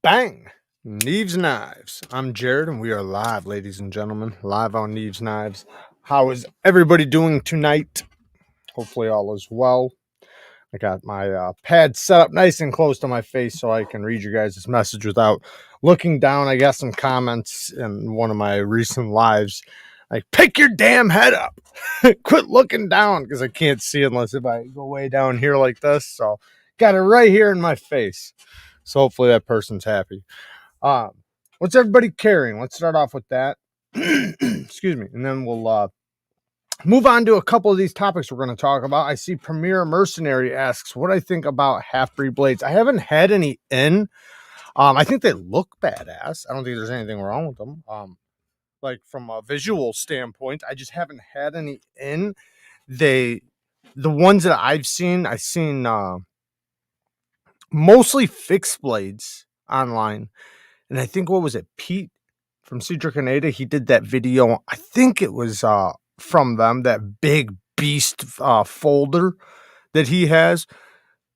Bang! Neevesknives. I'm Jared, and we are live, ladies and gentlemen, live on Neevesknives. How is everybody doing tonight? Hopefully, all is well. I got my pad set up nice and close to my face so I can read your guys' message without looking down. I got some comments in one of my recent lives. Like, pick your damn head up. Quit looking down, because I can't see unless if I go way down here like this. So, got it right here in my face. So hopefully that person's happy. What's everybody carrying? Let's start off with that. Excuse me. And then we'll move on to a couple of these topics we're going to talk about. I see Premier Mercenary asks what I think about half-breed blades. I haven't had any in. I think they look badass. I don't think there's anything wrong with them. Like from a visual standpoint, I just haven't had any in. The ones that I've seen mostly fixed blades online. And I think, what was it, Pete from Cedric Canada? He did that video. I think it was from them, that big beast folder that he has.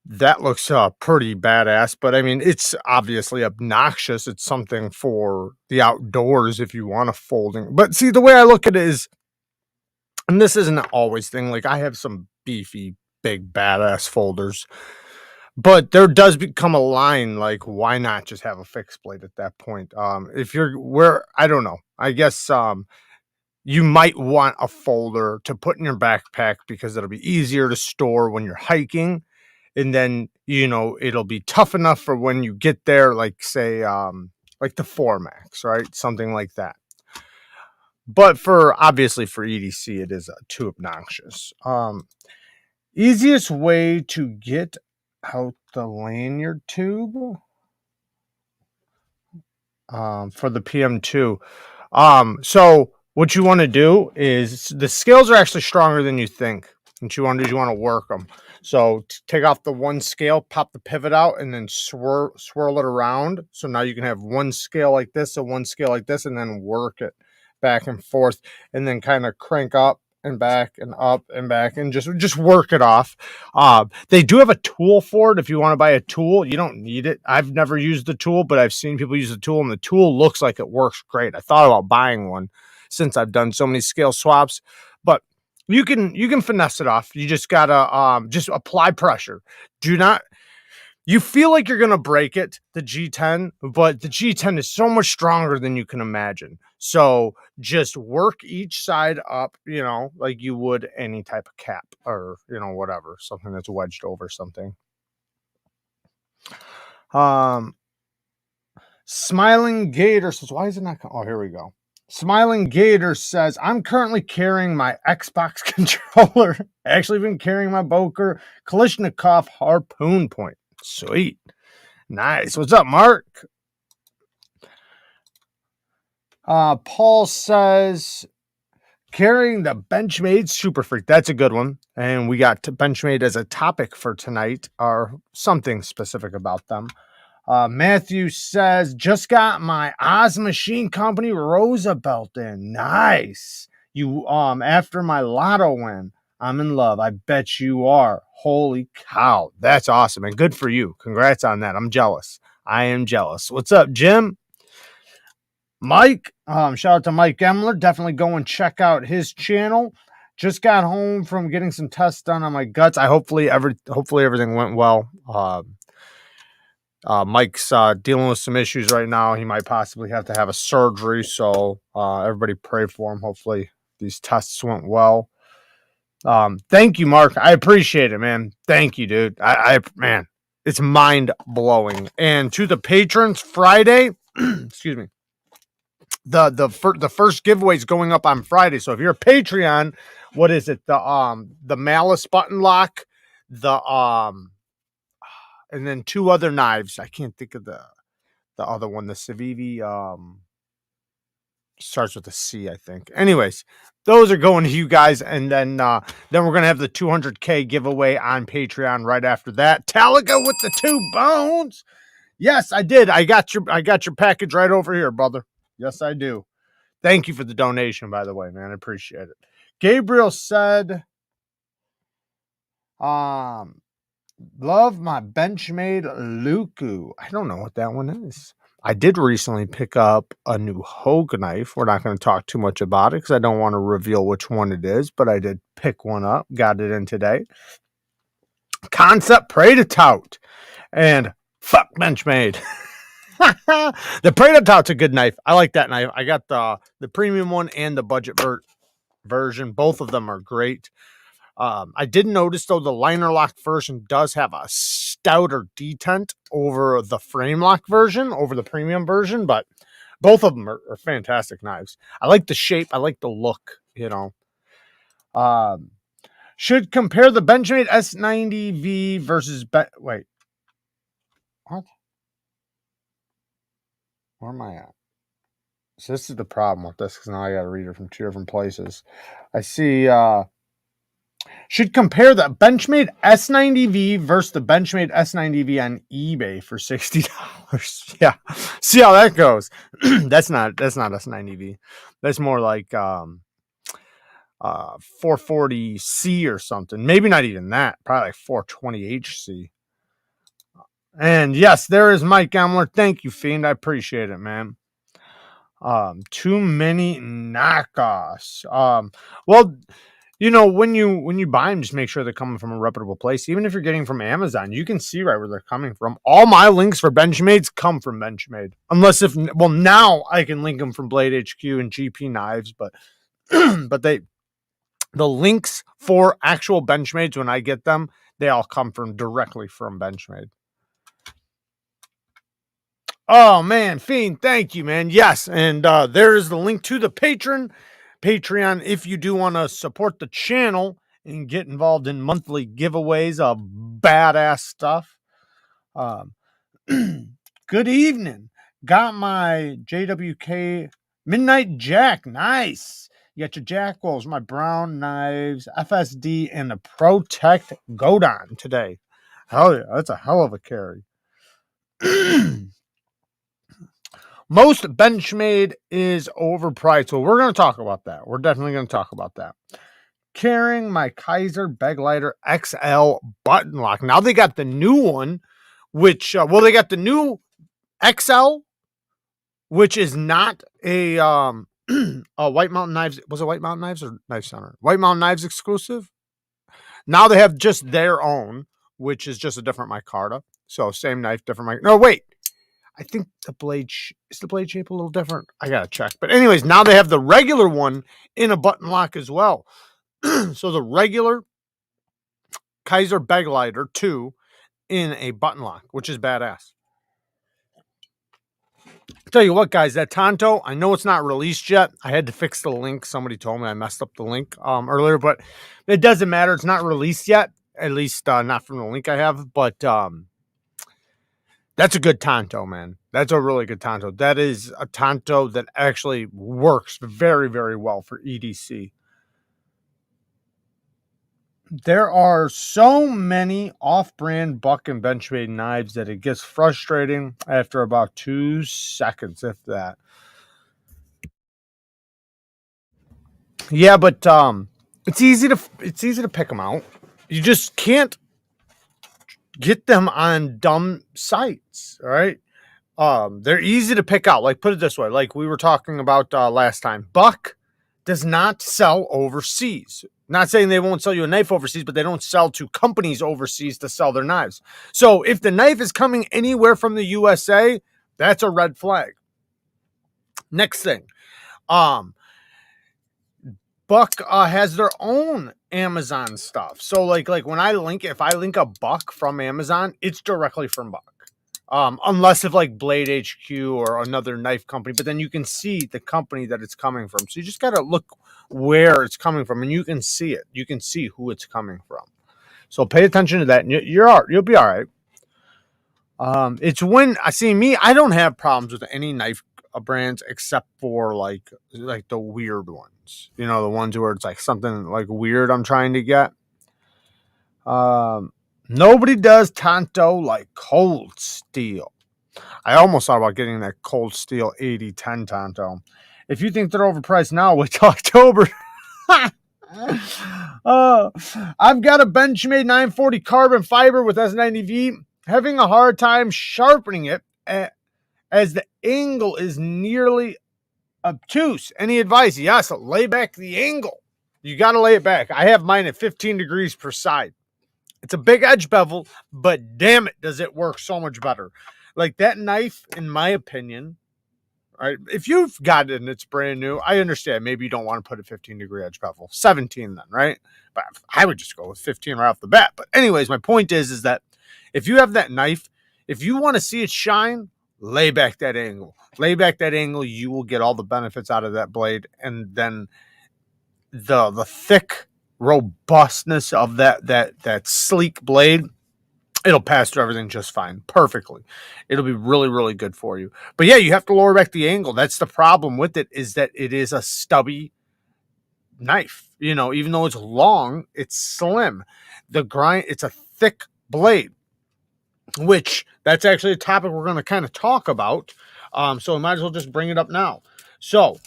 That looks pretty badass. But I mean, it's obviously obnoxious. It's something for the outdoors if you want a folding. But see, the way I look at it is, and this isn't always thing, like I have some beefy, big, badass folders. But there does become a line, like, why not just have a fixed blade at that point? If you're I don't know. I guess you might want a folder to put in your backpack because it'll be easier to store when you're hiking. And then, it'll be tough enough for when you get there, like, say, like the 4 Max, right? Something like that. But obviously for EDC, it is too obnoxious. Easiest way to get out the lanyard tube for the PM2. So what you want to do is, the scales are actually stronger than you think. What you want to do is you want to work them. So take off the one scale, pop the pivot out, and then swirl it around. So now you can have one scale like this and one scale like this, and then work it back and forth, and then kind of crank up and back and up and back, and just work it off. They do have a tool for it. If you want to buy a tool, you don't need it. I've never used the tool, but I've seen people use the tool, and the tool looks like it works great. I thought about buying one since I've done so many scale swaps, but you can finesse it off. You just gotta just apply pressure. You feel like you're going to break it, the G10, but the G10 is so much stronger than you can imagine. So just work each side up, like you would any type of cap or, whatever, something that's wedged over something. Smiling Gator says, why is it not? Oh, here we go. Smiling Gator says, I'm currently carrying my Xbox controller. Actually been carrying my Boker Kalashnikov harpoon point. Sweet. Nice. What's up, Mark? Paul says, carrying the Benchmade Super Freak. That's a good one. And we got Benchmade as a topic for tonight, or something specific about them. Matthew says, just got my Oz Machine Company Roosevelt in. Nice. You, after my lotto win, I'm in love. I bet you are. Holy cow. That's awesome. And good for you. Congrats on that. I'm jealous. I am jealous. What's up, Jim? Mike, shout out to Mike Emler. Definitely go and check out his channel. Just got home from getting some tests done on my guts. Hopefully everything went well. Mike's dealing with some issues right now. He might possibly have to have a surgery. So everybody pray for him. Hopefully these tests went well. Thank you, Mark. I appreciate it, man. Thank you, dude. Man, it's mind blowing. And to the patrons, Friday, excuse me, the first giveaway is going up on Friday. So if you're a Patreon, what is it? The Malice button lock, and then 2 other knives. I can't think of the other one. The Civivi starts with a C, I think. Anyways, those are going to you guys, and then we're gonna have the 200K giveaway on Patreon right after that. Talica with the 2 bones. Yes, I did. I got your package right over here, brother. Yes, I do. Thank you for the donation, by the way, man. I appreciate it. Gabriel said, Love my Benchmade Luku. I don't know what that one is. I did recently pick up a new Hogue knife. We're not going to talk too much about it because I don't want to reveal which one it is, but I did pick one up. Got it in today. Concept REDOUBT. And fuck Benchmade. The REDOUBT's a good knife. I like that knife. I got the premium one and the budget version. Both of them are great. I did notice, though, the liner lock version does have a stouter detent over the frame lock version, over the premium version, but both of them are fantastic knives. I like the shape. I like the look, you know. Should compare the Benchmade S90V versus... Wait. What? Where am I at? So this is the problem with this, because now I got to read it from two different places. I see... should compare the Benchmade S90V versus the Benchmade S90V on eBay for $60. Yeah. See how that goes. That's not S90V. That's more like 440C or something. Maybe not even that. Probably like 420HC. And yes, there is Mike Emler. Thank you, Fiend. I appreciate it, man. Too many knockoffs. Well, you know, when you buy them, just make sure they're coming from a reputable place. Even if you're getting from Amazon, you can see right where they're coming from. All my links for Benchmades come from Benchmade. Unless now I can link them from Blade HQ and GP Knives, but but the links for actual Benchmades, when I get them, they all come directly from Benchmade. Oh man, Fiend, thank you, man. Yes, and there is the link to the Patreon if you do want to support the channel and get involved in monthly giveaways of badass stuff. Good evening. Got my JWK Midnight Jack. Nice. You got your Jack Wolves, my brown knives, FSD, and the Protect Godon today. Hell yeah, that's a hell of a carry. Most Benchmade is overpriced. So we're going to talk about that. We're definitely going to talk about that. Carrying my Kaiser Baglighter XL button lock. Now they got the new one, which, they got the new XL, which is not a White Mountain Knives. Was it White Mountain Knives or Knife Center? White Mountain Knives exclusive. Now they have just their own, which is just a different micarta. So same knife, different mic. No, wait. I think the blade is the blade shape a little different. I gotta check. But anyways, now they have the regular one in a button lock as well. So the regular Kaiser Baglighter 2 in a button lock, which is badass. Tell you what, guys, that Tanto, I know it's not released yet. I had to fix the link. Somebody told me I messed up the link earlier, but it doesn't matter. It's not released yet, at least not from the link I have. But that's a good Tanto, man. That's a really good Tanto. That is a Tanto that actually works very, very well for EDC. There are so many off-brand Buck and Benchmade knives that it gets frustrating after about 2 seconds, if that. Yeah, but it's easy to pick them out. You just can't get them on dumb sites, all right? They're easy to pick out. Like, put it this way, like we were talking about last time. Buck does not sell overseas. Not saying they won't sell you a knife overseas, but they don't sell to companies overseas to sell their knives. So if the knife is coming anywhere from the USA, that's a red flag. Next thing, Buck has their own Amazon stuff. So like when if I link a Buck from Amazon, it's directly from Buck. Unless if like Blade HQ or another knife company, but then you can see the company that it's coming from. So you just got to look where it's coming from, and you can see it. You can see who it's coming from. So pay attention to that, and you'll be all right. It's when I see me, I don't have problems with any knife brands except for like the weird ones. You know, the ones where it's like something like weird I'm trying to get. Nobody does Tanto like Cold Steel. I almost thought about getting that Cold Steel 8010 Tanto. If you think they're overpriced now, wait till October. I've got a Benchmade 940 carbon fiber with S90V, having a hard time sharpening it as the angle is nearly obtuse. Any advice? Yes, lay back the angle. You got to lay it back. I have mine at 15 degrees per side. It's a big edge bevel, but damn it, does it work so much better. Like that knife, in my opinion, right? If you've got it and it's brand new, I understand. Maybe you don't want to put a 15-degree edge bevel. 17 then, right? But I would just go with 15 right off the bat. But anyways, my point is that if you have that knife, if you want to see it shine, lay back that angle. Lay back that angle, you will get all the benefits out of that blade. And then the thick robustness of that sleek blade, it'll pass through everything just fine, perfectly. It'll be really, really good for you. But yeah, you have to lower back the angle. That's the problem with it, is that it is a stubby knife. You know, even though it's long, it's slim. The grind, it's a thick blade, which that's actually a topic we're going to kind of talk about. So I might as well just bring it up now. So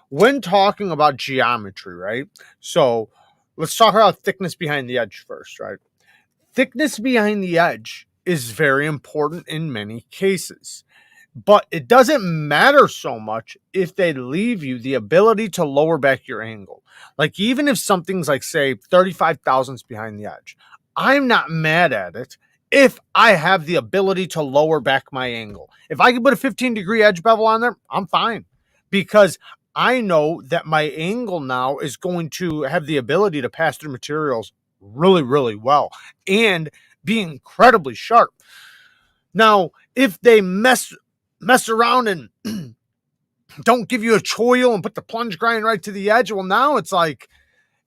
when talking about geometry, right? So let's talk about thickness behind the edge first, right? Thickness behind the edge is very important in many cases, but it doesn't matter so much if they leave you the ability to lower back your angle. Like even if something's like, say, 35 thousandths behind the edge, I'm not mad at it if I have the ability to lower back my angle. If I can put a 15-degree edge bevel on there, I'm fine, because I know that my angle now is going to have the ability to pass through materials really, really well and be incredibly sharp. Now, if they mess around and don't give you a choil and put the plunge grind right to the edge, well, now it's like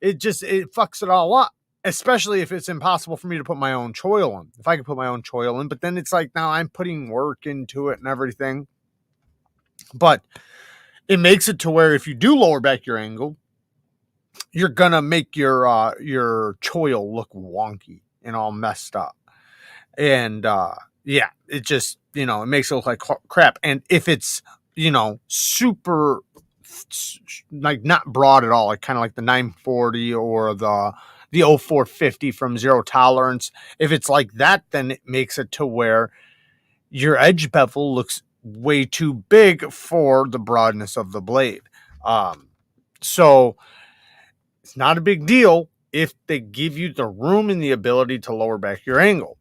it fucks it all up. Especially if it's impossible for me to put my own choil in. If I could put my own choil in, but then it's like now I'm putting work into it and everything. But it makes it to where if you do lower back your angle, you're gonna make your choil look wonky and all messed up. And yeah, it just, you know, it makes it look like crap. And if it's, you know, super like not broad at all, like kind of like the 940 or the 0450 from Zero Tolerance, if it's like that, then it makes it to where your edge bevel looks way too big for the broadness of the blade. So it's not a big deal if they give you the room and the ability to lower back your angle.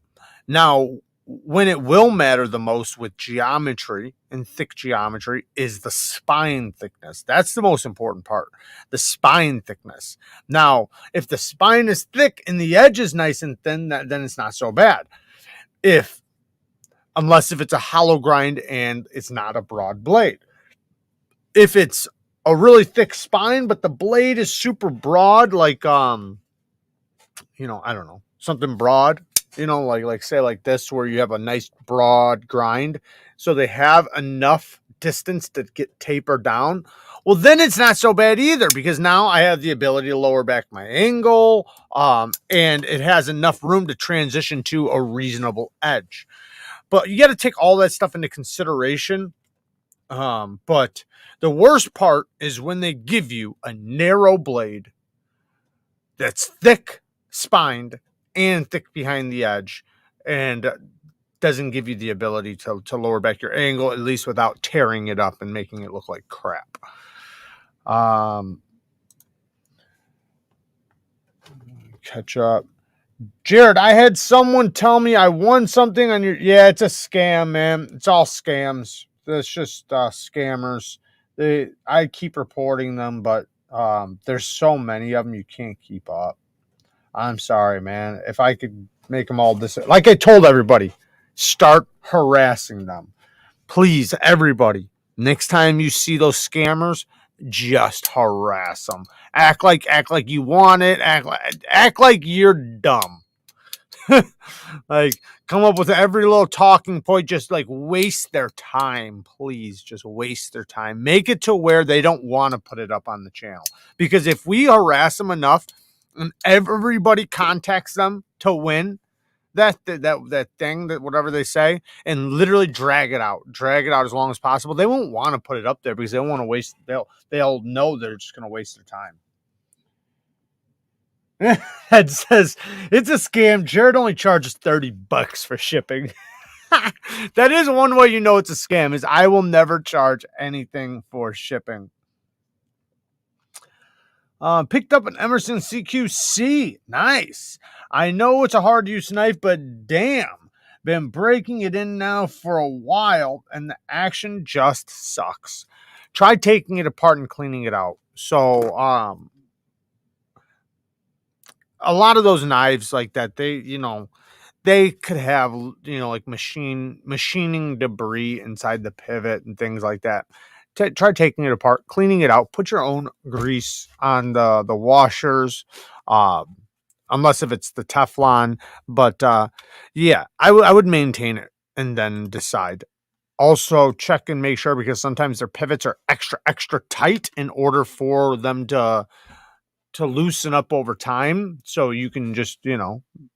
Now, when it will matter the most with geometry and thick geometry is the spine thickness. That's the most important part, the spine thickness. Now, if the spine is thick and the edge is nice and thin, then it's not so bad. Unless if it's a hollow grind and it's not a broad blade. If it's a really thick spine, but the blade is super broad, like, you know, I don't know, something broad, you know, like say like this, where you have a nice broad grind. So they have enough distance to get tapered down. Well, then it's not so bad either, because now I have the ability to lower back my angle, and it has enough room to transition to a reasonable edge. But you got to take all that stuff into consideration. But the worst part is when they give you a narrow blade that's thick spined and thick behind the edge and doesn't give you the ability to lower back your angle, at least without tearing it up and making it look like crap. Catch up. Jared, I had someone tell me I won something on your... Yeah, it's a scam, man. It's all scams. It's just scammers. I keep reporting them, but there's so many of them you can't keep up. I'm sorry, man. If I could make them all this... Like I told everybody, start harassing them. Please, everybody. Next time you see those scammers, just harass them. Act like you want it. Act like you're dumb. Like, come up with every little talking point. Just like waste their time, please. Just waste their time. Make it to where they don't want to put it up on the channel. Because if we harass them enough and everybody contacts them to win that thing, that whatever they say, and literally drag it out as long as possible, they won't want to put it up there because they don't want to waste. They'll know they're just going to waste their time. That says it's a scam. Jared only charges $30 for shipping. That is one way you know it's a scam, is I will never charge anything for shipping. Picked up an Emerson CQC. Nice. I know it's a hard use knife, but damn, been breaking it in now for a while, and the action just sucks. Try taking it apart and cleaning it out. So, a lot of those knives like that, they could have, like machining debris inside the pivot and things like that. Try taking it apart, cleaning it out, put your own grease on the washers, uh, unless if it's the Teflon. But yeah, I would maintain it and then decide. Also check and make sure, because sometimes their pivots are extra tight in order for them to loosen up over time. So you can just,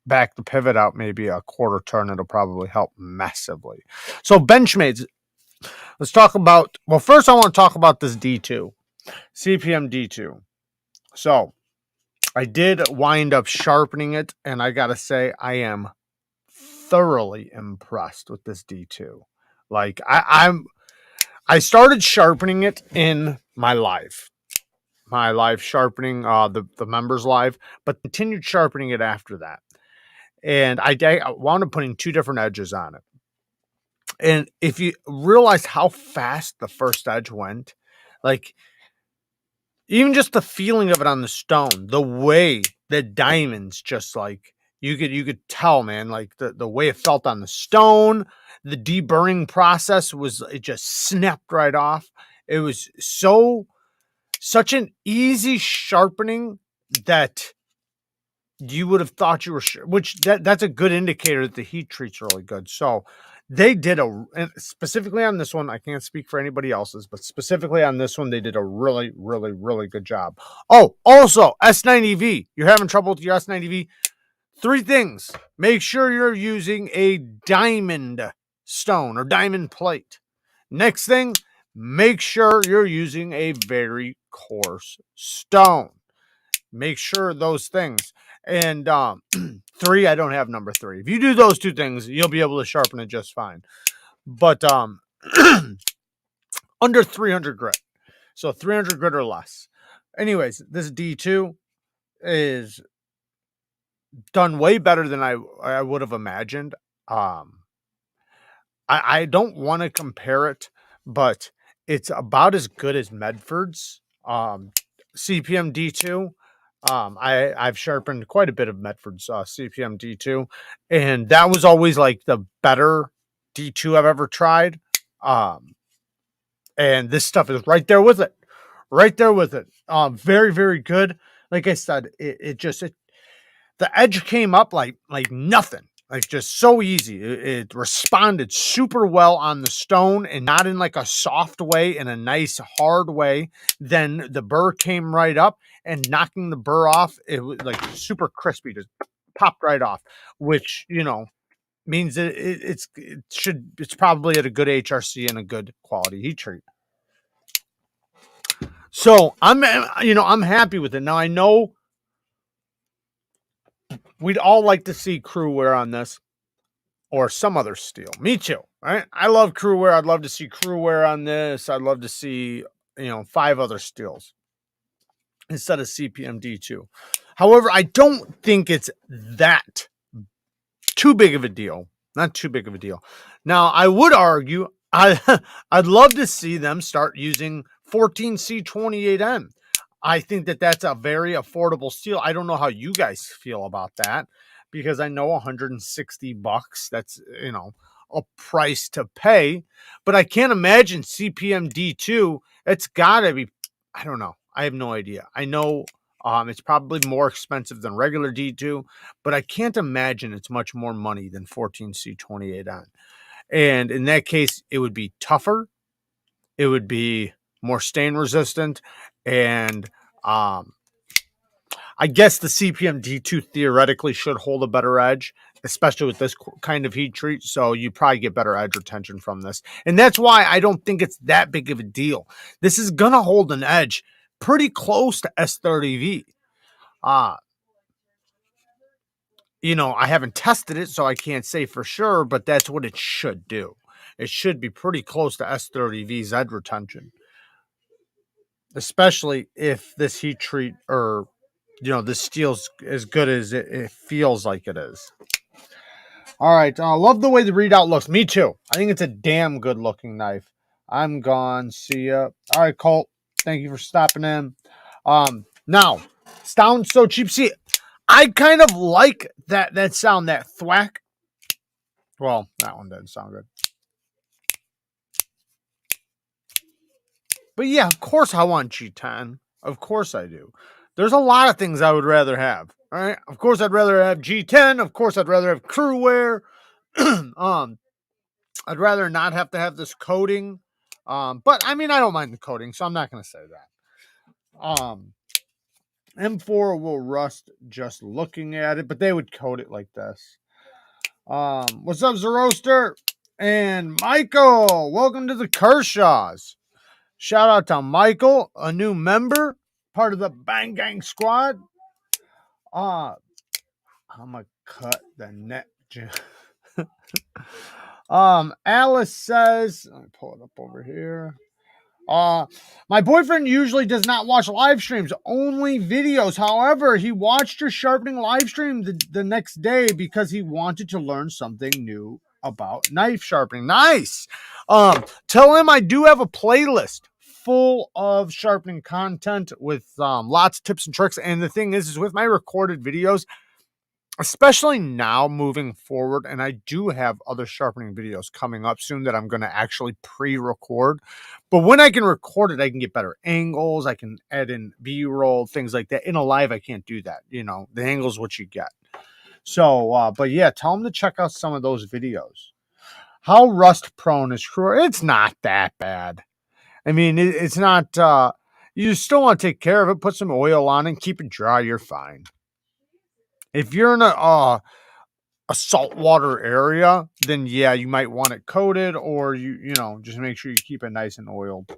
back the pivot out maybe a quarter turn. It'll probably help massively. So Benchmades, let's talk about, well, first I want to talk about this D2, CPM D2. So I did wind up sharpening it, and I got to say, I am thoroughly impressed with this D2. Like I started sharpening it in my live sharpening, the members live, but continued sharpening it after that. And I wound up putting 2 different edges on it. And if you realize how fast the first edge went, like even just the feeling of it on the stone, the way the diamonds just like, you could tell, man, like the way it felt on the stone, the deburring process it just snapped right off. It was such an easy sharpening that you would have thought you were sure, which that's a good indicator that the heat treat's really good. So they did specifically on this one, I can't speak for anybody else's, but specifically on this one, they did a really, really, really good job. Oh, also S90V, you're having trouble with your S90V. 3 things. Make sure you're using a diamond stone or diamond plate. Next thing, make sure you're using a very coarse stone. Make sure those things. And 3, I don't have number 3. If you do those 2 things, you'll be able to sharpen it just fine. But under 300 grit. So 300 grit or less. Anyways, this D2 is done way better than I would have imagined. I don't want to compare it, but it's about as good as Medford's CPM D2. I've sharpened quite a bit of Medford's CPM D2, and that was always like the better D2 I've ever tried. And this stuff is right there with it. Right there with it. Very, very good. Like I said, the edge came up like nothing. Like just so easy. It responded super well on the stone, and not in like a soft way, in a nice hard way. Then the burr came right up, and knocking the burr off, it was like super crispy, just popped right off, which, means that it's probably at a good HRC and a good quality heat treat. So I'm happy with it. Now I know we'd all like to see crew wear on this or some other steel. Me too, right? I love crew wear. I'd love to see crew wear on this. I'd love to see, 5 other steels instead of CPM D2. However, I don't think it's that too big of a deal. Not too big of a deal. Now, I would argue I'd love to see them start using 14C28N. I think that's a very affordable steel. I don't know how you guys feel about that, because I know $160, that's, a price to pay, but I can't imagine CPM D2. It's gotta be, I don't know. I have no idea. I know it's probably more expensive than regular D2, but I can't imagine it's much more money than 14C28N. And in that case, it would be tougher. It would be more stain resistant. And I guess the CPM D2 theoretically should hold a better edge, especially with this kind of heat treat. So you probably get better edge retention from this. And that's why I don't think it's that big of a deal. This is going to hold an edge pretty close to S30V. you know, I haven't tested it, so I can't say for sure, but that's what it should do. It should be pretty close to S30V Z retention, especially if this heat treat or, you know, this steel's as good as it feels like it is. All right. I love the way the readout looks. Me too. I think it's a damn good looking knife. I'm gone. See ya. All right, Colt. Thank you for stopping in. Now, sounds so cheap. See, I kind of like that sound, that thwack. Well, that one didn't sound good. But yeah, of course I want G10. Of course I do. There's a lot of things I would rather have. All right. Of course I'd rather have G10. Of course I'd rather have crew wear. I'd rather not have to have this coating. But I mean, I don't mind the coating, so I'm not going to say that. M4 will rust just looking at it, but they would coat it like this. What's up, Zeroaster? And Michael, welcome to the Kershaws. Shout out to Michael, a new member, part of the Bang Gang squad. I'm gonna cut the net. Alice says, let me pull it up over here. My boyfriend usually does not watch live streams, only videos. However, he watched your sharpening live stream the next day because he wanted to learn something new about knife sharpening. Nice. Tell him I do have a playlist full of sharpening content with lots of tips and tricks. And the thing is with my recorded videos, especially now moving forward, and I do have other sharpening videos coming up soon that I'm going to actually pre-record. But when I can record it, I can get better angles. I can add in B-roll, things like that. In a live, I can't do that. You know, the angle is what you get. So, but yeah, tell them to check out some of those videos. How rust prone is crew? It's not that bad. I mean, it's not, you still want to take care of it. Put some oil on and keep it dry. You're fine. If you're in a saltwater area, then yeah, you might want it coated, or you know, just make sure you keep it nice and oiled.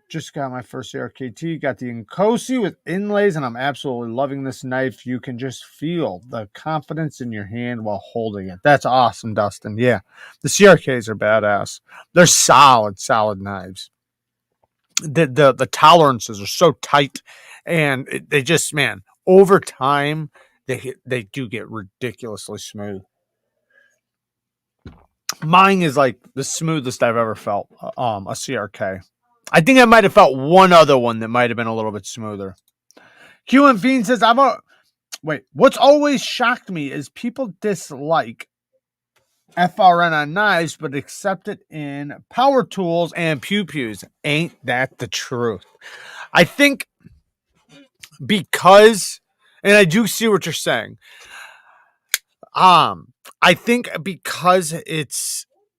Just got my first ARKT, got the Inkosi with inlays, and I'm absolutely loving this knife. You can just feel the confidence in your hand while holding it. That's awesome, Dustin. Yeah, the CRKs are badass. They're solid knives. The tolerances are so tight, and they just, man, over time they do get ridiculously smooth. Mine is like the smoothest I've ever felt. A CRK. I think I might have felt one other one that might have been a little bit smoother. Q and Fiend says, what's always shocked me is people dislike FRN on knives, but accept it in power tools and pew-pews. Ain't that the truth? I think because, and I do see what you're saying. I think because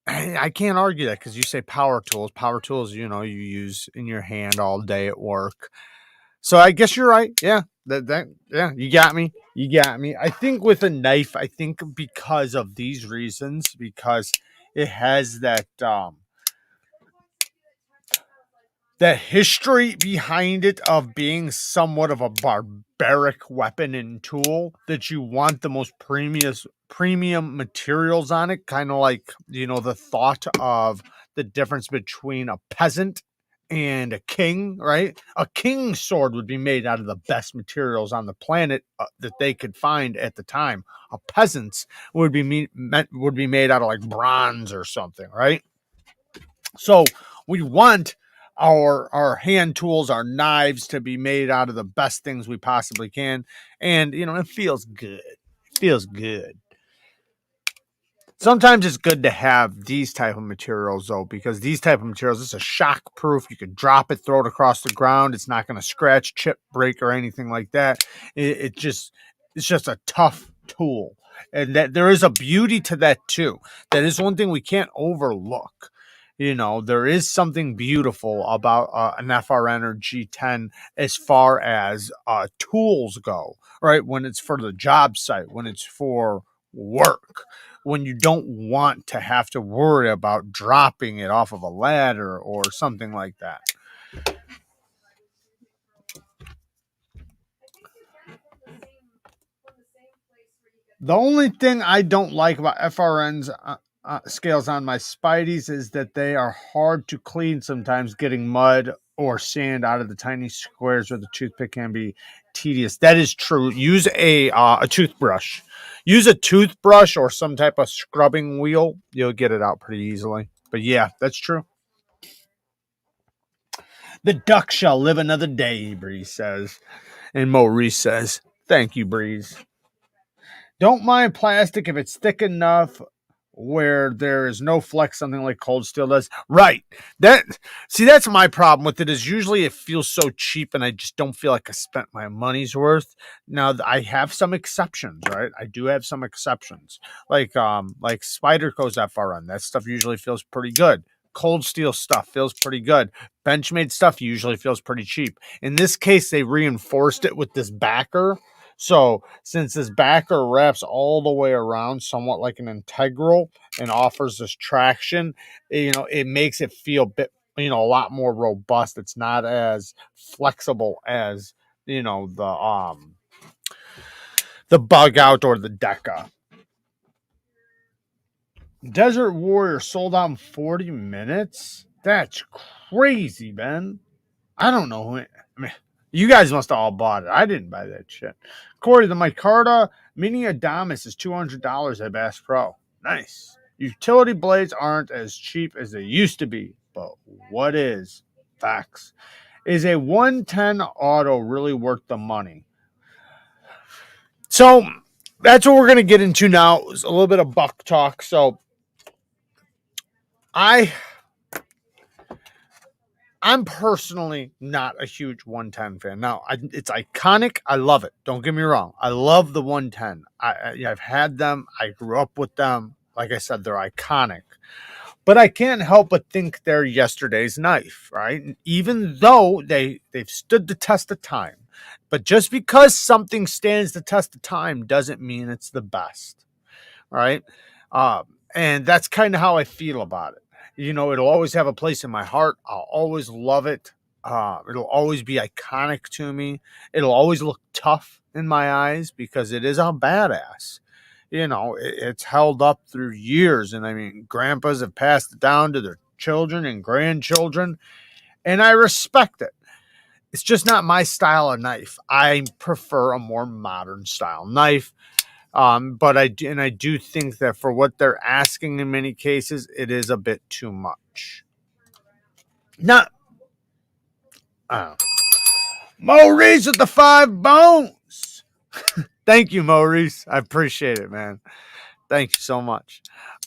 I can't argue that because you say power tools, you know, you use in your hand all day at work. So I guess you're right. Yeah, yeah, you got me. I think with a knife, I think because of these reasons, because it has that history behind it of being somewhat of a barbaric weapon and tool, that you want the most premium materials on it, kind of like, you know, the thought of the difference between a peasant and a king, right? A king's sword would be made out of the best materials on the planet that they could find at the time. A peasant's would be made out of like bronze or something, right? So we want our hand tools, our knives, to be made out of the best things we possibly can. And, you know, it feels good. Sometimes it's good to have these type of materials, though, because these type of materials, it's a shock proof. You could drop it, throw it across the ground. It's not going to scratch, chip, break, or anything like that. It's just a tough tool. And that there is a beauty to that too. That is one thing we can't overlook. You know, there is something beautiful about an FRN or G10 as far as tools go, right? When it's for the job site, when it's for work, when you don't want to have to worry about dropping it off of a ladder or something like that. The only thing I don't like about FRN's scales on my Spideys is that they are hard to clean sometimes, getting mud or sand out of the tiny squares where the toothpick can be tedious. That is true. Use a toothbrush. Use a toothbrush or some type of scrubbing wheel. You'll get it out pretty easily. But yeah, that's true. The duck shall live another day, Breeze says. And Maurice says, thank you, Breeze. Don't mind plastic if it's thick enough where there is no flex, something like cold steel does. Right. That's my problem with it, is usually it feels so cheap and I just don't feel like I spent my money's worth. Now I have some exceptions, right? I do have some exceptions. Like Spyderco's FRN. That stuff usually feels pretty good. Cold steel stuff feels pretty good. Benchmade stuff usually feels pretty cheap. In this case, they reinforced it with this backer. So since this backer wraps all the way around somewhat like an integral and offers this traction, it makes it feel a lot more robust. It's not as flexible as, the Bug Out or the Deca. Desert Warrior sold out in 40 minutes? That's crazy, man. I don't know who. I mean, you guys must have all bought it. I didn't buy that shit. Corey, the Micarta Mini Adamas is $200 at Bass Pro. Nice. Utility blades aren't as cheap as they used to be, but what is? Facts. Is a 110 auto really worth the money? So that's what we're going to get into now. It's a little bit of buck talk. So I'm personally not a huge 110 fan. Now, it's iconic. I love it. Don't get me wrong. I love the 110. I've had them. I grew up with them. Like I said, they're iconic. But I can't help but think they're yesterday's knife, right? Even though they've stood the test of time. But just because something stands the test of time doesn't mean it's the best, right? And that's kind of how I feel about it. It'll always have a place in my heart. I'll always love it. It'll always be iconic to me. It'll always look tough in my eyes because it is a badass. It's held up through years. And I mean, grandpas have passed it down to their children and grandchildren. And I respect it. It's just not my style of knife. I prefer a more modern style knife. But I do think that for what they're asking in many cases, it is a bit too much. Not Maurice with the 5 bones. Thank you, Maurice. I appreciate it, man. Thank you so much.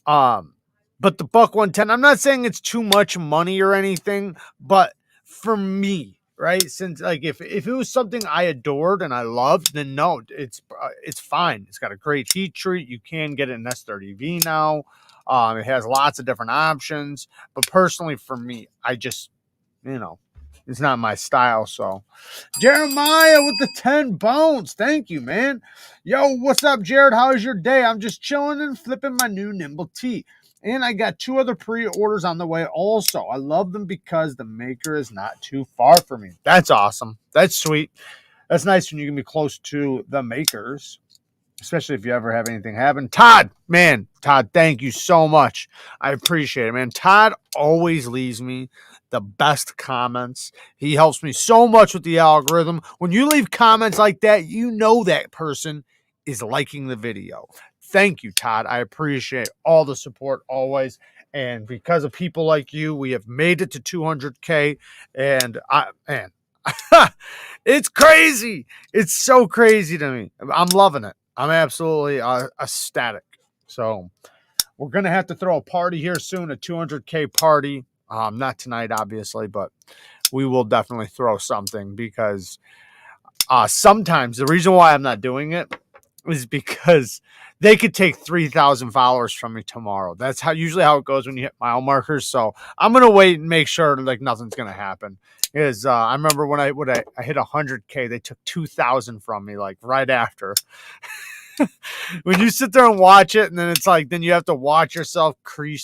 But the Buck 110, I'm not saying it's too much money or anything, but for me, right? Since if it was something I adored and I loved, then no, it's fine. It's got a great heat treat. You can get it in S30V now. It has lots of different options, but personally for me, I just, it's not my style. So Jeremiah with the 10 bones. Thank you, man. Yo, what's up, Jared? How's your day? I'm just chilling and flipping my new Nimble T. And I got 2 other pre-orders on the way also. I love them because the maker is not too far from me. That's awesome. That's sweet. That's nice when you can be close to the makers, especially if you ever have anything happen. Todd, thank you so much. I appreciate it, man. Todd always leaves me the best comments. He helps me so much with the algorithm. When you leave comments like that, that person is liking the video. Thank you, Todd. I appreciate all the support always. And because of people like you, we have made it to 200K. And it's crazy. It's so crazy to me. I'm loving it. I'm absolutely ecstatic. So we're going to have to throw a party here soon, a 200K party. Not tonight, obviously, but we will definitely throw something because sometimes the reason why I'm not doing it is because they could take 3,000 followers from me tomorrow. That's usually how it goes when you hit mile markers. So I'm going to wait and make sure nothing's going to happen. Because I remember when I hit 100K, they took 2,000 from me right after. When you sit there and watch it, and then it's then you have to watch yourself creep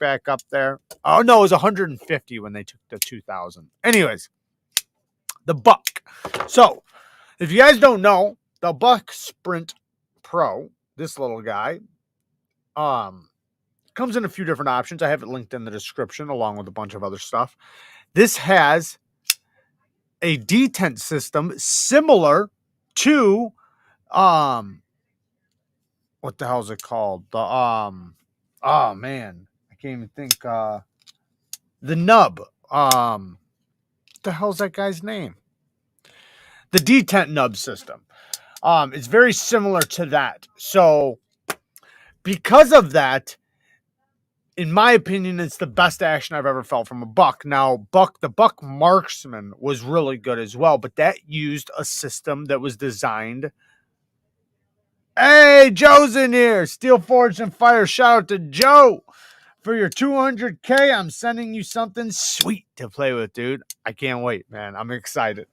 back up there. Oh no, it was 150 when they took the 2,000. Anyways, the Buck. So if you guys don't know, the Buck Sprint Pro this little guy, comes in a few different options. I have it linked in the description along with a bunch of other stuff. This has a detent system similar to what the hell is it called? The oh man, I can't even think. The nub. What the hell's that guy's name? The detent nub system. It's very similar to that. So because of that, in my opinion, it's the best action I've ever felt from a buck. Now, the Buck Marksman was really good as well, but that used a system that was designed. Hey, Joe's in here. Steel Forged and Fire. Shout out to Joe. For your 200K, I'm sending you something sweet to play with, dude. I can't wait, man. I'm excited.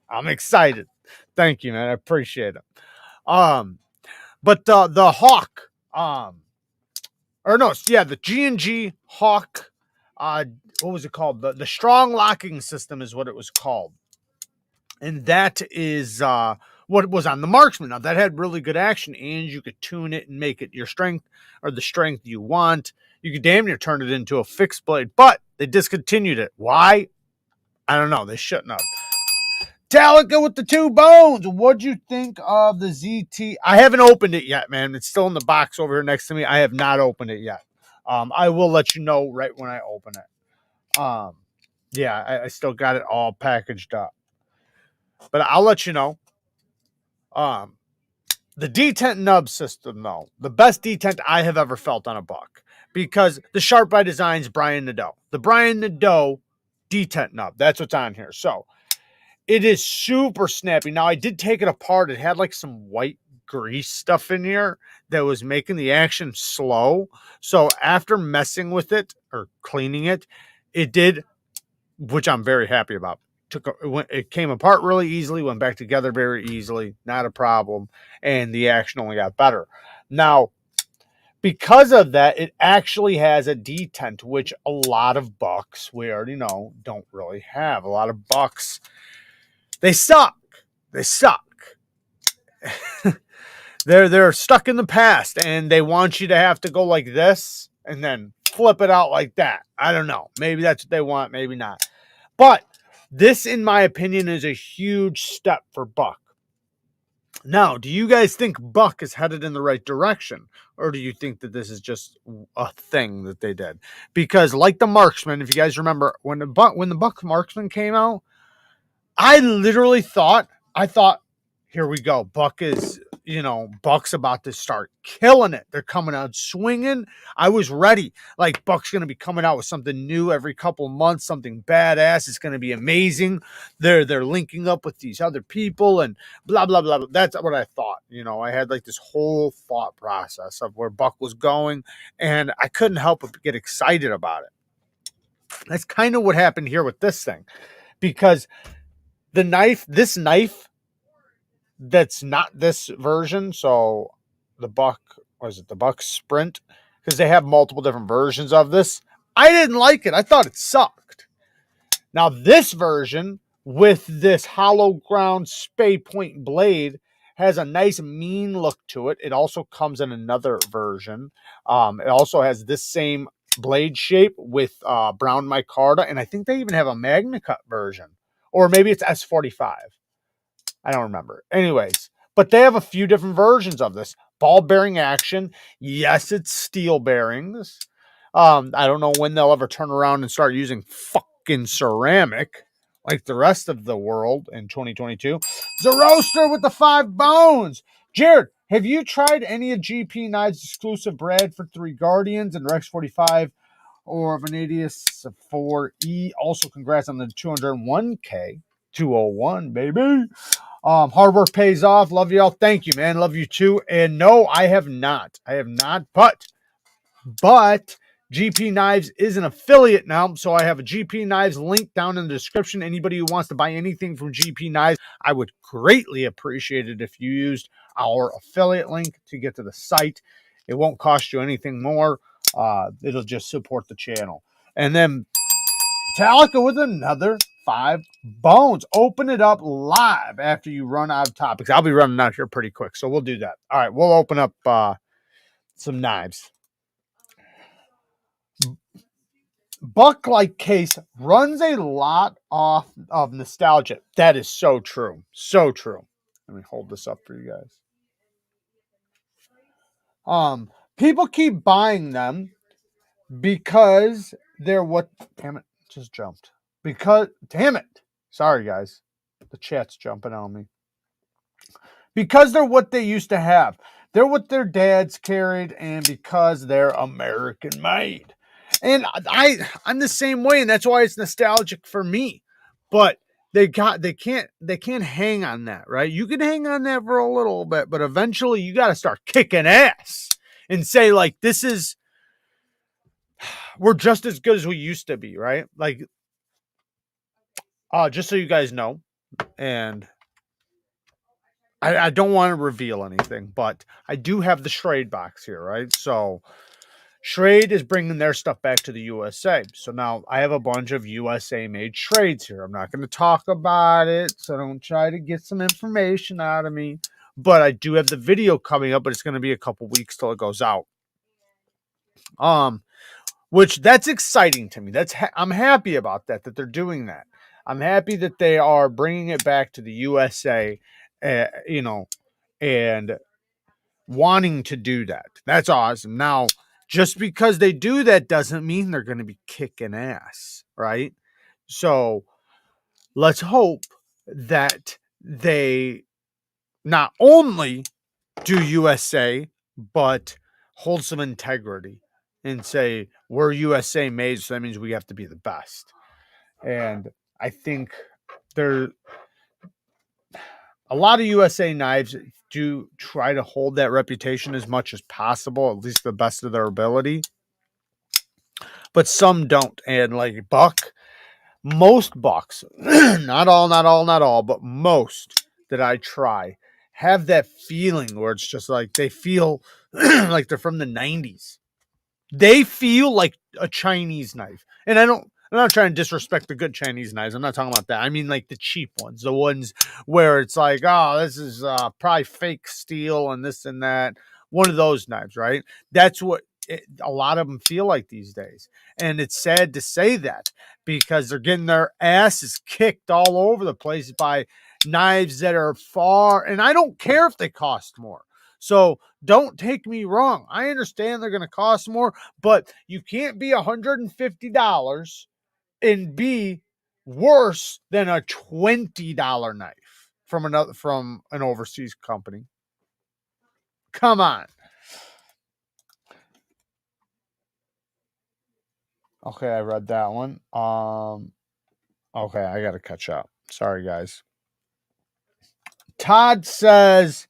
Thank you, man. I appreciate it. But the Hawk, the G&G Hawk, what was it called? The strong locking system is what it was called. And that is what was on the Marksman. Now, that had really good action, and you could tune it and make it your strength or the strength you want. You could damn near turn it into a fixed blade, but they discontinued it. Why? I don't know. They shouldn't have. Metallica with the 2 bones. What'd you think of the ZT? I haven't opened it yet, man. It's still in the box over here next to me. I have not opened it yet. I will let you know right when I open it. I still got it all packaged up. But I'll let you know. The detent nub system, though, the best detent I have ever felt on a buck, because the Sharp by Design's Brian Nadeau. The Brian Nadeau detent nub. That's what's on here. So it is super snappy. Now, I did take it apart. It had like some white grease stuff in here that was making the action slow. So after messing with it or cleaning it, it did, which I'm very happy about. It came apart really easily, went back together very easily, not a problem, and the action only got better. Now, because of that, it actually has a detent, which a lot of bucks, we already know, don't really have. A lot of bucks, they suck. They're stuck in the past, and they want you to have to go like this and then flip it out like that. I don't know. Maybe that's what they want, maybe not. But this, in my opinion, is a huge step for buck. Now, do you guys think buck is headed in the right direction? Or do you think that this is just a thing that they did? Because like the Marksman, if you guys remember, when the Buck Marksman came out, I literally thought, here we go. Buck's about to start killing it. They're coming out swinging. I was ready. Like, Buck's going to be coming out with something new every couple months, something badass. It's going to be amazing. They're linking up with these other people and blah, blah, blah. That's what I thought. I had like this whole thought process of where Buck was going, and I couldn't help but get excited about it. That's kind of what happened here with this thing, because this knife, that's not this version. So the Buck Sprint? Because they have multiple different versions of this. I didn't like it. I thought it sucked. Now this version with this hollow ground spay point blade has a nice mean look to it. It also comes in another version. It also has this same blade shape with brown micarta, and I think they even have a Magna Cut version, or maybe it's S45. I don't remember. Anyways, but they have a few different versions of this. Ball bearing action. Yes, it's steel bearings. I don't know when they'll ever turn around and start using fucking ceramic like the rest of the world in 2022. Roaster with the 5 bones. Jared, have you tried any of GP Knives exclusive Bradford 3 Guardians and Rex 45 or Vanadius 4E? Also, congrats on the 201K. 201, baby. Hard work pays off. Love y'all. Thank you, man. Love you too. And no, I have not. But GP Knives is an affiliate now. So I have a GP Knives link down in the description. Anybody who wants to buy anything from GP Knives, I would greatly appreciate it if you used our affiliate link to get to the site. It won't cost you anything more. It'll just support the channel. And then Metallica with another 5 bones. Open it up live after you run out of topics. I'll be running out here pretty quick, so we'll do that. All right, we'll open up some knives. Buck-like case runs a lot off of nostalgia. That is so true. So true. Let me hold this up for you guys. People keep buying them because they're what, damn it, just jumped. Because, damn it. Sorry, guys. The chat's jumping on me. Because they're what they used to have. They're what their dads carried, and because they're American made. And I'm the same way, and that's why it's nostalgic for me. But they can't hang on that, right? You can hang on that for a little bit, but eventually you got to start kicking ass and say, like, we're just as good as we used to be, right? Like, just so you guys know, and I don't want to reveal anything, but I do have the Schrade box here, right? So Schrade is bringing their stuff back to the USA. So now I have a bunch of USA made Schrades here. I'm not going to talk about it, so don't try to get some information out of me. But I do have the video coming up, but it's going to be a couple weeks till it goes out. Which that's exciting to me. I'm happy about that they're doing that. I'm happy that they are bringing it back to the USA, and wanting to do that. That's awesome. Now, just because they do that doesn't mean they're going to be kicking ass, right? So let's hope that they not only do USA, but hold some integrity and say, we're USA made, so that means we have to be the best. And I think a lot of USA knives do try to hold that reputation as much as possible, at least the best of their ability. But some don't. And like most Bucks, not all, but most that I try have that feeling where it's just like they feel like they're from the 90s. They feel like a Chinese knife. And I'm not trying to disrespect the good Chinese knives. I'm not talking about that. I mean, like the cheap ones, the ones where it's like, oh, this is probably fake steel and this and that. One of those knives, right? That's what a lot of them feel like these days. And it's sad to say that because they're getting their asses kicked all over the place by knives that are far. And I don't care if they cost more. So don't take me wrong. I understand they're going to cost more, but you can't be $150 and be worse than a $20 knife from an overseas company. Come on. Okay, I read that one. Okay, I got to catch up. Sorry, guys. Todd says,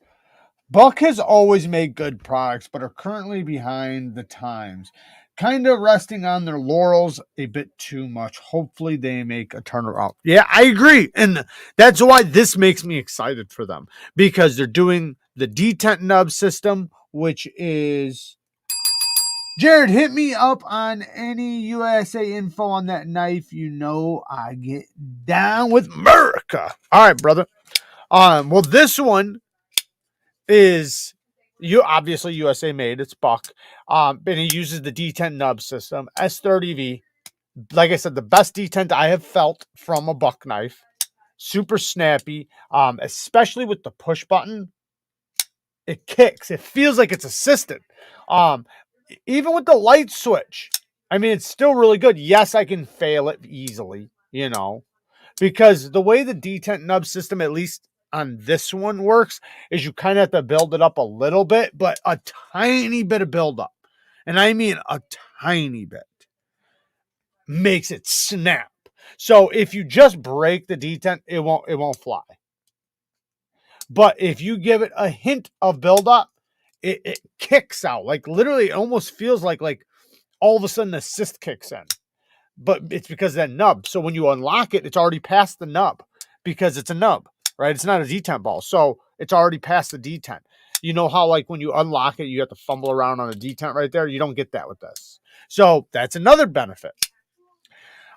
Buck has always made good products, but are currently behind the times. Kind of resting on their laurels a bit too much. Hopefully they make a turnaround. Yeah, I agree. And that's why this makes me excited for them. Because they're doing the detent nub system, which is... Jared, hit me up on any USA info on that knife. You know I get down with America. All right, brother. Well, this one is obviously USA made. It's Buck. And it uses the detent nub system, S30V. Like I said, the best detent I have felt from a Buck knife. Super snappy, especially with the push button. It kicks. It feels like it's assisted. Even with the light switch, I mean, it's still really good. Yes, I can fail it easily, because the way the detent nub system, at least on this one, works is you kind of have to build it up a little bit, but a tiny bit of build up, and I mean a tiny bit, makes it snap. So if you just break the detent, it won't fly. But if you give it a hint of build up, it kicks out. Like literally, it almost feels like all of a sudden assist kicks in. But it's because of that nub. So when you unlock it, it's already past the nub because it's a nub, right? It's not a detent ball. So it's already past the detent. You know how like when you unlock it, you have to fumble around on a detent right there? You don't get that with this. So that's another benefit.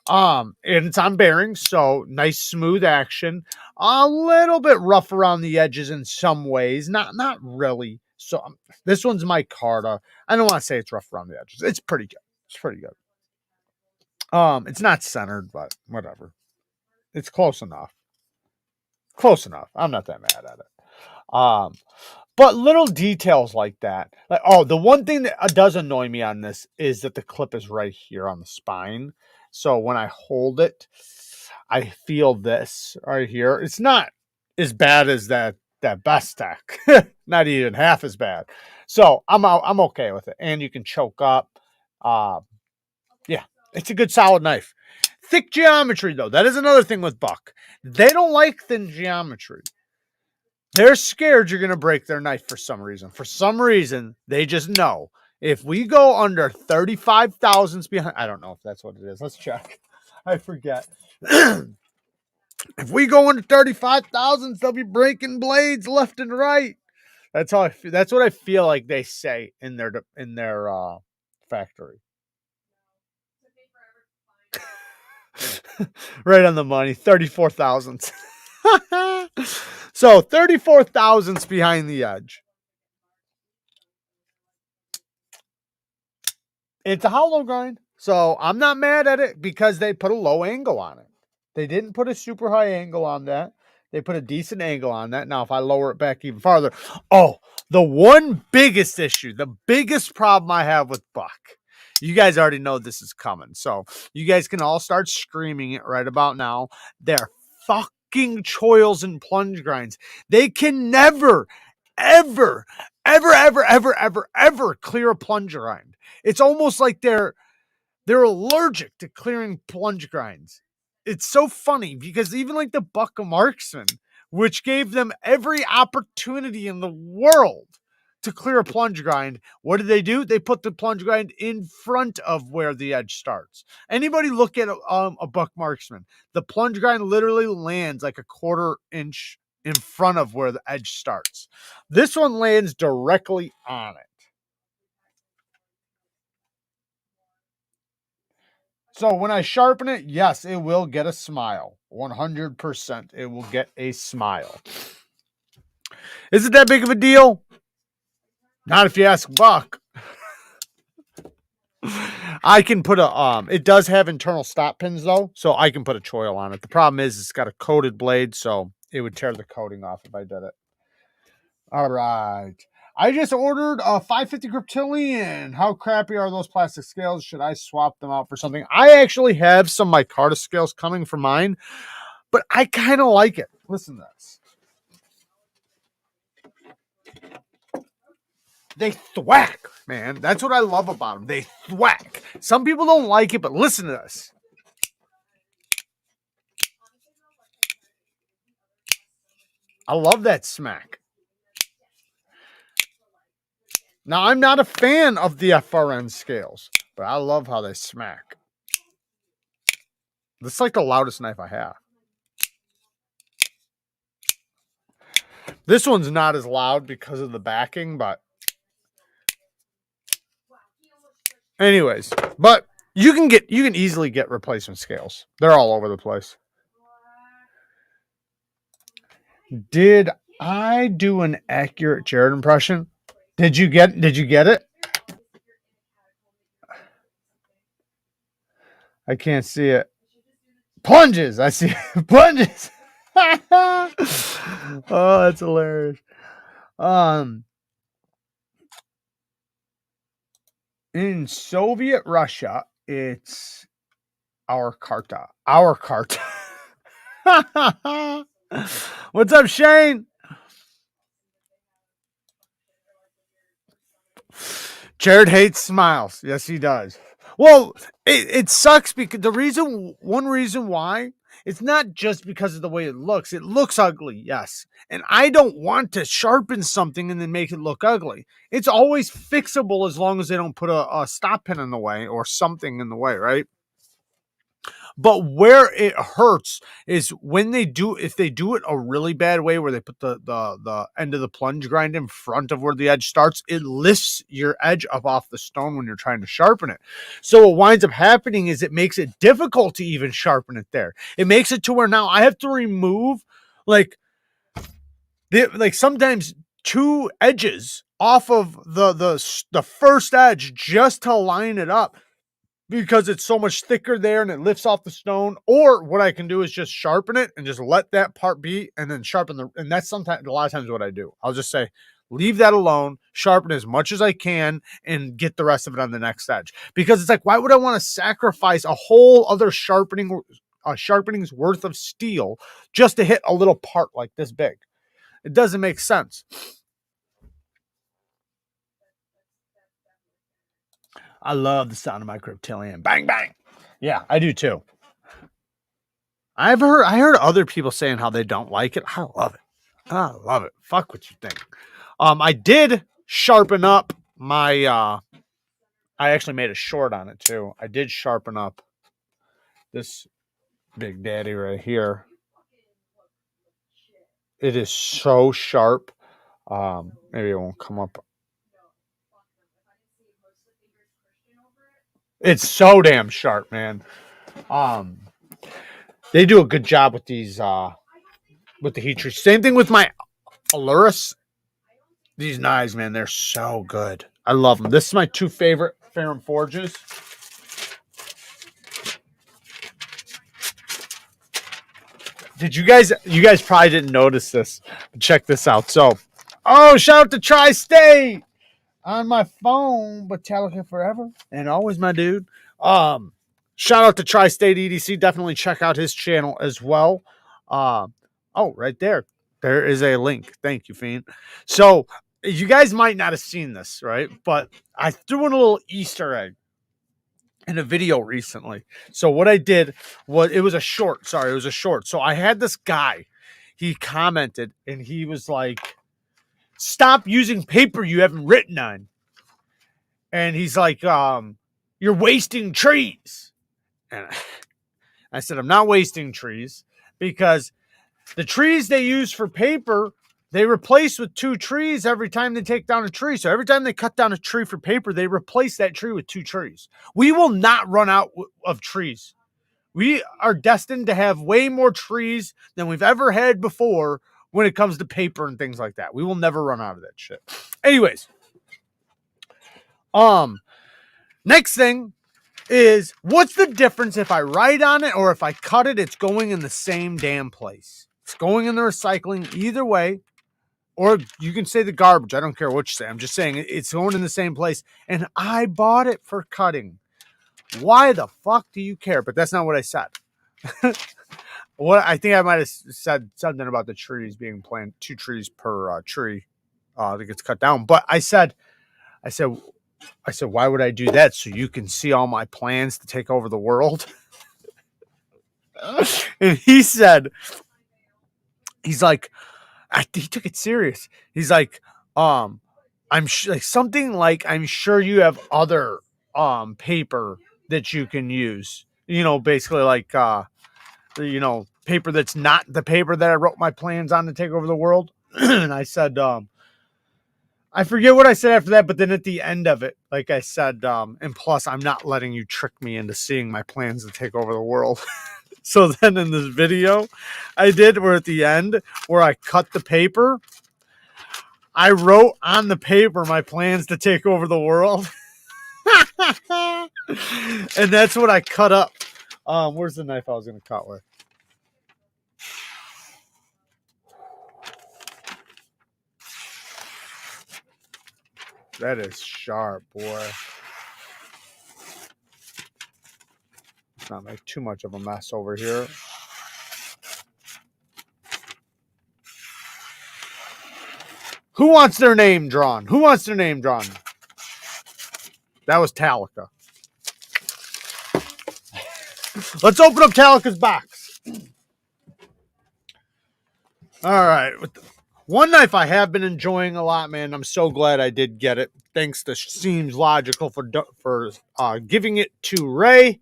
And it's on bearings, so nice smooth action. A little bit rough around the edges in some ways. Not really. So this one's micarta. I don't want to say it's rough around the edges. It's pretty good. It's pretty good. It's not centered, but whatever. It's close enough. Close enough. I'm not that mad at it. But little details like that. Like, oh, the one thing that does annoy me on this is that the clip is right here on the spine. So when I hold it, I feel this right here. It's not as bad as that best tech. Not even half as bad. So I'm okay with it. And you can choke up. Yeah, it's a good solid knife. Thick geometry though. That is another thing with Buck. They don't like thin geometry. They're scared you're going to break their knife for some reason. For some reason, they just know. If we go under 35 thousandths behind, I don't know if that's what it is. Let's check. I forget. If we go under 35 thousandths, they'll be breaking blades left and right. That's how I feel. That's what I feel like they say in their factory. Right on the money. 34 thousandths. So 34 thousandths behind the edge. It's a hollow grind. So I'm not mad at it because they put a low angle on it. They didn't put a super high angle on that. They put a decent angle on that. Now, if I lower it back even farther. Oh, the one biggest issue, the biggest problem I have with Buck. You guys already know this is coming. So you guys can all start screaming it right about now. They're fucking choils and plunge grinds. They can never, ever clear a plunge grind. It's almost like they're allergic to clearing plunge grinds. It's so funny because even like the Buck Marksman, which gave them every opportunity in the world to clear a plunge grind, what do? They put the plunge grind in front of where the edge starts. Anybody look at a Buck Marksman, the plunge grind literally lands like a quarter inch in front of where the edge starts. This one lands directly on it. So when I sharpen it, yes, it will get a smile. 100%. It will get a smile. Is it that big of a deal? Not if you ask Buck. I can put it does have internal stop pins though, so I can put a choil on it. The problem is it's got a coated blade, so it would tear the coating off if I did it. All right. I just ordered a 550 Griptilian. How crappy are those plastic scales? Should I swap them out for something? I actually have some micarta scales coming for mine, but I kind of like it. Listen to this. They thwack, man. That's what I love about them. They thwack. Some people don't like it, but listen to this. I love that smack. Now, I'm not a fan of the FRN scales, but I love how they smack. This is like the loudest knife I have. This one's not as loud because of the backing, but anyways, but you can easily get replacement scales. They're all over the place. Did I do an accurate Jared impression? Did you get it? I can't see it. Plunges. I see plunges. Oh, that's hilarious. In Soviet Russia, it's our Karta. What's up, Shane? Jared hates smiles. Yes, he does. Well, it sucks because one reason why, it's not just because of the way it looks. It looks ugly, yes. And I don't want to sharpen something and then make it look ugly. It's always fixable as long as they don't put a stop pin in the way or something in the way, right? But where it hurts is when if they do it a really bad way where they put the end of the plunge grind in front of where the edge starts, it lifts your edge up off the stone when you're trying to sharpen it. So what winds up happening is it makes it difficult to even sharpen it there. It makes it to where now I have to remove sometimes 2 edges off of the first edge just to line it up because it's so much thicker there and it lifts off the stone. Or what I can do is just sharpen it and just let that part be and then sharpen and that's sometimes a lot of times what I do. I'll just say, leave that alone, sharpen as much as I can, and get the rest of it on the next edge. Because it's like, why would I want to sacrifice a whole other sharpening's worth of steel just to hit a little part like this big? It doesn't make sense. I love the sound of my Cryptilian. Bang, bang. Yeah, I do too. I heard other people saying how they don't like it. I love it. I love it. Fuck what you think. I did sharpen up my I actually made a short on it too. I did sharpen up this Big Daddy right here. It is so sharp. Maybe it won't come up. It's so damn sharp, man. They do a good job with these with the heat treat. Same thing with my Aluris. These knives, man, they're so good. I love them. This is my 2 favorite Ferrum Forges. Did you guys probably didn't notice this. But check this out. So, shout out to Tri-State on my phone, Metallica forever and always, my dude. Shout out to Tri-State EDC. Definitely check out his channel as well. Right there. There is a link. Thank you, Fiend. So, you guys might not have seen this, right? But I threw in a little Easter egg in a video recently. So what I did was, it was a short. Sorry, it was a short. So I had this guy. He commented and he was like, "Stop using paper you haven't written on." And he's like, "You're wasting trees." And I said, "I'm not wasting trees because the trees they use for paper, they replace with 2 trees every time they take down a tree. So every time they cut down a tree for paper, they replace that tree with 2 trees. We will not run out of trees. We are destined to have way more trees than we've ever had before when it comes to paper and things like that. We will never run out of that shit." Anyways, next thing is, what's the difference if I write on it or if I cut it? It's going in the same damn place. It's going in the recycling either way. Or you can say the garbage. I don't care what you say. I'm just saying it's going in the same place. And I bought it for cutting. Why the fuck do you care? But that's not what I said. What I think I might have said something about the trees being planted, 2 trees per tree that gets cut down. But I said, why would I do that? So you can see all my plans to take over the world. And he said, he's like, he took it serious. He's like, I'm like something like, "I'm sure you have other paper that you can use." You know, basically like paper that's not the paper that I wrote my plans on to take over the world. And I said, I forget what I said after that, but then at the end of it, like I said, and plus I'm not letting you trick me into seeing my plans to take over the world. So then in this video I did, where at the end where I cut the paper, I wrote on the paper my plans to take over the world. And that's what I cut up. Where's the knife I was going to cut with? That is sharp, boy. Let's not make too much of a mess over here. Who wants their name drawn? Who wants their name drawn? That was Metallica. Let's open up Metallica's box. All right. One knife I have been enjoying a lot, man. I'm so glad I did get it. Thanks to Seems Logical for giving it to Ray.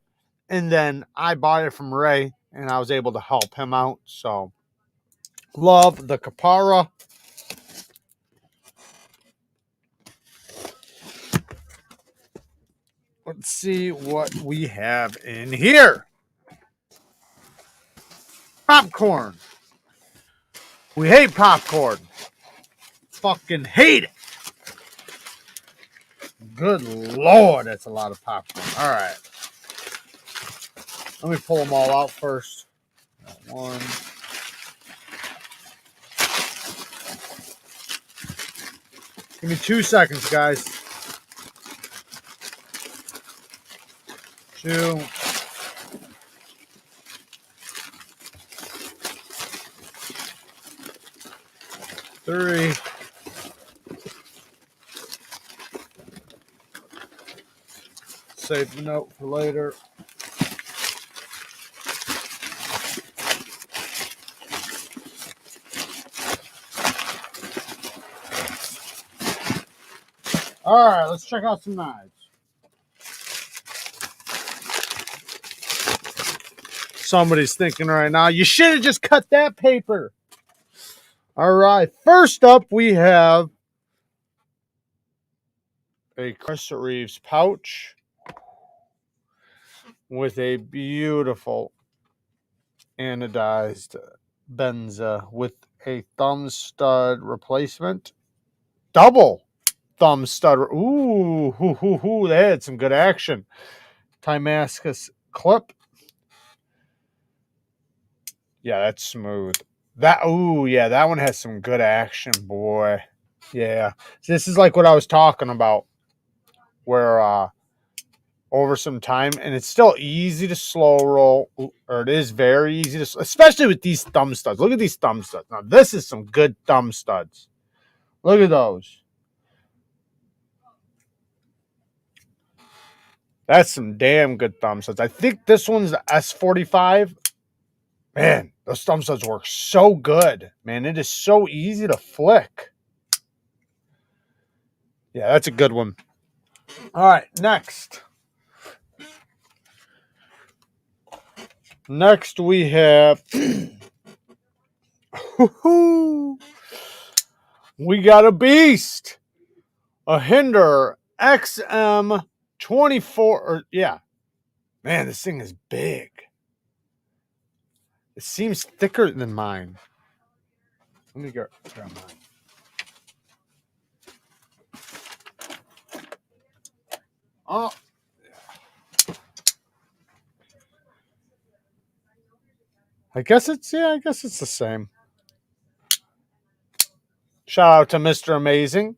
And then I bought it from Ray, and I was able to help him out. So, love the Kapara. Let's see what we have in here. Popcorn. We hate popcorn. fucking hate it. Good Lord, that's a lot of popcorn. All right. Let me pull them all out first. One. Give me 2 seconds, guys. 2. 3. Save the note for later. All right, let's check out some knives. Somebody's thinking right now, you should have just cut that paper. All right, first up we have a Crescent Reeves pouch with a beautiful anodized benza with a thumb stud replacement. Double thumb stud. Ooh, they had some good action. Damascus clip. Yeah, that's smooth. That one has some good action, boy. Yeah. This is like what I was talking about, where over some time, and it's still easy to slow roll, or it is very easy to, especially with these thumb studs. Look at these thumb studs. Now, this is some good thumb studs. Look at those. That's some damn good thumb studs. I think this one's the S45. Man, those thumb studs work so good. Man, it is so easy to flick. Yeah, that's a good one. All right, next. Next we have... we got a beast. A Hinder XM24. Man, this thing is big. It seems thicker than mine. Let me grab mine. Oh. I guess it's the same. Shout out to Mr. Amazing.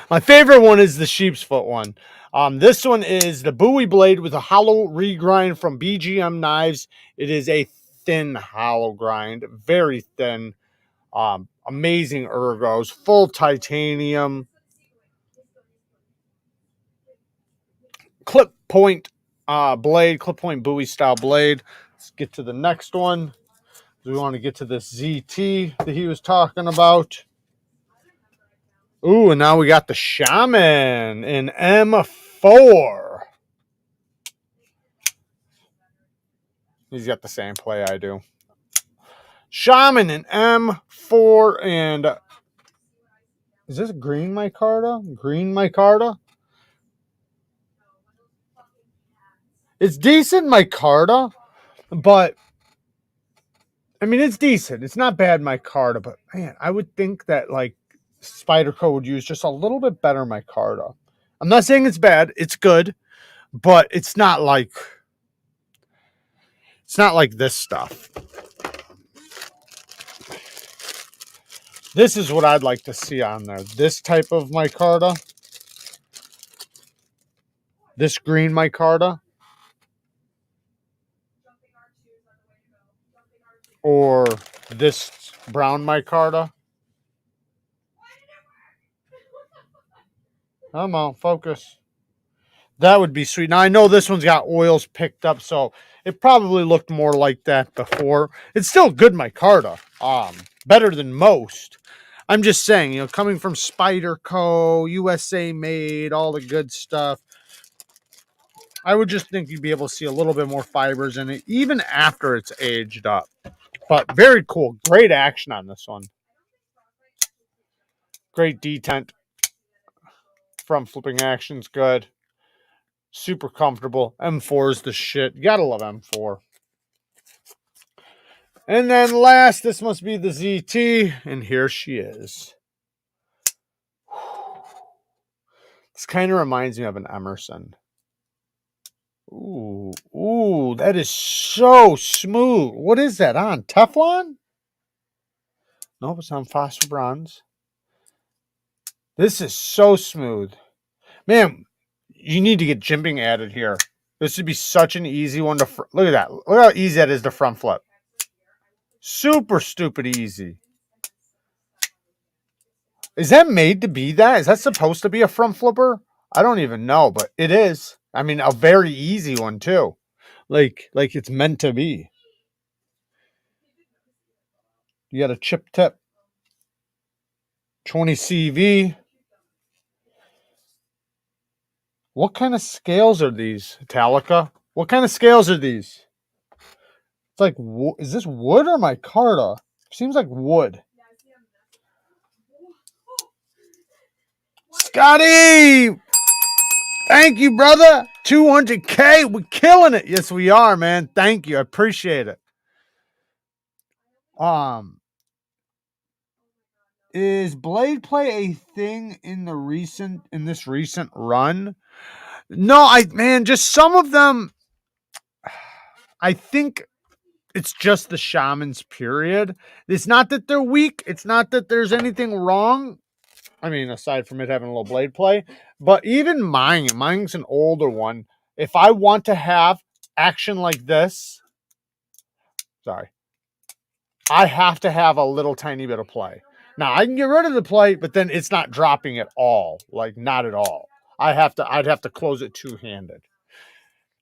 My favorite one is the sheep's foot one. This one is the Bowie blade with a hollow regrind from BGM Knives. It is a thin hollow grind, very thin. Amazing ergos, full titanium. Clip point blade, clip point Bowie style blade. Let's get to the next one. We want to get to this ZT that he was talking about. Ooh, and now we got the Shaman in M4. He's got the same play I do. Shaman in M4, and is this green micarta? Green micarta? It's decent micarta, but I mean, it's decent. It's not bad micarta, but man, I would think that like Spyderco would use just a little bit better micarta. I'm not saying it's bad. It's good, but it's not like this stuff. This is what I'd like to see on there. This type of micarta. This green micarta. Or this brown micarta. Come on, focus. That would be sweet. Now, I know this one's got oils picked up, so it probably looked more like that before. It's still good micarta. Better than most. I'm just saying, you know, coming from Spyderco, USA made, all the good stuff, I would just think you'd be able to see a little bit more fibers in it, even after it's aged up. But very cool. Great action on this one. Great detent from Flipping Action's good. Super comfortable. M4 is the shit. You gotta love M4. And then last, this must be the ZT, and here she is. This kind of reminds me of an Emerson. Ooh, ooh, that is so smooth. What is that on? Teflon? Nope, it's on phosphor bronze. This is so smooth. Man, you need to get jimping added here. This would be such an easy one to... Look at that. Look how easy that is to front flip. Super stupid easy. Is that made to be that? Is that supposed to be a front flipper? I don't even know, but it is. I mean, a very easy one too. Like it's meant to be. You got a chip tip. 20 CV. What kind of scales are these? Italica? What kind of scales are these? It's like, is this wood or micarta? Seems like wood. Scotty! Thank you, brother. 200K. We're killing it. Yes, we are, man. Thank you. I appreciate it. Is blade play a thing in this recent run? No, just some of them. I think it's just the shamans, period. It's not that they're weak. It's not that there's anything wrong. I mean, aside from it having a little blade play, but even mine's an older one. If I want to have action like this, I have to have a little tiny bit of play. Now I can get rid of the play, but then it's not dropping at all. Like not at all. I'd have to close it two-handed.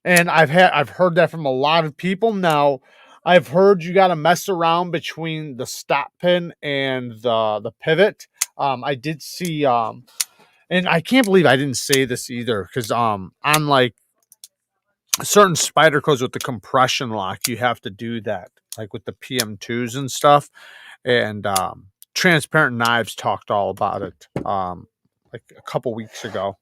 And I've heard that from a lot of people. Now, I've heard you got to mess around between the stop pin and the pivot. I did see and I can't believe I didn't say this either, because on like certain Spydercos with the compression lock, you have to do that, like with the PM2s and stuff. And Transparent Knives talked all about it like a couple weeks ago.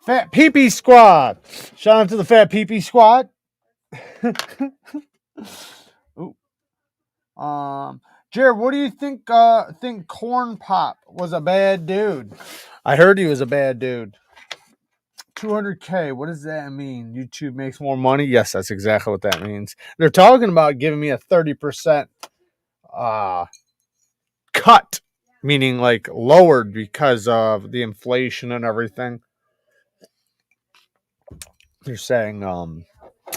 Fat Pee-Pee Squad. Shout out to the Fat Pee-Pee Squad. Ooh. Jared, what do you think Corn Pop was a bad dude? I heard he was a bad dude. 200K, what does that mean? YouTube makes more money? Yes, that's exactly what that means. They're talking about giving me a 30% cut, meaning like lowered because of the inflation and everything. They're saying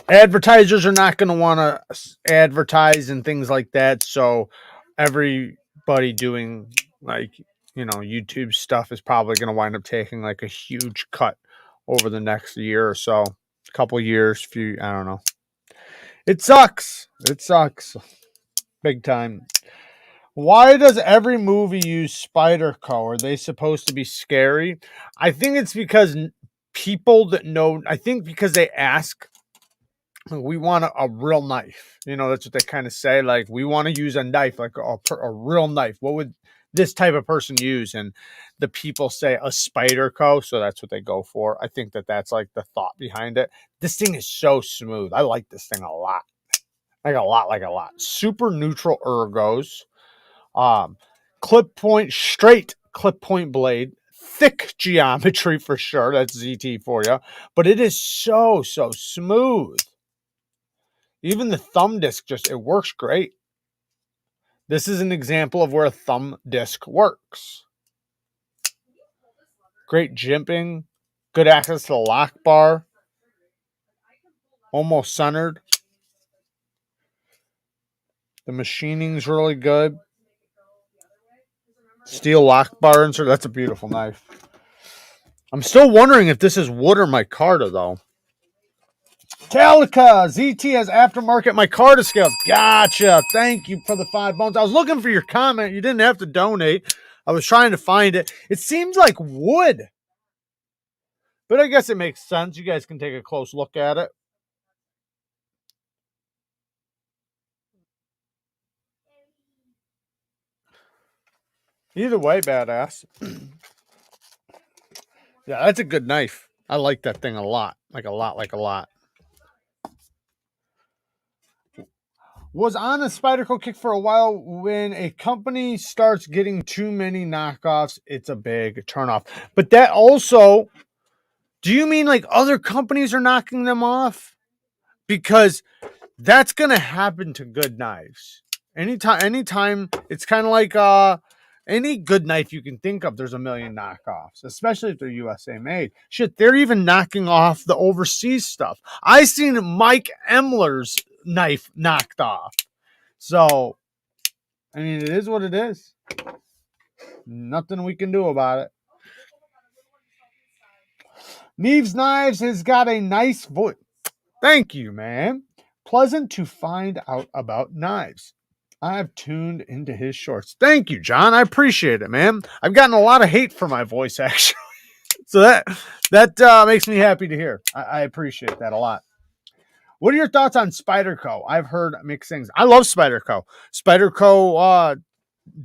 advertisers are not going to want to advertise and things like that, so everybody doing like YouTube stuff is probably going to wind up taking like a huge cut over the next year or so, a couple years, I don't know. It sucks big time. Why does every movie use Spyderco? Are they supposed to be scary? I think it's because people that know, I think because they ask, we want a real knife. That's what they kind of say. Like, we want to use a knife, like a real knife. What would this type of person use? And the people say a Spyderco, so that's what they go for. I think that's like the thought behind it. This thing is so smooth. I like this thing a lot. Like a lot. Super neutral ergos. Clip point, straight clip point blade. Thick geometry for sure. That's ZT for you. But it is so smooth. Even the thumb disc, it works great. This is an example of where a thumb disc works. Great jimping. Good access to the lock bar. Almost centered. The machining's really good. Steel lock bar insert. That's a beautiful knife. I'm still wondering if this is wood or micarta, though. Talica, ZT has aftermarket micarta scales. Gotcha. Thank you for the 5 bones. I was looking for your comment. You didn't have to donate. I was trying to find it. It seems like wood, but I guess it makes sense. You guys can take a close look at it. Either way, badass. Yeah, that's a good knife. I like that thing a lot. Like a lot, like a lot. Was on a Spyderco kick for a while. When a company starts getting too many knockoffs, it's a big turnoff. But that also, do you mean like other companies are knocking them off? Because that's gonna happen to good knives. Anytime it's kind of like any good knife you can think of, there's a million knockoffs, especially if they're USA made. Shit, they're even knocking off the overseas stuff. I seen Mike Emler's knife knocked off. So I mean, it is what it is. Nothing we can do about it. Neevesknives has got a nice voice. Thank you, man. Pleasant to find out about knives. I've tuned into his shorts. Thank you, John. I appreciate it, man. I've gotten a lot of hate for my voice, actually. So that makes me happy to hear. I appreciate that a lot. What are your thoughts on Spyderco? I've heard mixed things. I love Spyderco. Spyderco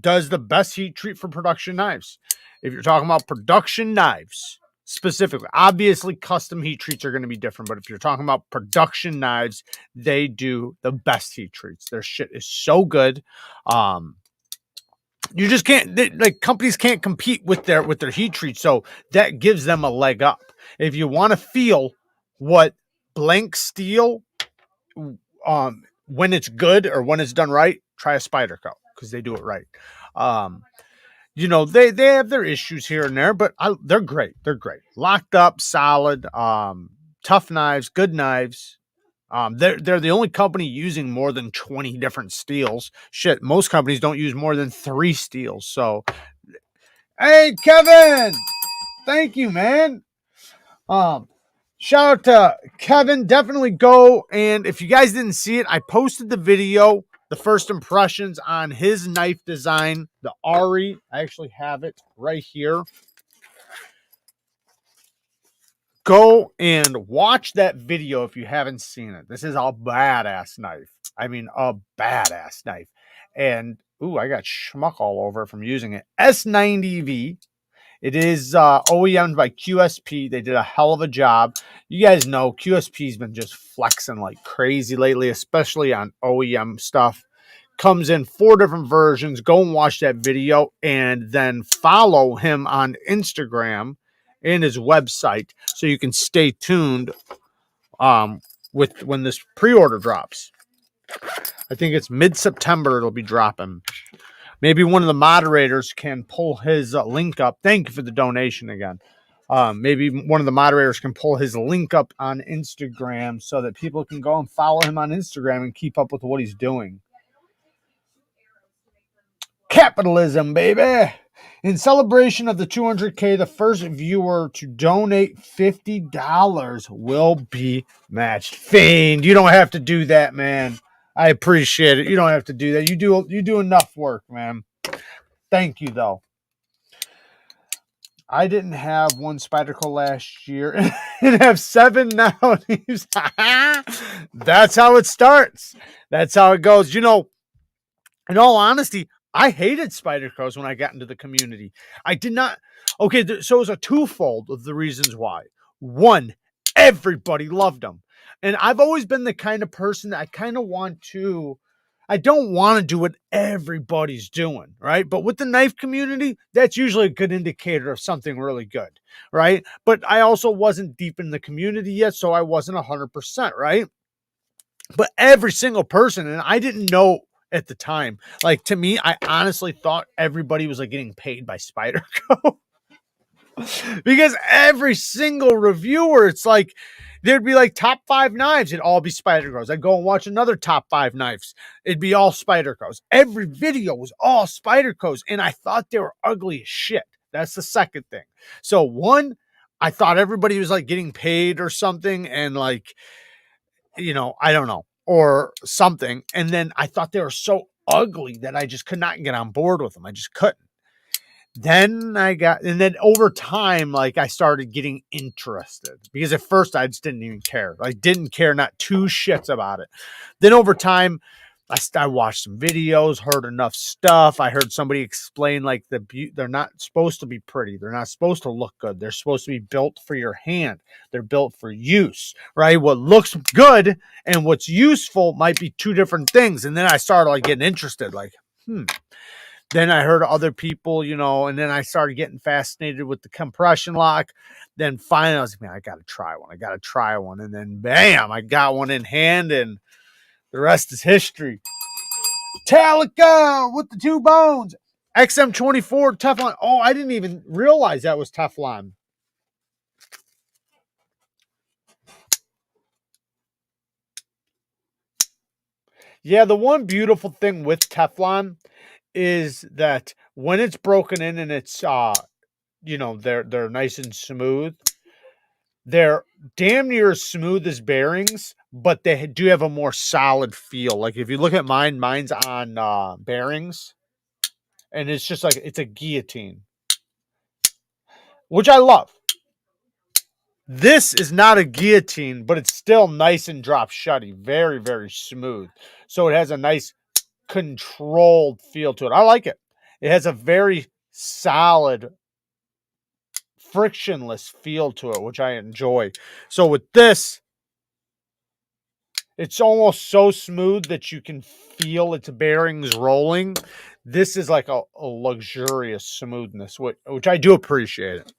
does the best heat treat for production knives. If you're talking about production knives specifically, obviously custom heat treats are going to be different, but if you're talking about production knives, they do the best heat treats. Their shit is so good. You just can't, like, companies can't compete with their heat treats, so that gives them a leg up. If you want to feel what blank steel when it's good or when it's done right, try a Spyderco because they do it right. They have their issues here and there, but they're great. They're great. Locked up, solid, tough knives, good knives. They're the only company using more than 20 different steels. Shit, most companies don't use more than 3 steels. So, hey, Kevin, thank you, man. Shout out to Kevin. Definitely go. And if you guys didn't see it, I posted the video, the first impressions on his knife design, the Ari. I actually have it right here. Go and watch that video if you haven't seen it. This is a badass knife. I mean, a badass knife. And, ooh, I got schmuck all over from using it. S90V. It is OEM'd by QSP. They did a hell of a job. You guys know QSP's been just flexing like crazy lately, especially on OEM stuff. Comes in 4 different versions. Go and watch that video and then follow him on Instagram and his website so you can stay tuned with when this pre-order drops. I think it's mid-September it'll be dropping. Maybe one of the moderators can pull his link up. Thank you for the donation again. Maybe one of the moderators can pull his link up on Instagram so that people can go and follow him on Instagram and keep up with what he's doing. Capitalism, baby. In celebration of the 200K, the first viewer to donate $50 will be matched. Fiend, you don't have to do that, man. I appreciate it. You don't have to do that. You do enough work, man. Thank you, though. I didn't have one Spyderco last year and have 7 now. That's how it starts. That's how it goes. In all honesty, I hated Spydercos when I got into the community. I did not. Okay, so it was a twofold of the reasons why. One, everybody loved them. And I've always been the kind of person that I don't want to do what everybody's doing, right? But with the knife community, that's usually a good indicator of something really good, right? But I also wasn't deep in the community yet, so I wasn't 100%, right? But every single person, and I didn't know at the time, like, to me, I honestly thought everybody was like getting paid by Spyderco. Because every single reviewer, it's like there'd be like top 5 knives, it'd all be Spydercos. I'd go and watch another top 5 knives, it'd be all Spydercos. Every video was all Spydercos, and I thought they were ugly as shit. That's the second thing. So one, I thought everybody was like getting paid or something, and like, I don't know, or something. And then I thought they were so ugly that I just could not get on board with them. I just couldn't. And then over time, like, I started getting interested, because at first I just didn't even care. I didn't care, not 2 shits about it. Then over time, I watched some videos, heard enough stuff. I heard somebody explain like they're not supposed to be pretty. They're not supposed to look good. They're supposed to be built for your hand. They're built for use, right? What looks good and what's useful might be two different things. And then I started like getting interested, like, Then I heard other people, and then I started getting fascinated with the compression lock. Then finally I was like, man, I got to try one. I got to try one. And then bam, I got one in hand and the rest is history. Metallica with the 2 bones. XM24 Teflon. Oh, I didn't even realize that was Teflon. Yeah, the one beautiful thing with Teflon is that when it's broken in and it's they're nice and smooth, they're damn near as smooth as bearings, but they do have a more solid feel. Like if you look at mine's on bearings, and it's just like it's a guillotine, which I love. This is not a guillotine, but it's still nice and drop shutty. Very, very smooth. So it has a nice controlled feel to it. I like it. It has a very solid, frictionless feel to it, which I enjoy. So with this, it's almost so smooth that you can feel its bearings rolling. This is like a luxurious smoothness, which I do appreciate it.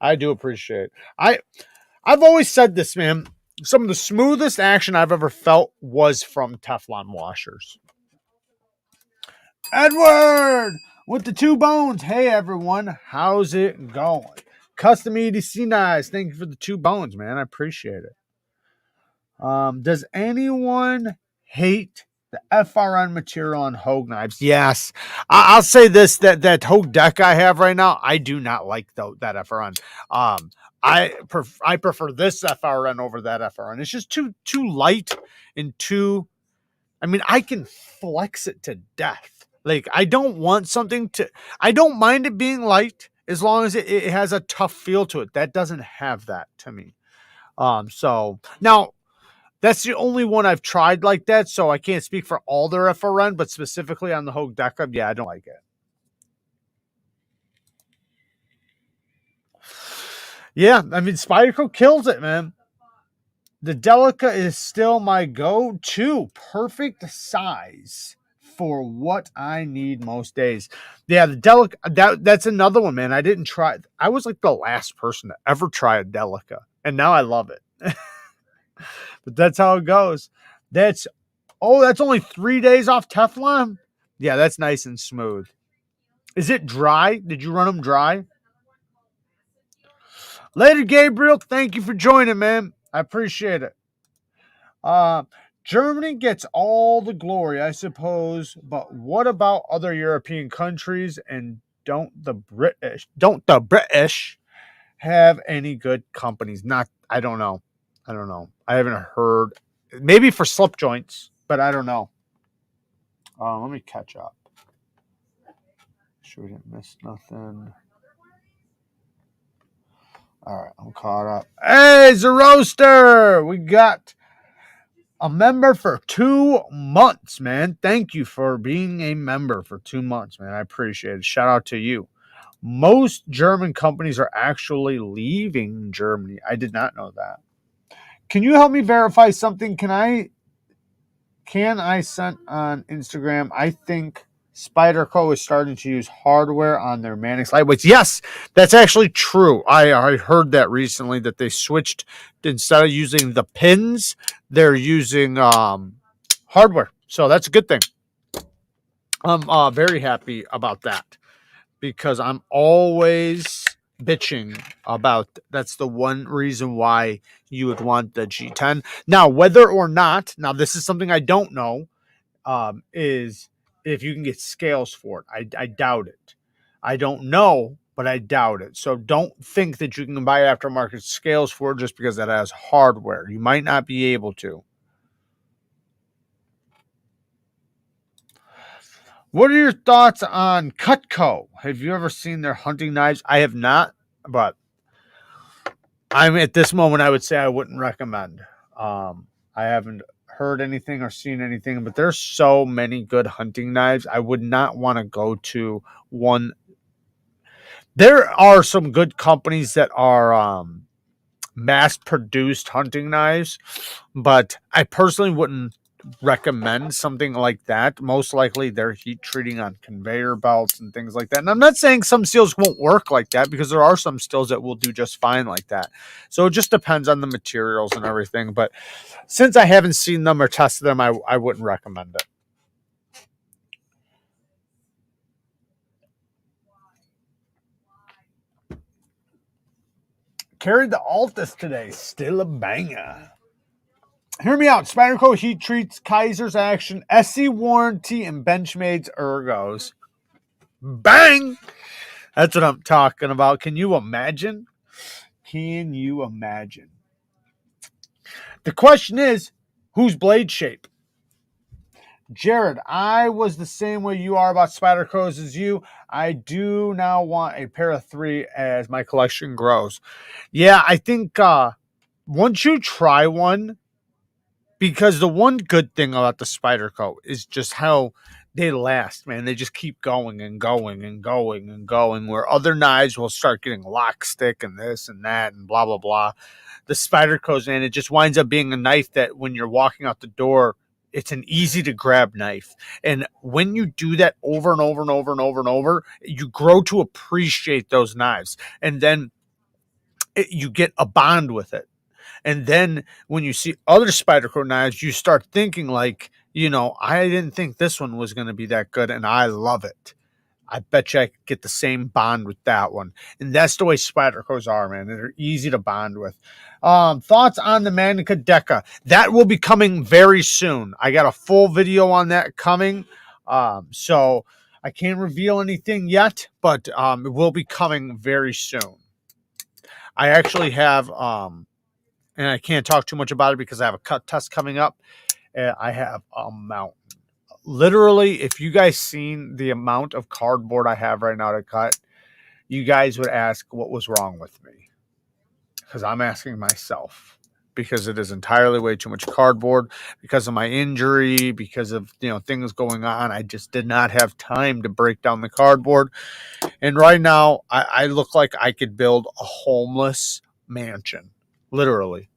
I do appreciate it. I've always said this, man. Some of the smoothest action I've ever felt was from Teflon washers. Edward with the 2 bones. Hey, everyone. How's it going? Custom EDC Knives. Thank you for the 2 bones, man. I appreciate it. Does anyone hate the FRN material on Hogue knives? Yes. I'll say this, that Hogue deck I have right now, I do not like that FRN. I prefer this FRN over that FRN. It's just too light and too. I mean, I can flex it to death. Like I don't mind it being light as long as it has a tough feel to it. That doesn't have that to me. So now that's the only one I've tried like that. So I can't speak for all their FRN, but specifically on the Hogue deck, yeah, I don't like it. Yeah, I mean, Spyderco kills it, man. The Delica is still my go-to. Perfect size for what I need most days. Yeah, the Delica, that's another one, man. I didn't try. I was like the last person to ever try a Delica, and now I love it. But that's how it goes. That's only 3 days off Teflon? Yeah, that's nice and smooth. Is it dry? Did you run them dry? Later, Gabriel. Thank you for joining, man. I appreciate it. Germany gets all the glory, I suppose, but what about other European countries, and don't the British have any good companies? I don't know. I haven't heard. Maybe for slip joints, but I don't know. Let me catch up. Sure we didn't miss nothing. All right, I'm caught up. Hey, Zeroaster! We got a member for 2 months, man. Thank you for being a member for 2 months, man. I appreciate it. Shout out to you. Most German companies are actually leaving Germany. I did not know that. Can you help me verify something? Can I send on Instagram? I think Spyderco is starting to use hardware on their Mannix lightweights. Yes, that's actually true. I heard that recently that they switched, instead of using the pins, they're using hardware. So that's a good thing. I'm very happy about that because I'm always bitching about that's the one reason why you would want the G10. Now, whether or not, this is something I don't know, is if you can get scales for it. I doubt it. I don't know, but I doubt it. So don't think that you can buy aftermarket scales for it just because that has hardware. You might not be able to. What are your thoughts on Cutco? Have you ever seen their hunting knives? I have not, but I'm at this moment, I would say I wouldn't recommend. I haven't heard anything or seen anything, but there's so many good hunting knives. I would not want to go to one. There are some good companies that are mass produced hunting knives, but I personally wouldn't recommend something like that. Most likely they're heat treating on conveyor belts and things like that. And I'm not saying some steels won't work like that, because there are some steels that will do just fine like that. So it just depends on the materials and everything. But since I haven't seen them or tested them, I wouldn't recommend it. Carried the Altus today. Still a banger. Hear me out. Spyderco heat treats, Kaiser's action, SC warranty, and Benchmade's ergos. Bang! That's what I'm talking about. Can you imagine? Can you imagine? The question is, whose blade shape? Jared, I was the same way you are about Spydercos as you. I do now want a pair of 3 as my collection grows. Yeah, I think once you try one, because the one good thing about the Spyderco is just how they last, man. They just keep going and going and going and going, where other knives will start getting lock stick and this and that and blah, blah, blah. The Spydercos, man, it just winds up being a knife that when you're walking out the door, it's an easy to grab knife. And when you do that over and over and over and over and over, you grow to appreciate those knives. And then you get a bond with it. And then when you see other Spyderco knives, you start thinking like, I didn't think this one was going to be that good, and I love it. I bet you I could get the same bond with that one. And that's the way Spydercos are, man. They're easy to bond with. Thoughts on the Magnica Deca? That will be coming very soon. I got a full video on that coming. So I can't reveal anything yet, but it will be coming very soon. I actually have... and I can't talk too much about it because I have a cut test coming up. I have a mountain. Literally, if you guys seen the amount of cardboard I have right now to cut, you guys would ask what was wrong with me. Because I'm asking myself. Because it is entirely way too much cardboard. Because of my injury. Because of things going on. I just did not have time to break down the cardboard. And right now, I look like I could build a homeless mansion. Literally.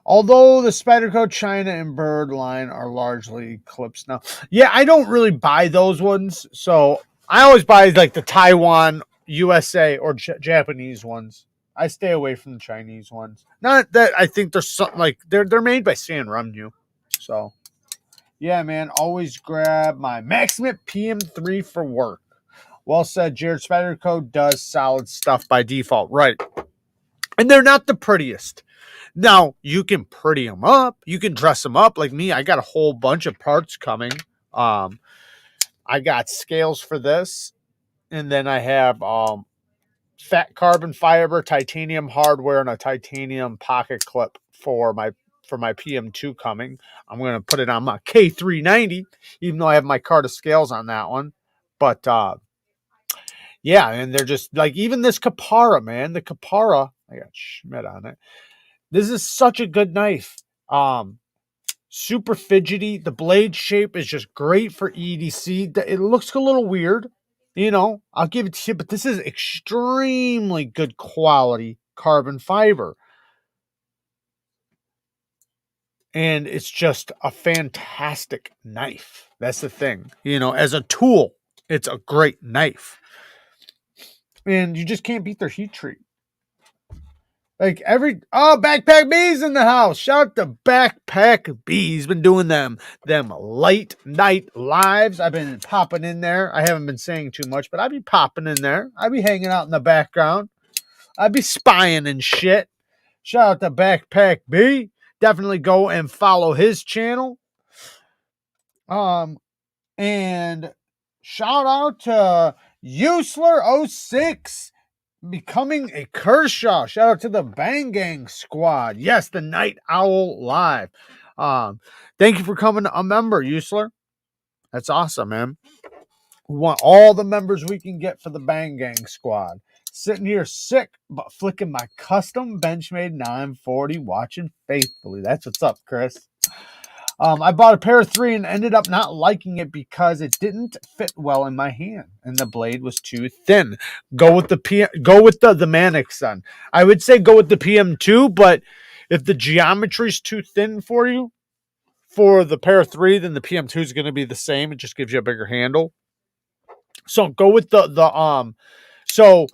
Although the Spyderco China and Bird line are largely clips now. Yeah, I don't really buy those ones. So I always buy like the Taiwan, USA, or Japanese ones. I stay away from the Chinese ones. Not that I think there's something like they're made by San Remnu. So yeah, man, always grab my Maximate PM3 for work. Well said, Jared. Spyderco does solid stuff by default, right? And they're not the prettiest. Now, you can pretty them up. You can dress them up. Like me, I got a whole bunch of parts coming. I got scales for this. And then I have fat carbon fiber, titanium hardware, and a titanium pocket clip for my PM2 coming. I'm going to put it on my K390, even though I have my cart of scales on that one. But yeah, and they're just like, even this Kapara, man. The Kapara, I got Schmidt on it. This is such a good knife. Super fidgety. The blade shape is just great for EDC. It looks a little weird. I'll give it to you, but this is extremely good quality carbon fiber. And it's just a fantastic knife. That's the thing. As a tool, it's a great knife. And you just can't beat their heat treat. Like Backpack B's in the house. Shout out to Backpack B's. Been doing them late night lives. I've been popping in there. I haven't been saying too much, but I'd be popping in there. I'd be hanging out in the background. I'd be spying and shit. Shout out to Backpack B. Definitely go and follow his channel. And shout out to Usler06. Becoming a Kershaw. Shout out to the Bang Gang squad. Yes, the Night Owl Live. Thank you for coming a member, Usler. That's awesome, man. We want all the members we can get for the Bang Gang squad. Sitting here sick, but flicking my custom Benchmade 940, watching faithfully. That's what's up, Chris. I bought a pair of 3 and ended up not liking it because it didn't fit well in my hand and the blade was too thin. Go with the Manix then. I would say go with the PM2, but if the geometry is too thin for you for the pair of 3, then the PM2 is going to be the same. It just gives you a bigger handle. So go with so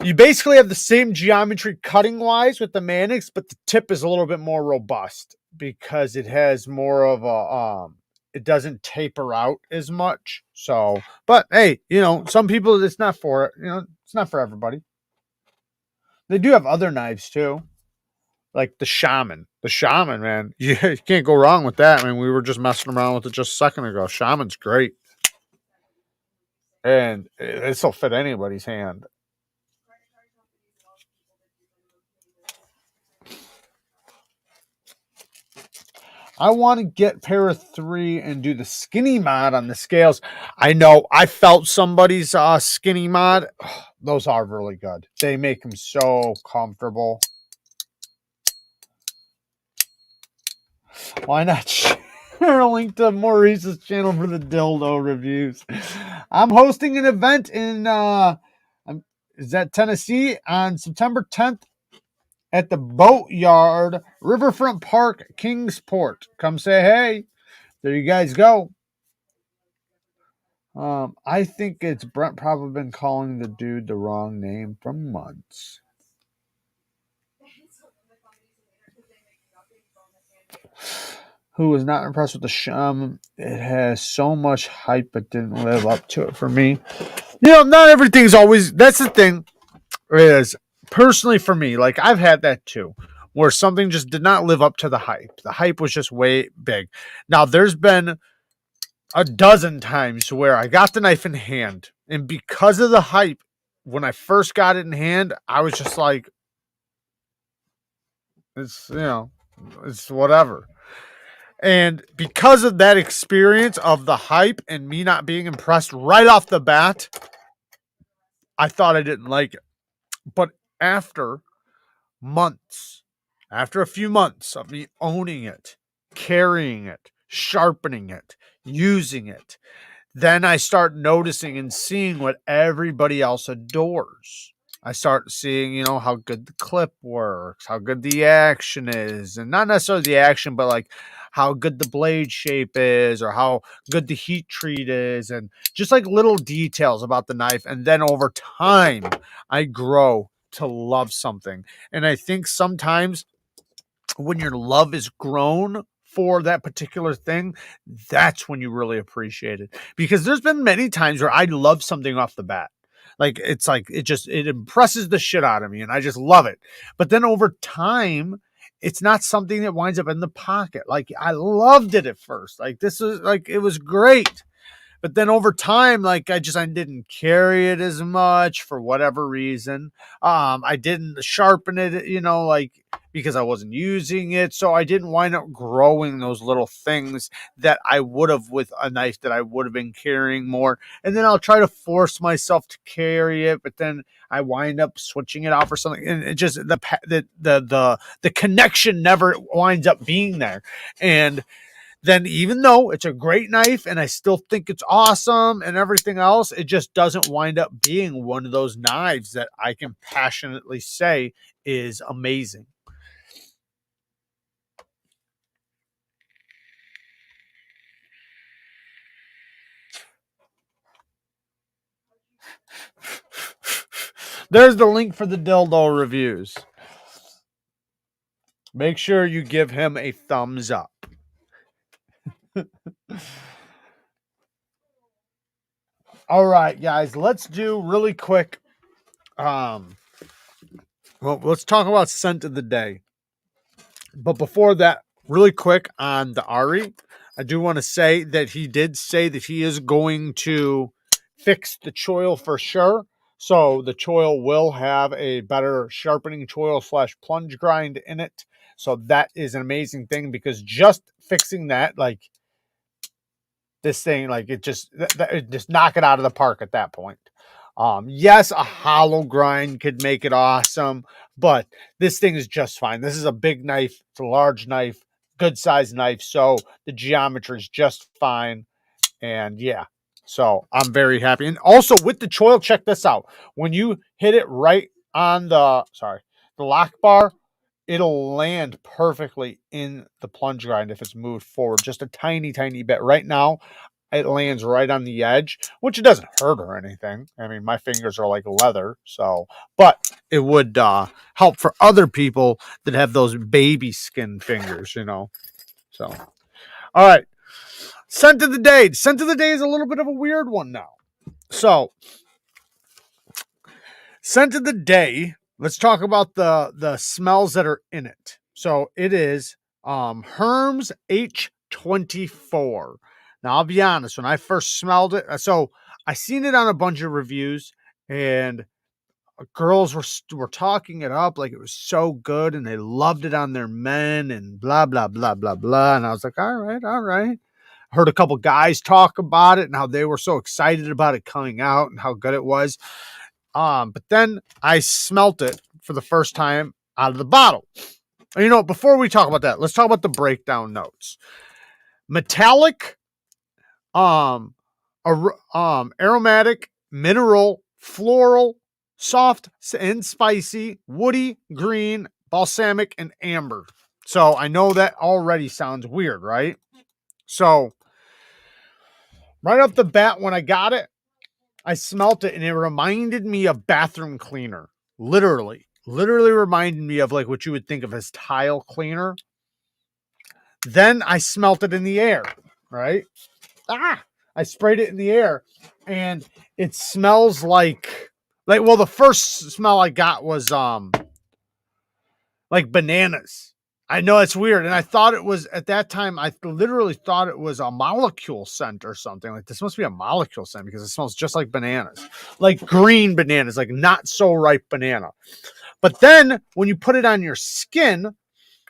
you basically have the same geometry cutting wise with the Manix, but the tip is a little bit more robust because it has more of a it doesn't taper out as much. So, but hey, some people it's not for it. It's not for everybody. They do have other knives too, like the Shaman. The Shaman, man, you can't go wrong with that. I mean, we were just messing around with it just a second ago. Shaman's great, and it'll fit anybody's hand. I want to get pair of 3 and do the skinny mod on the scales. I know I felt somebody's skinny mod. Oh, those are really good. They make them so comfortable. Why not share a link to Maurice's channel for the dildo reviews? I'm hosting an event in is that Tennessee on September 10th at the Boatyard Riverfront Park, Kingsport. Come say hey. There you guys go. I think it's Brent probably been calling the dude the wrong name for months. Who was not impressed with the Shaman? It has so much hype, but didn't live up to it for me. Not everything's always. That's the thing. Is personally for me, like I've had that too, where something just did not live up to the hype. The hype was just way big. Now there's been a dozen times where I got the knife in hand, and because of the hype, when I first got it in hand, I was just like, it's whatever. And because of that experience of the hype and me not being impressed right off the bat, I thought I didn't like it. But after a few months of me owning it, carrying it, sharpening it, using it, then I start noticing and seeing what everybody else adores. I start seeing, how good the clip works, how good the action is, and not necessarily the action, but like how good the blade shape is or how good the heat treat is, and just like little details about the knife. And then over time, I grow to love something. And I think sometimes when your love is grown for that particular thing, that's when you really appreciate it. Because there's been many times where I love something off the bat. Like it impresses the shit out of me and I just love it. But then over time, it's not something that winds up in the pocket. Like I loved it at first. Like it was great. But then over time, like I didn't carry it as much for whatever reason. I didn't sharpen it, like because I wasn't using it. So I didn't wind up growing those little things that I would have with a knife that I would have been carrying more. And then I'll try to force myself to carry it, but then I wind up switching it out for something. And it just the connection never winds up being there. And then even though it's a great knife and I still think it's awesome and everything else, it just doesn't wind up being one of those knives that I can passionately say is amazing. There's the link for the dildo reviews. Make sure you give him a thumbs up. All right, guys, let's do really quick. Well, let's talk about scent of the day. But before that, really quick on the Ari, I do want to say that he did say that he is going to fix the choil for sure. So the choil will have a better sharpening choil / plunge grind in it. So that is an amazing thing because just fixing that, like this thing, like it just knock it out of the park at that point. Yes, a hollow grind could make it awesome, but this thing is just fine. This is a big knife. It's a large knife, good size knife. So the geometry is just fine. And yeah, so I'm very happy. And also with the choil, check this out. When you hit it right on the lock bar, it'll land perfectly in the plunge grind if it's moved forward just a tiny, tiny bit. Right now, it lands right on the edge, which it doesn't hurt or anything. I mean, my fingers are like leather, so, but it would help for other people that have those baby skin fingers, you know. So, all right. Scent of the day. Scent of the day is a little bit of a weird one now. So, scent of the day. Let's talk about the smells that are in it. So it is HERMES H24. Now I'll be honest, when I first smelled it, so I seen it on a bunch of reviews, and girls were talking it up like it was so good, and they loved it on their men, and blah blah blah blah blah. And I was like, all right, all right. Heard a couple guys talk about it and how they were so excited about it coming out and how good it was. But then I smelt it for the first time out of the bottle. And, you know, before we talk about that, let's talk about the breakdown notes. Metallic, aromatic, mineral, floral, soft and spicy, woody, green, balsamic, and amber. So I know that already sounds weird, right? So right off the bat, when I got it, I smelt it and it reminded me of bathroom cleaner. Literally reminded me of like what you would think of as tile cleaner. Then I smelt it in the air, right? I sprayed it in the air and it smells like well, the first smell I got was like bananas. I know it's weird. And I thought it was, at that time, I literally thought it was a molecule scent or something. Like, this must be a molecule scent because it smells just like bananas. Like green bananas, like not so ripe banana. But then when you put it on your skin,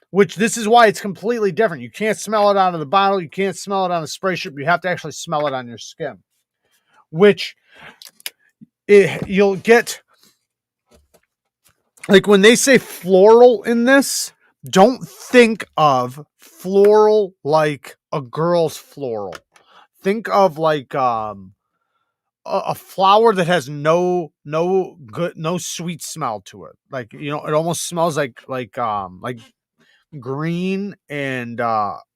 which this is why it's completely different. You can't smell it out of the bottle. You can't smell it on the spray strip. You have to actually smell it on your skin. Which you'll get, like when they say floral in this, don't think of floral like a girl's floral. Think of like a flower that has no sweet smell to it. Like, you know, it almost smells like green and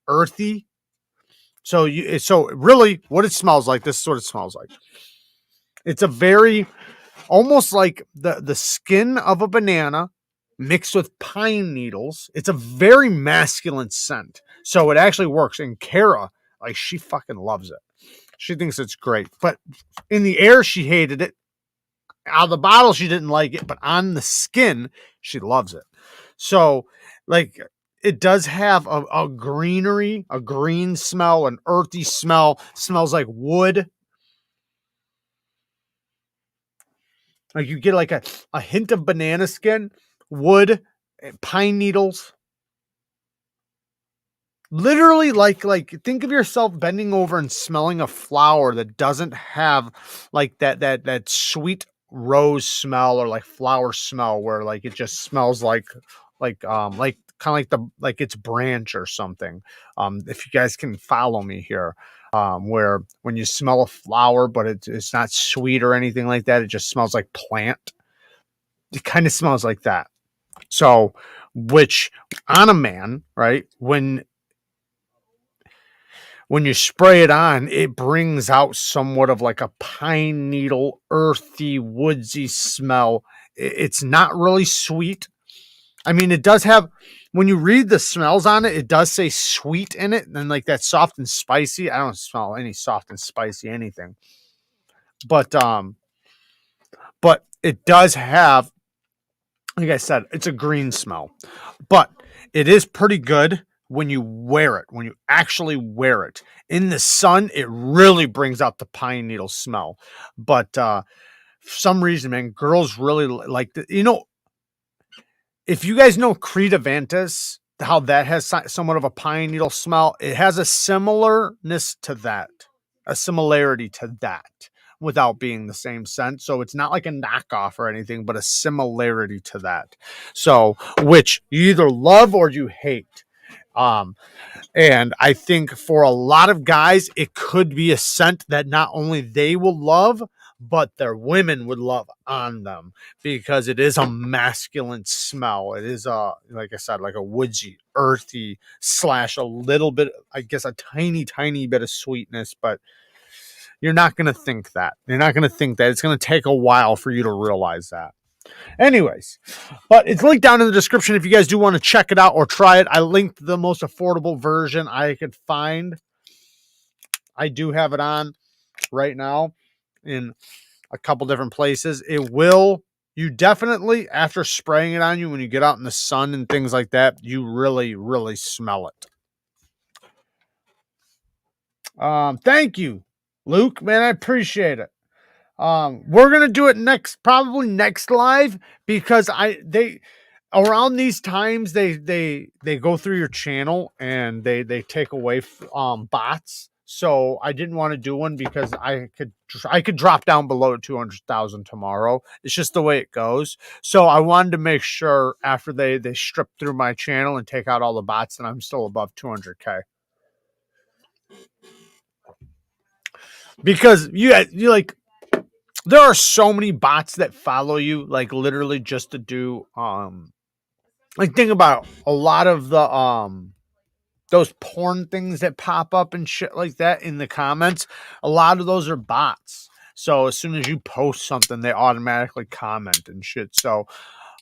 earthy. So really what it smells like, this is what it smells like. It's a very almost like the skin of a banana mixed with pine needles. It's a very masculine scent. So it actually works. And Kara, like, she fucking loves it. She thinks it's great. But in the air, she hated it. Out of the bottle, she didn't like it. But on the skin, she loves it. So, like, it does have a greenery, a green smell, an earthy smell. Smells like wood. Like, you get like a hint of banana skin, wood, pine needles. Literally, like think of yourself bending over and smelling a flower that doesn't have like that sweet rose smell or like flower smell, where like it just smells like kind of like its branch or something. If you guys can follow me here, where when you smell a flower but it's not sweet or anything like that, it just smells like plant. It kind of smells like that. So, which on a man, right, when you spray it on, it brings out somewhat of like a pine needle, earthy, woodsy smell. It's not really sweet. I mean, it does have, when you read the smells on it, it does say sweet in it, and like that soft and spicy. I don't smell any soft and spicy anything. But it does have, like I said, it's a green smell. But it is pretty good when you wear it, when you actually wear it. In the sun, it really brings out the pine needle smell. But for some reason, man, girls really like the, you know, if you guys know Creta Ventus, how that has somewhat of a pine needle smell, it has a similarness to that, a similarity to that. without being the same scent. So it's not like a knockoff or anything, but a similarity to that. So, which you either love or you hate. And I think for a lot of guys, it could be a scent that not only they will love, but their women would love on them, because it is a masculine smell. It is like I said, like a woodsy, earthy slash a little bit, I guess, a tiny bit of sweetness, but you're not going to think that. You're not going to think that. It's going to take a while for you to realize that. Anyways, but it's linked down in the description if you guys do want to check it out or try it. I linked the most affordable version I could find. I do have it on right now in a couple different places. It will, you definitely, after spraying it on you, when you get out in the sun and things like that, you really smell it. Thank you, Luke, man. I appreciate it. We're gonna do it probably next live, because they around these times they go through your channel and they take away bots. So I didn't want to do one because I could drop down below 200,000 tomorrow. It's just the way it goes. So I wanted to make sure after they strip through my channel and take out all the bots, that I'm still above 200K. Because you like, there are so many bots that follow you, like literally just to do like, think about a lot of the those porn things that pop up and shit like that in the comments. A lot of those are bots. So as soon as you post something, they automatically comment and shit. So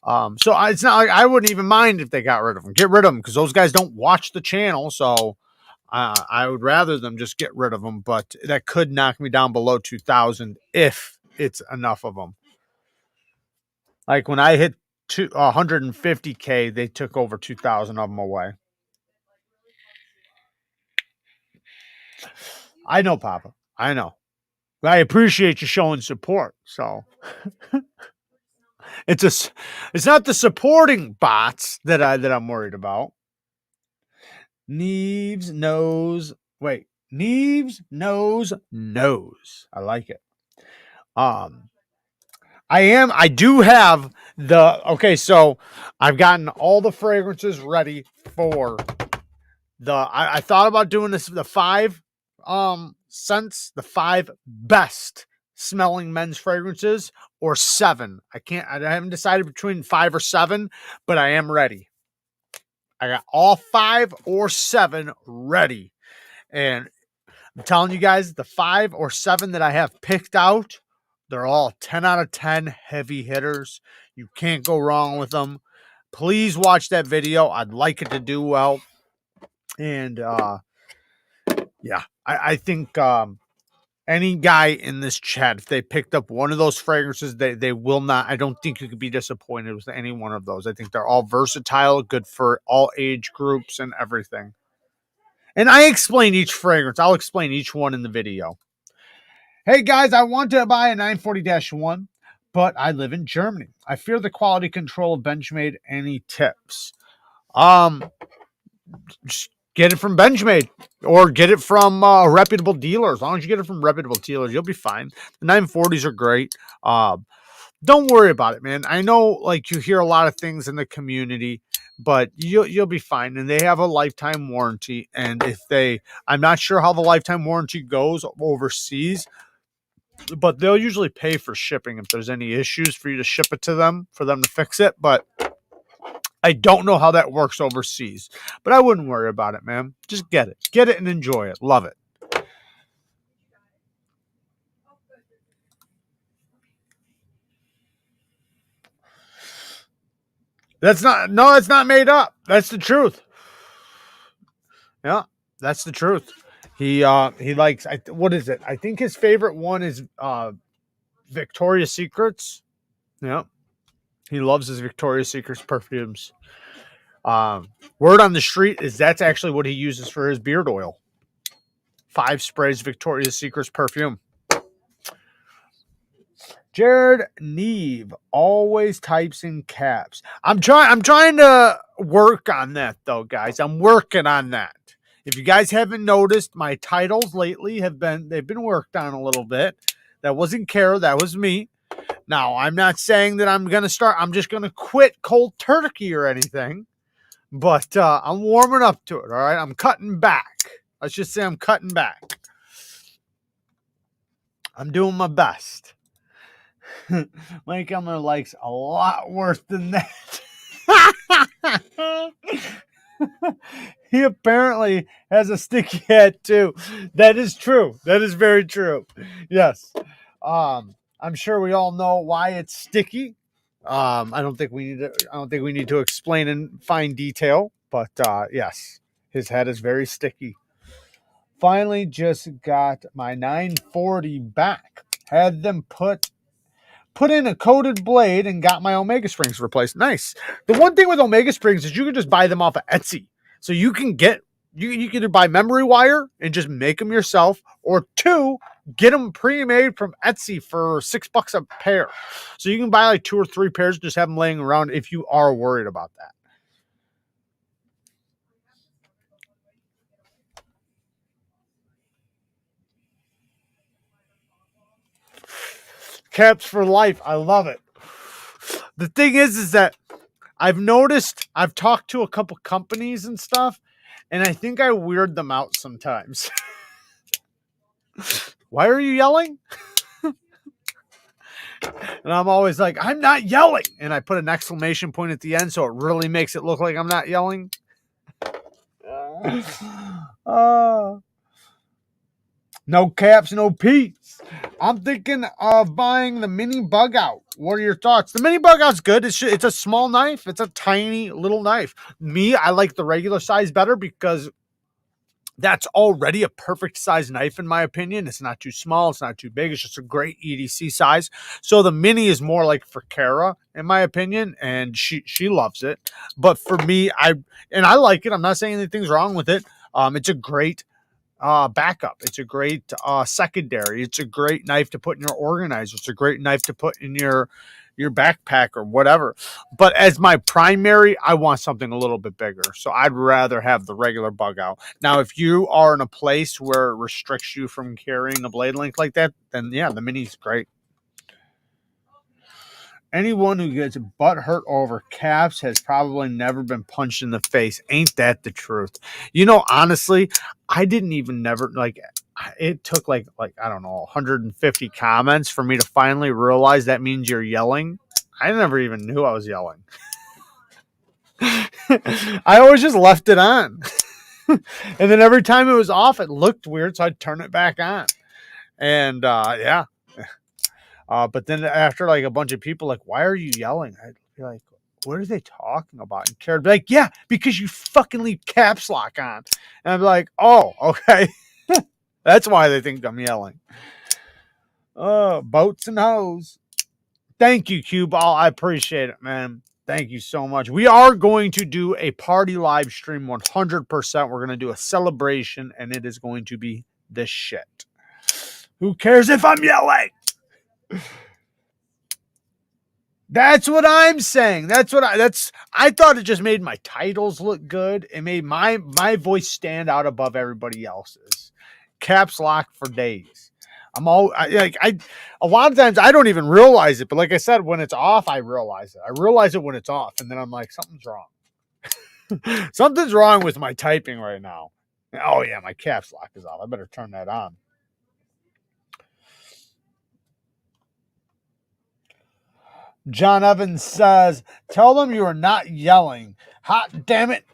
it's not like I wouldn't even mind if they got rid of them. Get rid of them, because those guys don't watch the channel. So I would rather them just get rid of them. But that could knock me down below 2,000 if it's enough of them. Like when I hit 150K, they took over 2,000 of them away. I know, Papa. I know. I appreciate you showing support. So it's not the supporting bots that I'm worried about. Neeves knows. Wait, Neeves knows. I like it. I do have okay, so I've gotten all the fragrances ready for I thought about doing the 5 scents, the 5 best smelling men's fragrances, or 7. I haven't decided between 5 or 7, but I am ready. I got all 5 or 7 ready. And I'm telling you guys, the 5 or 7 that I have picked out, they're all 10 out of 10 heavy hitters. You can't go wrong with them. Please watch that video. I'd like it to do well. And yeah, I think any guy in this chat, if they picked up one of those fragrances, they will not. I don't think you could be disappointed with any one of those. I think they're all versatile, good for all age groups and everything. And I explain each fragrance. I'll explain each one in the video. Hey guys, I want to buy a 940-1, but I live in Germany. I fear the quality control of Benchmade. Any tips? Just get it from Benchmade, or get it from a reputable dealer. As long as you get it from reputable dealers, you'll be fine. The 940s are great. Don't worry about it, man. I know, like, you hear a lot of things in the community, but you'll be fine. And they have a lifetime warranty. And I'm not sure how the lifetime warranty goes overseas, but they'll usually pay for shipping if there's any issues for you to ship it to them, for them to fix it. But I don't know how that works overseas, but I wouldn't worry about it, man. Just get it and enjoy it. Love it. That's not made up. That's the truth. Yeah, that's the truth. He likes, what is it? I think his favorite one is Victoria's Secrets. Yeah. He loves his Victoria's Secrets perfumes. Word on the street is that's actually what he uses for his beard oil. 5 sprays Victoria's Secrets perfume. Jared Neve always types in caps. I'm trying to work on that though, guys. I'm working on that. If you guys haven't noticed, my titles lately they've been worked on a little bit. That wasn't Kara. That was me. Now, I'm not saying that I'm just going to quit cold turkey or anything, but I'm warming up to it, all right? I'm cutting back. Let's just say I'm cutting back. I'm doing my best. Mike Elmer likes a lot worse than that. He apparently has a sticky head too. That is true. That is very true. Yes. I'm sure we all know why it's sticky. I don't think we need to explain in fine detail, but yes, his head is very sticky. Finally, just got my 940 back. Had them put in a coated blade and got my Omega springs replaced. Nice. The one thing with Omega springs is you can just buy them off of Etsy. So you can either buy memory wire and just make them yourself, or two, get them pre-made from Etsy for $6 a pair. So you can buy like 2 or 3 pairs, just have them laying around if you are worried about that. Caps for life. I love it. The thing is that I've noticed, I've talked to a couple companies and stuff, and I think I weird them out sometimes. Why are you yelling? And I'm always like, I'm not yelling. And I put an exclamation point at the end so it really makes it look like I'm not yelling. No caps, no peeps. I'm thinking of buying the mini bug out. What are your thoughts? The mini bug out's good. It's a small knife. It's a tiny little knife. Me, I like the regular size better because that's already a perfect size knife in my opinion. It's not too small. It's not too big. It's just a great EDC size. So the mini is more like for Kara in my opinion, and she loves it. But for me, I like it. I'm not saying anything's wrong with it. It's a great backup. It's a great secondary. It's a great knife to put in your organizer. It's a great knife to put in your backpack or whatever. But as my primary, I want something a little bit bigger. So I'd rather have the regular bug out. Now, if you are in a place where it restricts you from carrying a blade length like that, then yeah, the mini's great. Anyone who gets butt hurt over caps has probably never been punched in the face. Ain't that the truth? You know, honestly, I didn't even never like it took like I don't know 150 comments for me to finally realize that means you're yelling. I never even knew I was yelling. I always just left it on. And then every time it was off, it looked weird, so I'd turn it back on. And yeah. But then after like a bunch of people like, why are you yelling? I'd be like, what are they talking about? And Kara would be like, yeah, because you fucking leave caps lock on. And I'd be like, oh, okay. That's why they think I'm yelling. Boats and hoes. Thank you, Cue Ball. I appreciate it, man. Thank you so much. We are going to do a party live stream 100%. We're going to do a celebration, and it is going to be this shit. Who cares if I'm yelling? That's what I'm saying. I thought it just made my titles look good. It made my voice stand out above everybody else's. Caps lock for days. A lot of times I don't even realize it, but like I said, when it's off, I realize it. I realize it when it's off, and then I'm like, something's wrong. Something's wrong with my typing right now. Oh yeah, my caps lock is off. I better turn that on. John Evans says, tell them you are not yelling. Hot damn it.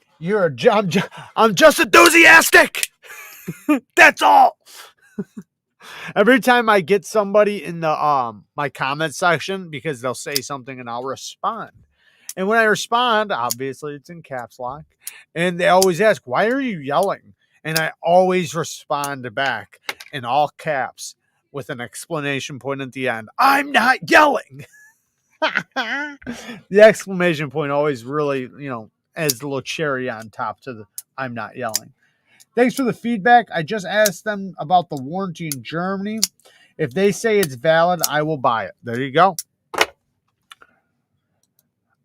I'm just enthusiastic. That's all. Every time I get somebody in the my comment section, because they'll say something and I'll respond. And when I respond, obviously it's in caps lock. And they always ask, why are you yelling? And I always respond back in all caps with an exclamation point at the end. I'm not yelling. The exclamation point always really, adds a little cherry on top to the I'm not yelling. Thanks for the feedback. I just asked them about the warranty in Germany. If they say it's valid, I will buy it. There you go.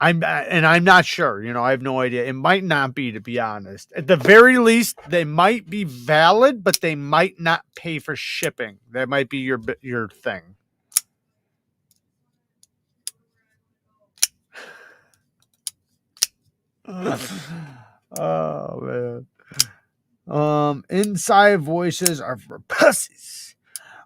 I'm not sure. You know, I have no idea. It might not be, to be honest. At the very least, they might be valid, but they might not pay for shipping. That might be your thing. Oh man. Inside voices are for pussies.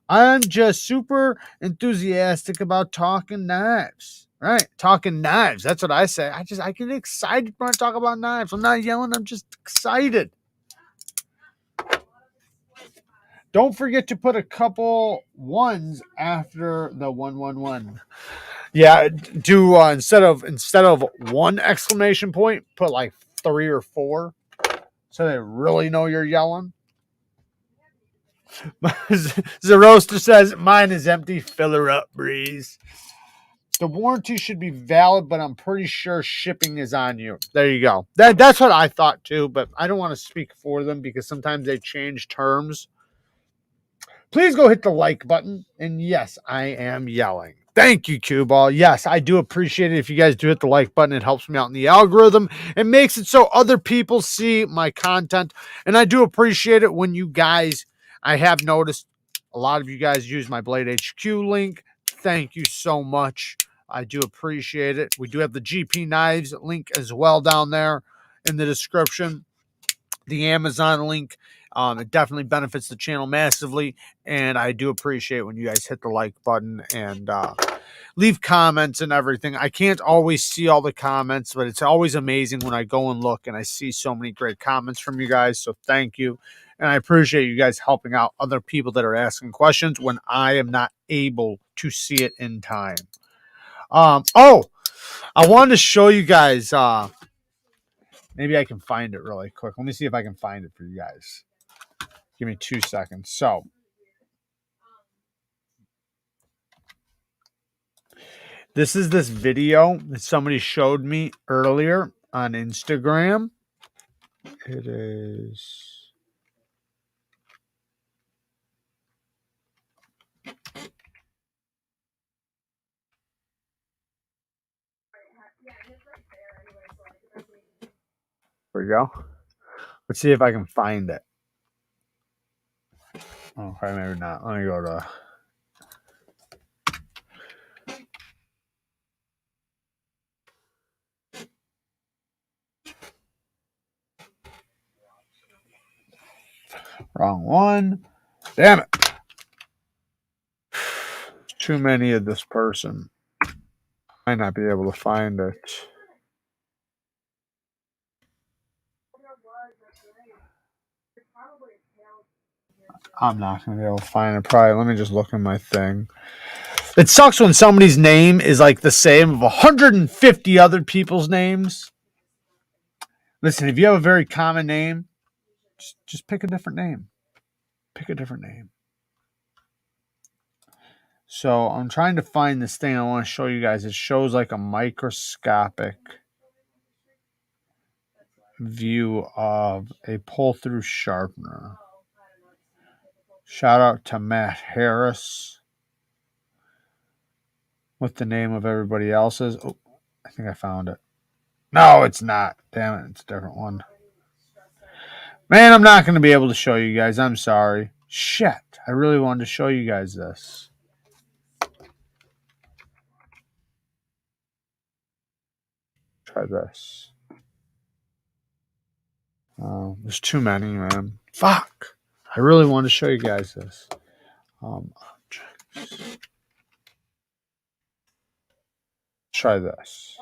I'm just super enthusiastic about talking knives. Right? Talking knives. That's what I say. I get excited when I talk about knives. I'm not yelling, I'm just excited. Don't forget to put a couple ones after the 111. Yeah, do instead of one exclamation point, put like 3 or 4 so they really know you're yelling. The roaster says mine is empty. Fill her up, Breeze. The warranty should be valid, but I'm pretty sure shipping is on you. There you go. That's what I thought too, but I don't want to speak for them because sometimes they change terms. Please go hit the like button. And yes, I am yelling. Thank you, Cue Ball. Yes, I do appreciate it. If you guys do hit the like button, it helps me out in the algorithm. It makes it so other people see my content. And I do appreciate it when you guys, I have noticed a lot of you guys use my Blade HQ link. Thank you so much. I do appreciate it. We do have the GP Knives link as well down there in the description. The Amazon link. It definitely benefits the channel massively, and I do appreciate when you guys hit the like button and leave comments and everything. I can't always see all the comments, but it's always amazing when I go and look and I see so many great comments from you guys, so thank you. And I appreciate you guys helping out other people that are asking questions when I am not able to see it in time. I wanted to show you guys, maybe I can find it really quick. Let me see if I can find it for you guys. Give me 2 seconds. So, this is this video that somebody showed me earlier on Instagram. It is... There we go. Let's see if I can find it. Okay, maybe not. Let me go to... Wrong one. Damn it. Too many of this person. Might not be able to find it. I'm not going to be able to find it. Probably. Let me just look in my thing. It sucks when somebody's name is like the same of 150 other people's names. Listen, if you have a very common name, just pick a different name. Pick a different name. So I'm trying to find this thing I want to show you guys. It shows like a microscopic view of a pull-through sharpener. Shout out to Matt Harris. What the name of everybody else is. Oh, I think I found it. No, it's not. Damn it, it's a different one. Man, I'm not going to be able to show you guys. I'm sorry. Shit, I really wanted to show you guys this. Try this. There's too many, man. Fuck. I really wanted to show you guys this. Try this.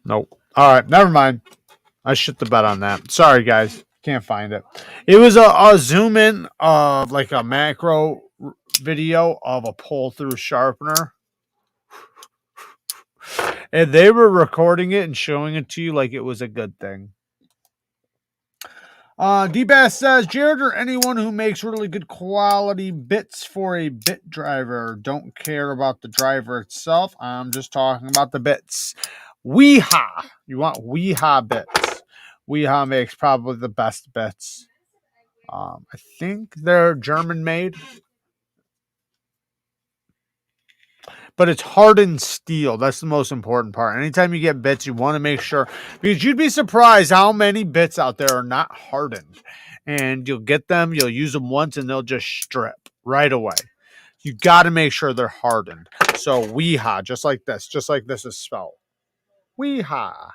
Nope. All right, never mind. I shit the bed on that. Sorry, guys. Can't find it. It was a zoom in of like a macro video of a pull through sharpener. And they were recording it and showing it to you like it was a good thing. D-Bass says, Jared or anyone who makes really good quality bits for a bit driver. Don't care about the driver itself. I'm just talking about the bits. Weeha. You want Weeha bits. Weeha makes probably the best bits. I think they're German made. but it's hardened steel. That's the most important part. Anytime you get bits, you want to make sure, because you'd be surprised how many bits out there are not hardened. And you'll get them, you'll use them once, and they'll just strip right away. You got to make sure they're hardened. So WEHA, just like this is spelled. WEHA.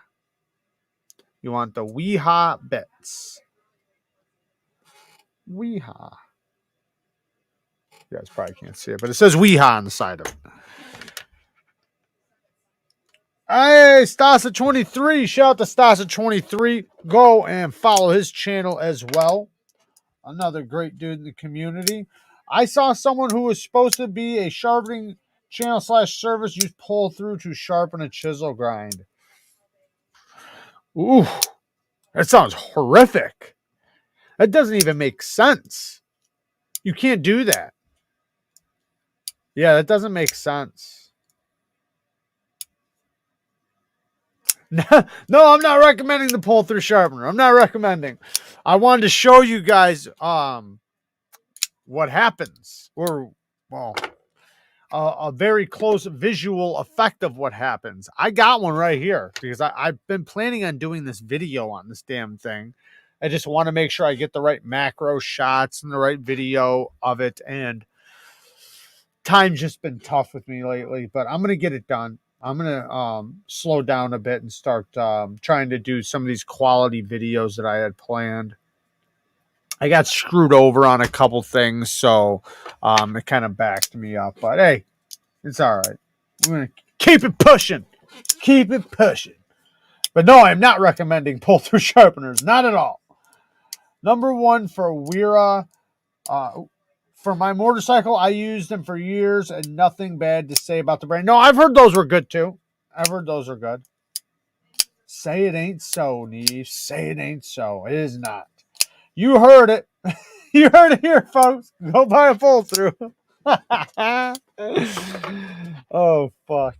You want the WEHA bits. WEHA. You guys probably can't see it, but it says WEHA on the side of it. Hey, Stasa23. Shout out to Stasa23. Go and follow his channel as well. Another great dude in the community. I saw someone who was supposed to be a sharpening channel / service use pull through to sharpen a chisel grind. Ooh, that sounds horrific. That doesn't even make sense. You can't do that. Yeah, that doesn't make sense. No, I'm not recommending the pull through sharpener. I'm not recommending. I wanted to show you guys what happens, or well, a very close visual effect of what happens. I got one right here because I've been planning on doing this video on this damn thing. I just want to make sure I get the right macro shots and the right video of it, and time's just been tough with me lately, but I'm gonna get it done. I'm gonna slow down a bit and start trying to do some of these quality videos that I had planned. I got screwed over on a couple things, so it kind of backed me up. But hey, it's all right. I'm gonna keep it pushing, keep it pushing. But no, I'm not recommending pull-through sharpeners, not at all. Number one for Wera. For my motorcycle, I used them for years and nothing bad to say about the brand. No, I've heard those were good too. I've heard those are good. Say it ain't so, Neve. Say it ain't so. It is not. You heard it. You heard it here, folks. Go buy a pull through. Oh, fuck.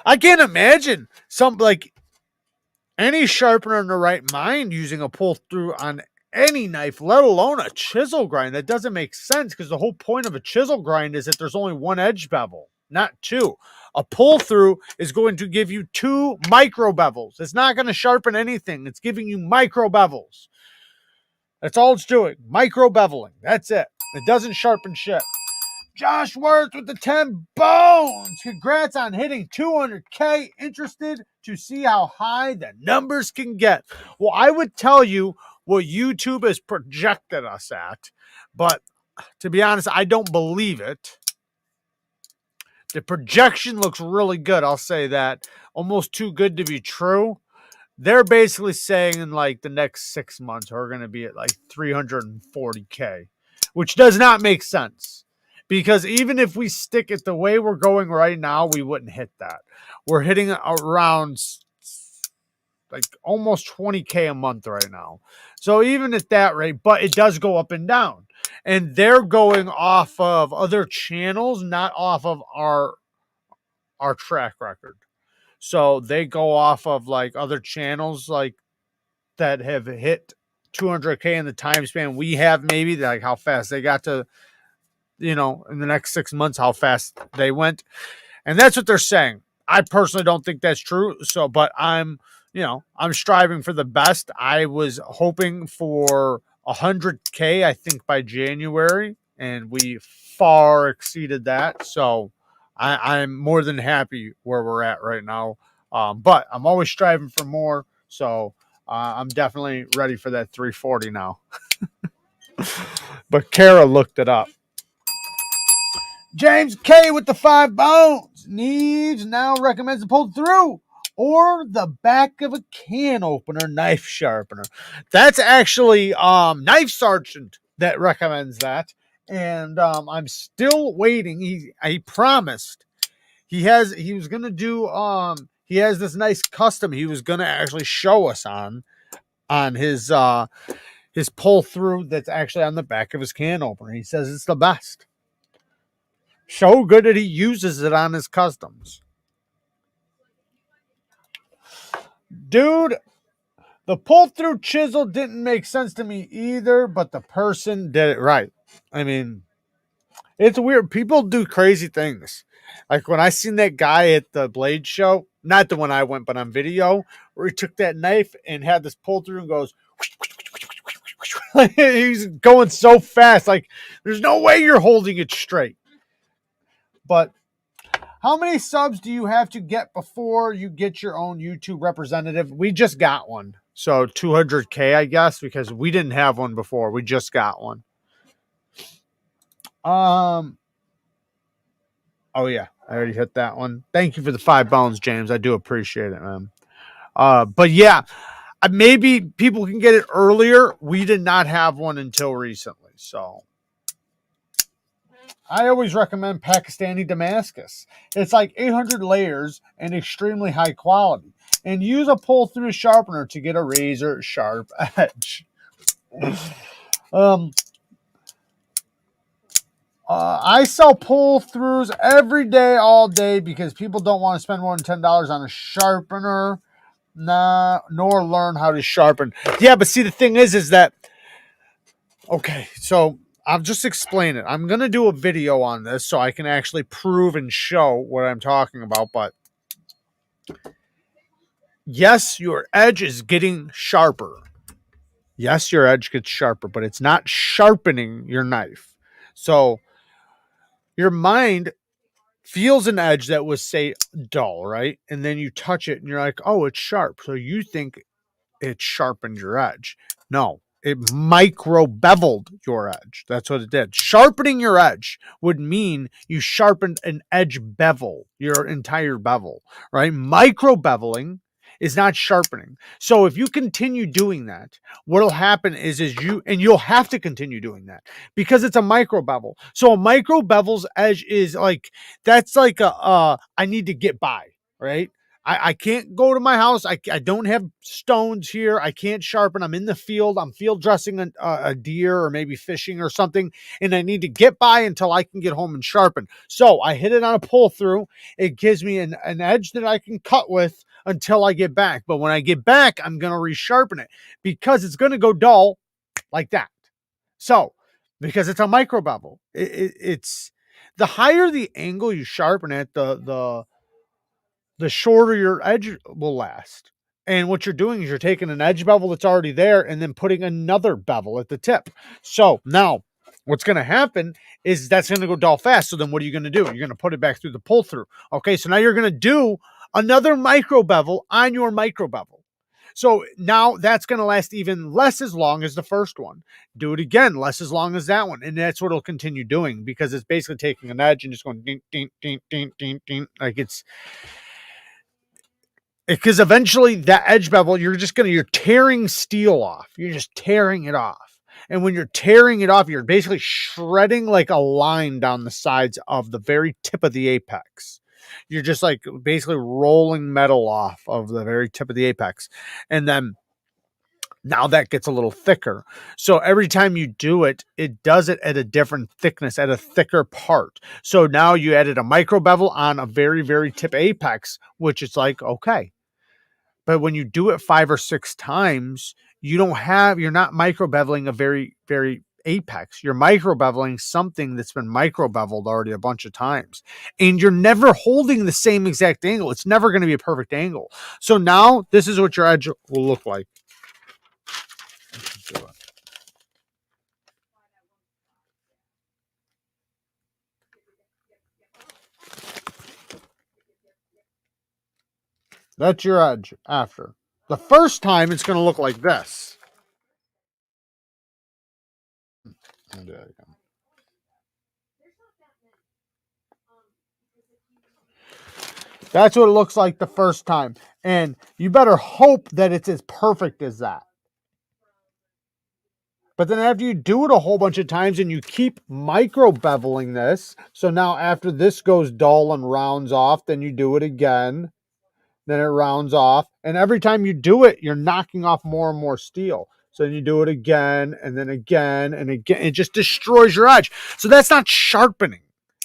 I can't imagine any sharpener in the right mind using a pull through on any knife, let alone a chisel grind. That doesn't make sense because the whole point of a chisel grind is that there's only one edge bevel, not two. A pull through is going to give you 2 micro bevels. It's not going to sharpen anything. It's giving you micro bevels. That's all it's doing. Micro beveling. That's it. It doesn't sharpen shit. Josh Worth with the 10 bones. Congrats on hitting 200K. Interested to see how high the numbers can get. Well, I would tell you what YouTube has projected us at, but to be honest, I don't believe it. The projection looks really good. I'll say that. Almost too good to be true. They're basically saying in like the next 6 months, we're going to be at like 340K, which does not make sense. Because even if we stick it the way we're going right now, we wouldn't hit that. We're hitting around like almost 20K a month right now. So even at that rate, but it does go up and down. And they're going off of other channels, not off of our track record. So they go off of like other channels like that have hit 200K in the time span we have, maybe like how fast they got to, in the next 6 months, how fast they went. And that's what they're saying. I personally don't think that's true. So, but I'm striving for the best. I was hoping for 100K, I think, by January, and we far exceeded that. So I'm more than happy where we're at right now. But I'm always striving for more. So I'm definitely ready for that 340 now. But Kara looked it up. James K with the 5 bones. Needs now recommends to pull through or the back of a can opener knife sharpener. That's actually Knife Sergeant that recommends that. And I'm still waiting. He promised he was gonna do he has this nice custom he was gonna actually show us on his pull through that's actually on the back of his can opener. He says it's the best. So good that he uses it on his customs. Dude, the pull-through chisel didn't make sense to me either, but the person did it right. I mean, It's weird. People do crazy things. Like when I seen that guy at the blade show, not the one I went, but on video, where he took that knife and had this pull through and goes, he's going so fast. Like there's no way you're holding it straight. But how many subs do you have to get before you get your own YouTube representative? We just got one. So 200K, I guess, because we didn't have one before. We just got one. Oh yeah, I already hit that one. Thank you for the 5 bones, James. I do appreciate it, man. But yeah, maybe people can get it earlier. We did not have one until recently, so I always recommend Pakistani Damascus. It's like 800 layers and extremely high quality. And use a pull-through sharpener to get a razor sharp edge. I sell pull-throughs every day, all day, because people don't want to spend more than $10 on a sharpener, nor learn how to sharpen. Yeah, but see, the thing is that, okay, so I'll just explain it. I'm going to do a video on this so I can actually prove and show what I'm talking about, but yes, your edge is getting sharper. Yes, your edge gets sharper, but it's not sharpening your knife. So your mind feels an edge that was, say, dull, right? And then you touch it and you're like, oh, it's sharp. So you think it sharpened your edge. No, it micro beveled your edge. That's what it did. Sharpening your edge would mean you sharpened an edge bevel, your entire bevel, right? Micro beveling is not sharpening. So if you continue doing that, what'll happen is you'll have to continue doing that because it's a micro bevel. So a micro bevel's edge is like, that's like I need to get by, right? I can't go to my house. I don't have stones here. I can't sharpen. I'm in the field. I'm field dressing a deer or maybe fishing or something. And I need to get by until I can get home and sharpen. So I hit it on a pull through. It gives me an edge that I can cut with until I get back. But when I get back, I'm going to resharpen it because it's going to go dull like that. So because it's a micro bevel, it's the higher the angle you sharpen it, the shorter your edge will last. And what you're doing is you're taking an edge bevel that's already there and then putting another bevel at the tip. So now what's going to happen is that's going to go dull fast. So then what are you going to do? You're going to put it back through the pull through. Okay. So now you're going to do another micro bevel on your micro bevel. So now that's going to last even less as long as the first one. Do it again, less as long as that one. And that's what it'll continue doing because it's basically taking an edge and just going ding, ding, ding, ding, ding, ding. Like because eventually that edge bevel, you're tearing steel off. You're just tearing it off. And when you're tearing it off, you're basically shredding like a line down the sides of the very tip of the apex. You're just like basically rolling metal off of the very tip of the apex. And then now that gets a little thicker. So every time you do it, it does it at a different thickness, at a thicker part. So now you added a micro bevel on a very, very tip apex, which is like, okay. But when you do it 5 or 6 times, you're not micro beveling a very, very apex. You're micro beveling something that's been micro beveled already a bunch of times. And you're never holding the same exact angle. It's never going to be a perfect angle. So now this is what your edge will look like. That's your edge after. The first time it's going to look like this. That's what it looks like the first time. And you better hope that it's as perfect as that. But then after you do it a whole bunch of times and you keep micro beveling this, so now after this goes dull and rounds off, then you do it again. Then it rounds off. And every time you do it, you're knocking off more and more steel. So then you do it again and then again and again. It just destroys your edge. So that's not sharpening,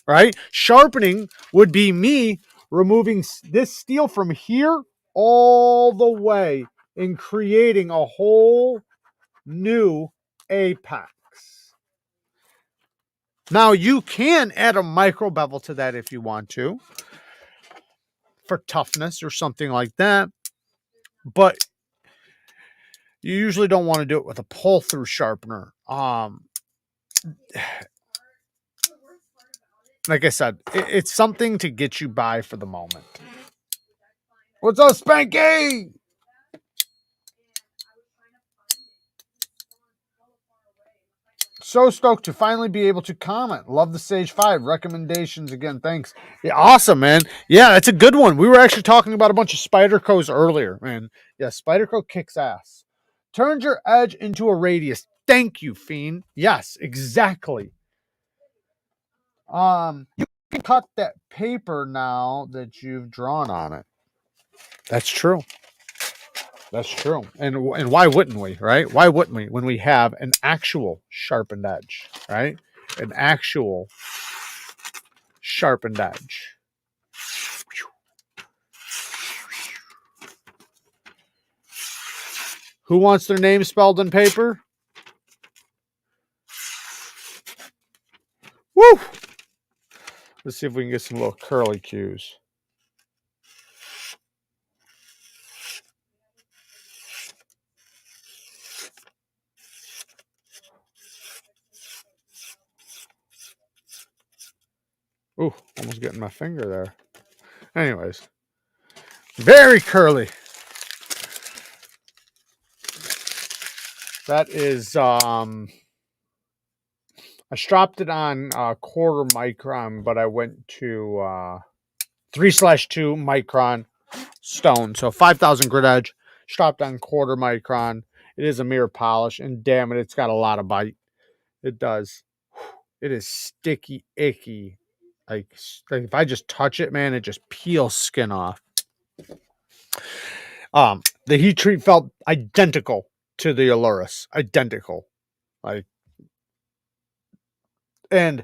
right? Sharpening would be me removing this steel from here all the way and creating a whole new apex. Now, you can add a micro bevel to that if you want to, for toughness or something like that. But you usually don't want to do it with a pull-through sharpener. Like I said, it's something to get you by for the moment. What's up, Spanky? So stoked to finally be able to comment. Love the Sage 5 recommendations again. Thanks. Yeah, awesome, man. Yeah, it's a good one. We were actually talking about a bunch of Spydercos earlier, man. Yeah, Spyderco kicks ass. Turns your edge into a radius. Thank you, Fiend. Yes, exactly. You can cut that paper now that you've drawn on it. That's true. That's true. And why wouldn't we, right? Why wouldn't we when we have an actual sharpened edge, right? An actual sharpened edge. Who wants their name spelled in paper? Woo! Let's see if we can get some little curly cues. Ooh, almost getting my finger there. Anyways, very curly. That is, I stropped it on quarter micron, but I went to 3/2 micron stone. So 5,000 grit edge, stropped on quarter micron. It is a mirror polish, and damn it, it's got a lot of bite. It does. It is sticky, icky. Like if I just touch it, man, it just peels skin off. The heat treat felt identical to the Aluris. Identical. Like, and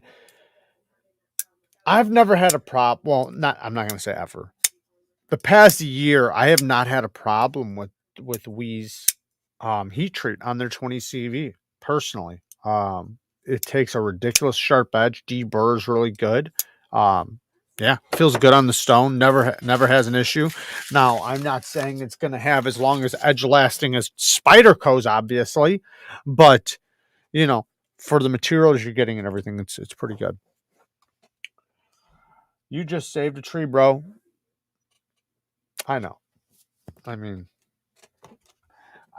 I've never had a problem. Well, I'm not going to say ever. The past year, I have not had a problem with Wee's heat treat on their 20 CV personally. It takes a ridiculous sharp edge. Deburrs really good. Yeah, feels good on the stone. Never has an issue. Now, I'm not saying it's going to have as long as edge lasting as Spyderco's, obviously, but you know, for the materials you're getting and everything, it's pretty good. You just saved a tree, bro. I know. I mean,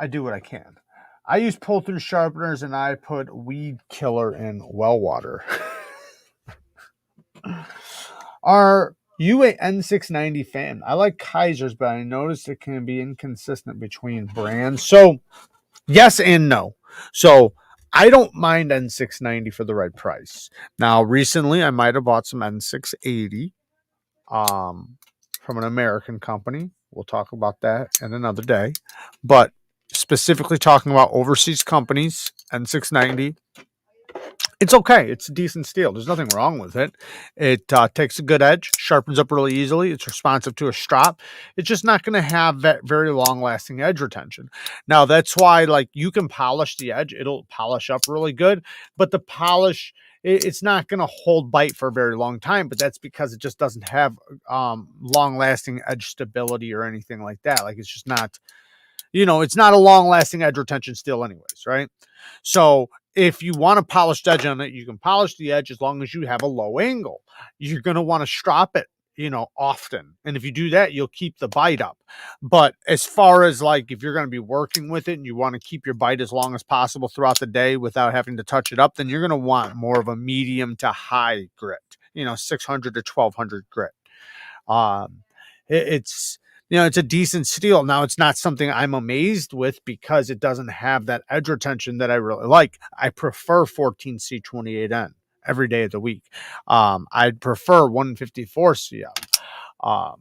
I do what I can. I use pull-through sharpeners, and I put weed killer in well water. Are you a N690 fan? I like Kaiser's, but I noticed it can be inconsistent between brands. So, yes and no. So, I don't mind N690 for the right price. Now, recently, I might have bought some N680 from an American company. We'll talk about that in another day. But specifically talking about overseas companies, N690, it's okay. It's a decent steel. There's nothing wrong with it. It takes a good edge, sharpens up really easily. It's responsive to a strop. It's just not going to have that very long-lasting edge retention. Now, that's why, like, you can polish the edge. It'll polish up really good, but the polish, it's not going to hold bite for a very long time, but that's because it just doesn't have long-lasting edge stability or anything like that. Like, it's just not, it's not a long-lasting edge retention steel anyways, right? So if you want a polished edge on it, you can polish the edge as long as you have a low angle. You're going to want to strop it, often. And if you do that, you'll keep the bite up. But as far as like, if you're going to be working with it and you want to keep your bite as long as possible throughout the day without having to touch it up, then you're going to want more of a medium to high grit, 600 to 1200 grit. It's a decent steel. Now, it's not something I'm amazed with because it doesn't have that edge retention that I really like. I prefer 14C28N every day of the week. I'd prefer 154 CM.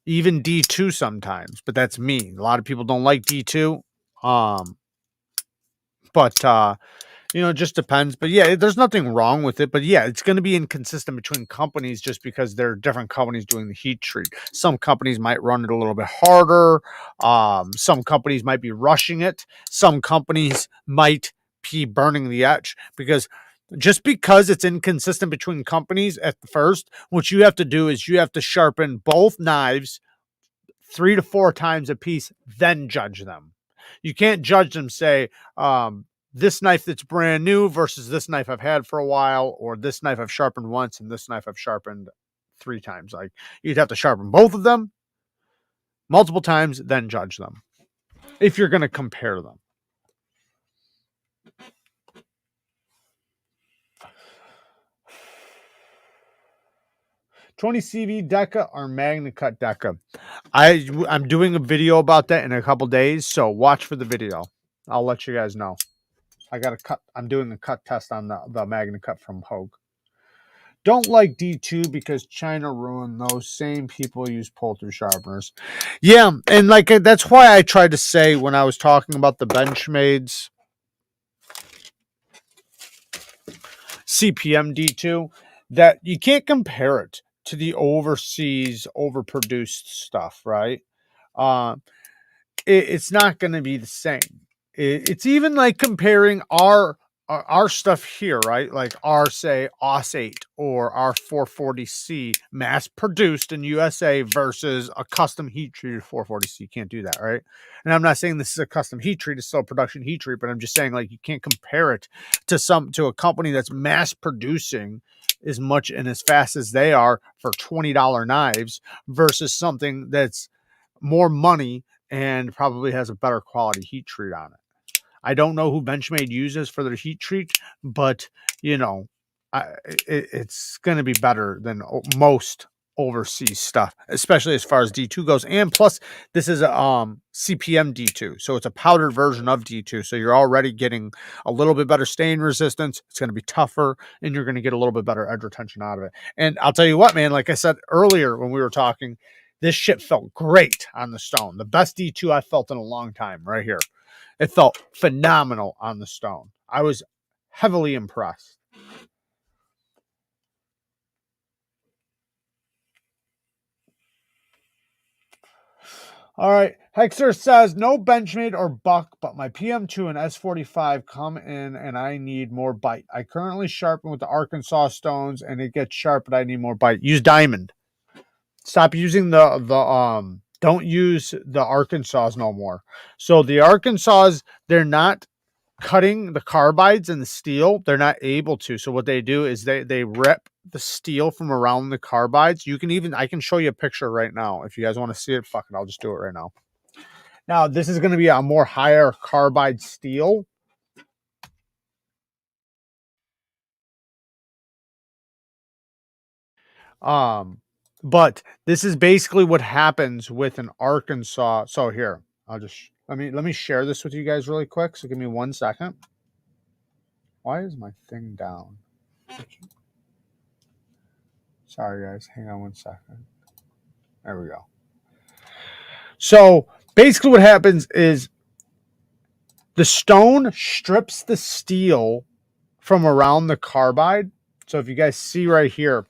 Even D2 sometimes, but that's me. A lot of people don't like D2. It just depends. But yeah, there's nothing wrong with it. But yeah, it's going to be inconsistent between companies just because there are different companies doing the heat treat. Some companies might run it a little bit harder. Some companies might be rushing it. Some companies might be burning the edge because Just because it's inconsistent between companies at the first, what you have to do is you have to sharpen both knives 3 to 4 times a piece, then judge them. You can't judge them, say, this knife that's brand new versus this knife I've had for a while, or this knife I've sharpened once and this knife I've sharpened 3 times. Like, you'd have to sharpen both of them multiple times, then judge them if you're going to compare them. 20 CV Deca or Magna Cut Deca. I'm doing a video about that in a couple days, so watch for the video. I'll let you guys know. I got a cut. I'm doing a cut test on the Magna Cut from Hogue. Don't like D2 because China ruined those same people use pull-through sharpeners. Yeah, and like that's why I tried to say when I was talking about the Benchmade's CPM D2 that you can't compare it to the overseas overproduced stuff, right? It's not going to be the same. It's even like comparing our stuff here, right? Like our, say, OS8 or our 440C mass produced in USA versus a custom heat treated 440C. You can't do that, right? And I'm not saying this is a custom heat treat, it's still a production heat treat, but I'm just saying, like, you can't compare it to a company that's mass producing as much and as fast as they are for $20 knives versus something that's more money and probably has a better quality heat treat on it. I don't know who Benchmade uses for their heat treat, but you know, it's going to be better than most overseas stuff, especially as far as D2 goes. And plus, this is a CPM D2, so it's a powdered version of D2. So you're already getting a little bit better stain resistance. It's going to be tougher, and you're going to get a little bit better edge retention out of it. And I'll tell you what, man, like I said earlier when we were talking, this shit felt great on the stone. The best D2 I felt in a long time right here. It felt phenomenal on the stone. I was heavily impressed. All right. Hexer says, no Benchmade or Buck, but my PM2 and S45 come in and I need more bite. I currently sharpen with the Arkansas stones and it gets sharp, but I need more bite. Use diamond. Stop using don't use the Arkansas no more. So the Arkansas, they're not cutting the carbides and the steel. They're not able to. So what they do is they rip the steel from around the carbides. You can even, I can show you a picture right now. If you guys want to see it, fuck it, I'll just do it right now. Now, this is going to be a more higher carbide steel. But this is basically what happens with an Arkansas. So here, I'll just, let me share this with you guys really quick. So give me 1 second. Why is my thing down? Sorry, guys. Hang on 1 second. There we go. So basically what happens is the stone strips the steel from around the carbide. So if you guys see right here,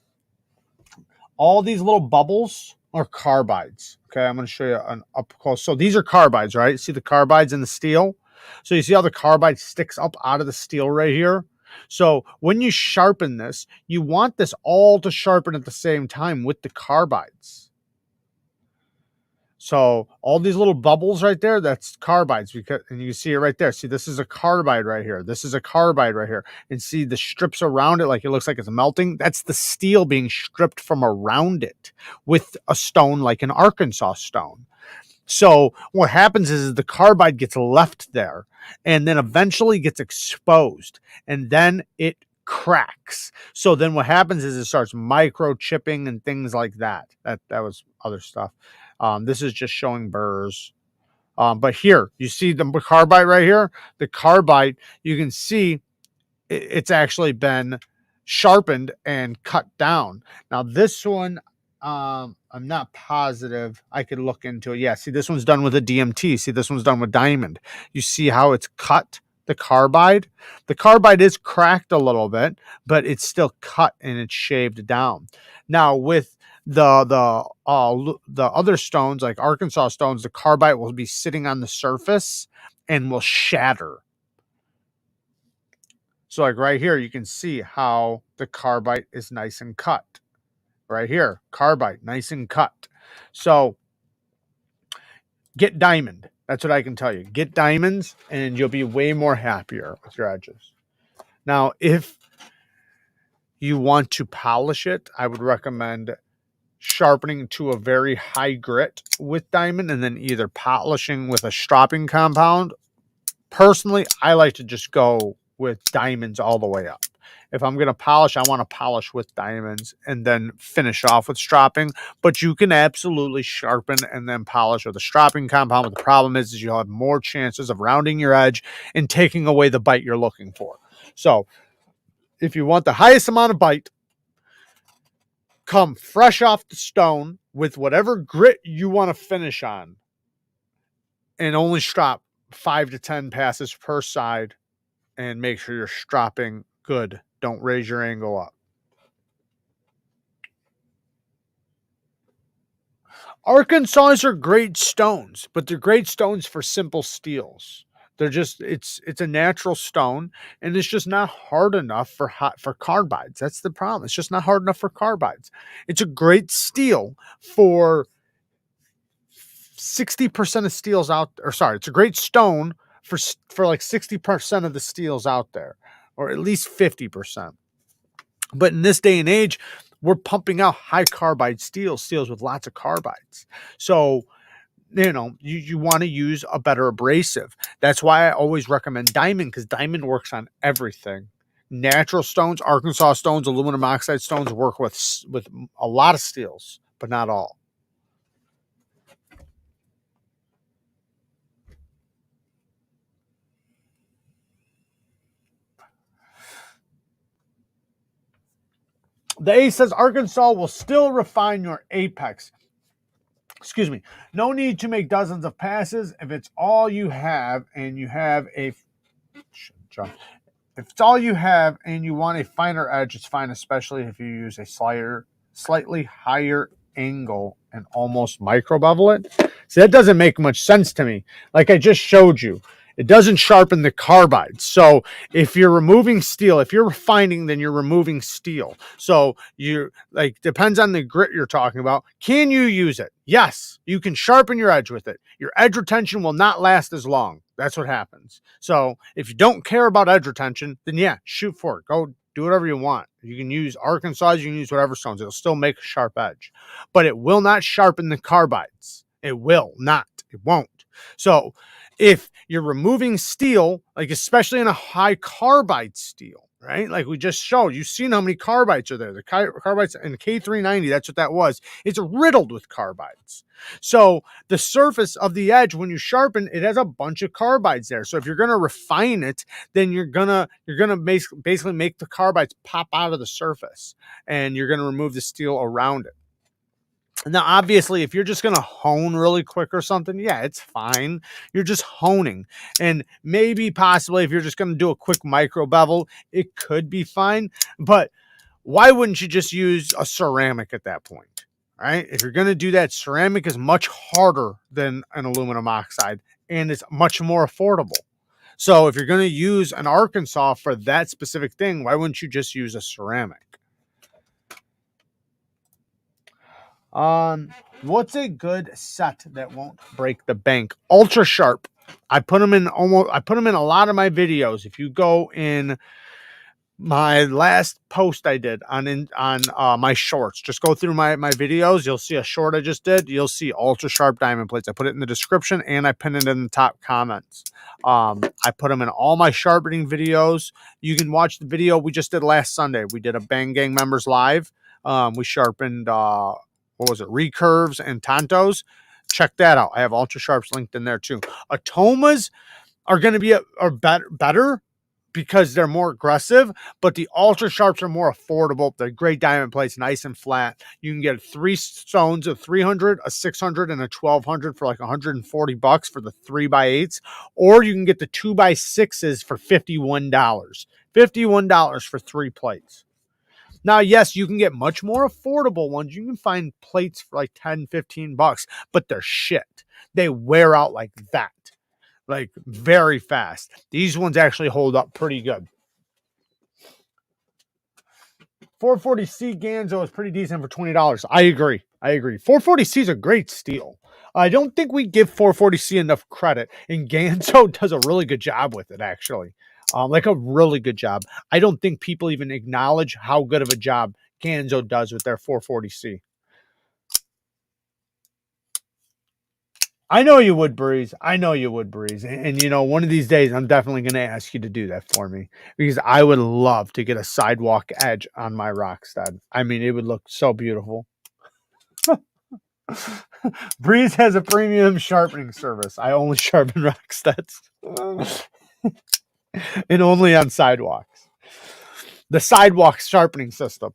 all these little bubbles are carbides. Okay, I'm going to show you an up close. So these are carbides, right? See the carbides in the steel? So you see how the carbide sticks up out of the steel right here? So when you sharpen this, you want this all to sharpen at the same time with the carbides. So all these little bubbles right there, that's carbides, because, and you see it right there. See, this is a carbide right here. This is a carbide right here. And see the strips around it, like it looks like it's melting. That's the steel being stripped from around it with a stone like an Arkansas stone. So what happens is the carbide gets left there and then eventually gets exposed, and then it cracks. So then what happens is it starts microchipping and things like that. That was other stuff. This is just showing burrs. But here, you see the carbide right here? The carbide, you can see it's actually been sharpened and cut down. Now this one, I'm not positive. I could look into it. Yeah, see, this one's done with a DMT. See, this one's done with diamond. You see how it's cut the carbide? The carbide is cracked a little bit, but it's still cut and it's shaved down. Now with the other stones, like Arkansas stones, the carbide will be sitting on the surface and will shatter. So like right here, you can see how the carbide is nice and cut. Right here, carbide, nice and cut. So get diamond. That's what I can tell you. Get diamonds and you'll be way more happier with your edges. Now, if you want to polish it, I would recommend sharpening to a very high grit with diamond and then either polishing with a stropping compound. Personally, I like to just go with diamonds all the way up. If I'm going to polish, I want to polish with diamonds and then finish off with stropping. But you can absolutely sharpen and then polish with a stropping compound. But the problem is you'll have more chances of rounding your edge and taking away the bite you're looking for. So if you want the highest amount of bite, come fresh off the stone with whatever grit you want to finish on and only strop 5 to 10 passes per side and make sure you're stropping good. Don't raise your angle up. Arkansas are great stones, but they're great stones for simple steels. They're just it's a natural stone, and it's just not hard enough for carbides. That's the problem. It's just not hard enough for carbides. It's a great steel for 60% of steels out, or sorry, it's a great stone for like 60% of the steels out there, or at least 50%. But in this day and age, we're pumping out high carbide steels with lots of carbides. So, you want to use a better abrasive. That's why I always recommend diamond, because diamond works on everything. Natural stones, Arkansas stones, aluminum oxide stones work with a lot of steels, but not all. The A says Arkansas will still refine your apex. Excuse me. No need to make dozens of passes if it's all you have and you have a if it's all you have and you want a finer edge, it's fine, especially if you use a slightly higher angle and almost micro bevel it. So that doesn't make much sense to me. Like I just showed you, it doesn't sharpen the carbide. So if you're removing steel, if you're refining, then you're removing steel. So you depends on the grit you're talking about. Can you use it? Yes, you can sharpen your edge with it. Your edge retention will not last as long. That's what happens. So if you don't care about edge retention, then yeah, shoot for it. Go do whatever you want. You can use Arkansas, you can use whatever stones. It'll still make a sharp edge, but it will not sharpen the carbides. It will not. It won't. So if you're removing steel, like especially in a high carbide steel, right? Like we just showed, you've seen how many carbides are there. The carbides in the K390, that's what that was. It's riddled with carbides. So the surface of the edge, when you sharpen, it has a bunch of carbides there. So if you're going to refine it, then you're gonna basically make the carbides pop out of the surface, and you're going to remove the steel around it. Now, obviously, if you're just going to hone really quick or something, yeah, it's fine. You're just honing. And maybe possibly if you're just going to do a quick micro bevel, it could be fine. But why wouldn't you just use a ceramic at that point? Right? If you're going to do that, ceramic is much harder than an aluminum oxide, and it's much more affordable. So if you're going to use an Arkansas for that specific thing, why wouldn't you just use a ceramic? What's a good set that won't break the bank? Ultra sharp. I put them in a lot of my videos. If you go in my last post I did on my shorts, just go through my videos. You'll see a short I just did. You'll see ultra sharp diamond plates. I put it in the description and I pinned it in the top comments. I put them in all my sharpening videos. You can watch the video we just did last Sunday. We did a Bang Gang members live. We sharpened recurves and tantos. Check that out. I have ultra sharps linked in there too. Atomas are going to be better because they're more aggressive, but the ultra sharps are more affordable. They're great diamond plates, nice and flat. You can get 3 stones, a 300, a 600, and a 1200 for like $140 for the 3x8s, or you can get the 2x6s for $51. $51 for 3 plates. Now, yes, you can get much more affordable ones. You can find plates for like $10-15, but they're shit. They wear out like that, like very fast. These ones actually hold up pretty good. 440C Ganzo is pretty decent for $20. I agree. 440C is a great steel. I don't think we give 440C enough credit, and Ganzo does a really good job with it, actually. Like a really good job. I don't think people even acknowledge how good of a job Ganzo does with their 440C. I know you would, Breeze. And you know, one of these days, I'm definitely going to ask you to do that for me, because I would love to get a sidewalk edge on my rock stud. I mean, it would look so beautiful. Breeze has a premium sharpening service. I only sharpen rock studs. And only on sidewalks. The sidewalk sharpening system.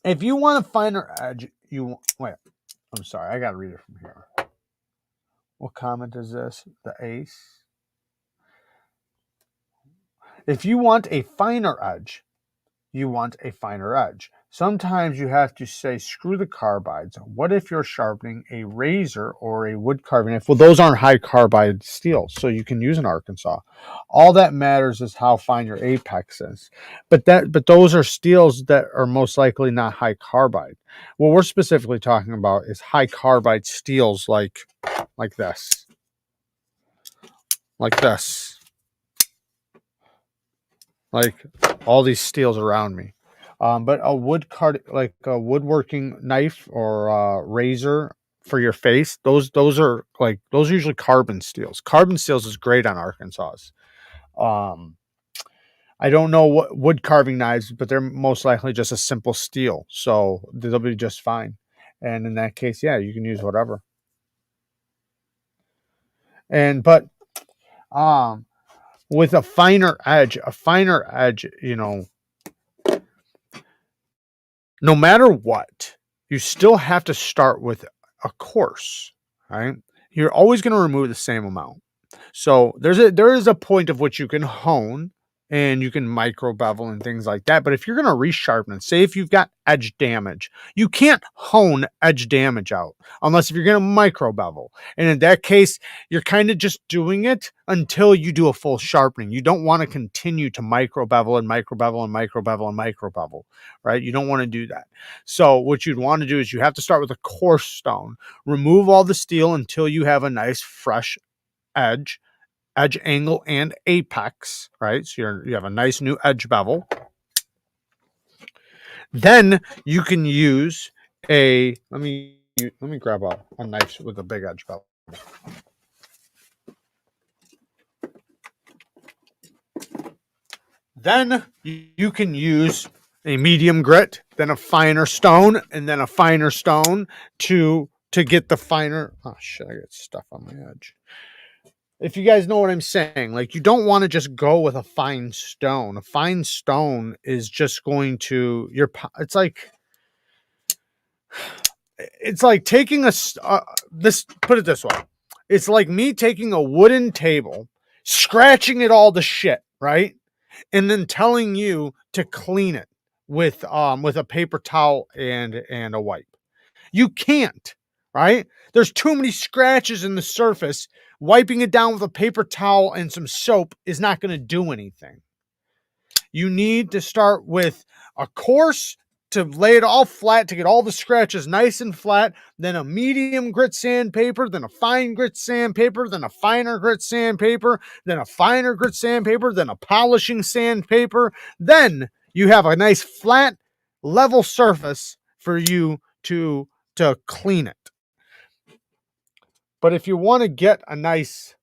If you want a finer edge, wait. I'm sorry, I got to read it from here. What comment is this? The ace. If you want a finer edge, you want a finer edge. Sometimes you have to say, screw the carbides. What if you're sharpening a razor or a wood carving knife? Well, those aren't high carbide steels, so you can use an Arkansas. All that matters is how fine your apex is. But those are steels that are most likely not high carbide. What we're specifically talking about is high carbide steels like this. Like this. Like all these steels around me. But a like a woodworking knife or razor for your face, those are usually carbon steels. Carbon steels is great on Arkansas. I don't know what wood carving knives, but they're most likely just a simple steel, so they'll be just fine. And in that case, yeah, you can use whatever. But with a finer edge, you know, no matter what, you still have to start with a course, right? You're always going to remove the same amount. So there is a point of which you can hone and you can micro bevel and things like that. But if you're going to resharpen it, say if you've got edge damage, you can't hone edge damage out unless if you're going to micro bevel. And in that case, you're kind of just doing it until you do a full sharpening. You don't want to continue to micro bevel and micro bevel and micro bevel and micro bevel, right? You don't want to do that. So what you'd want to do is you have to start with a coarse stone, remove all the steel until you have a nice fresh edge angle and apex, right? So you have a nice new edge bevel. Then you can use let me grab a knife with a big edge bevel. Then you can use a medium grit, then a finer stone, and then a finer stone to get the finer. Oh shit, I got stuff on my edge. If you guys know what I'm saying, like you don't want to just go with a fine stone. A fine stone is just going to it's like taking put it this way. It's like me taking a wooden table, scratching it all to shit, right? And then telling you to clean it with a paper towel and a wipe. You can't, right? There's too many scratches in the surface. Wiping it down with a paper towel and some soap is not going to do anything. You need to start with a coarse to lay it all flat, to get all the scratches nice and flat, then a medium grit sandpaper, then a fine grit sandpaper, then a finer grit sandpaper, then a finer grit sandpaper, then a polishing sandpaper. Then you have a nice flat, level surface for you to clean it. But if you want to get a nice,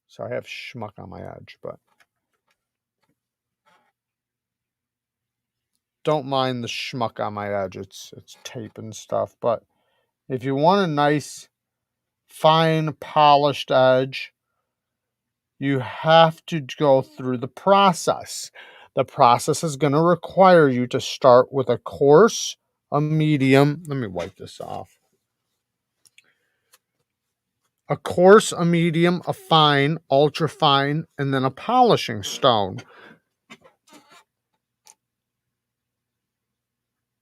sorry, I have schmuck on my edge, but don't mind the schmuck on my edge. It's tape and stuff. But if you want a nice, fine, polished edge, you have to go through the process. The process is going to require you to start with a coarse, a medium. Let me wipe this off. A coarse, a medium, a fine, ultra fine, and then a polishing stone.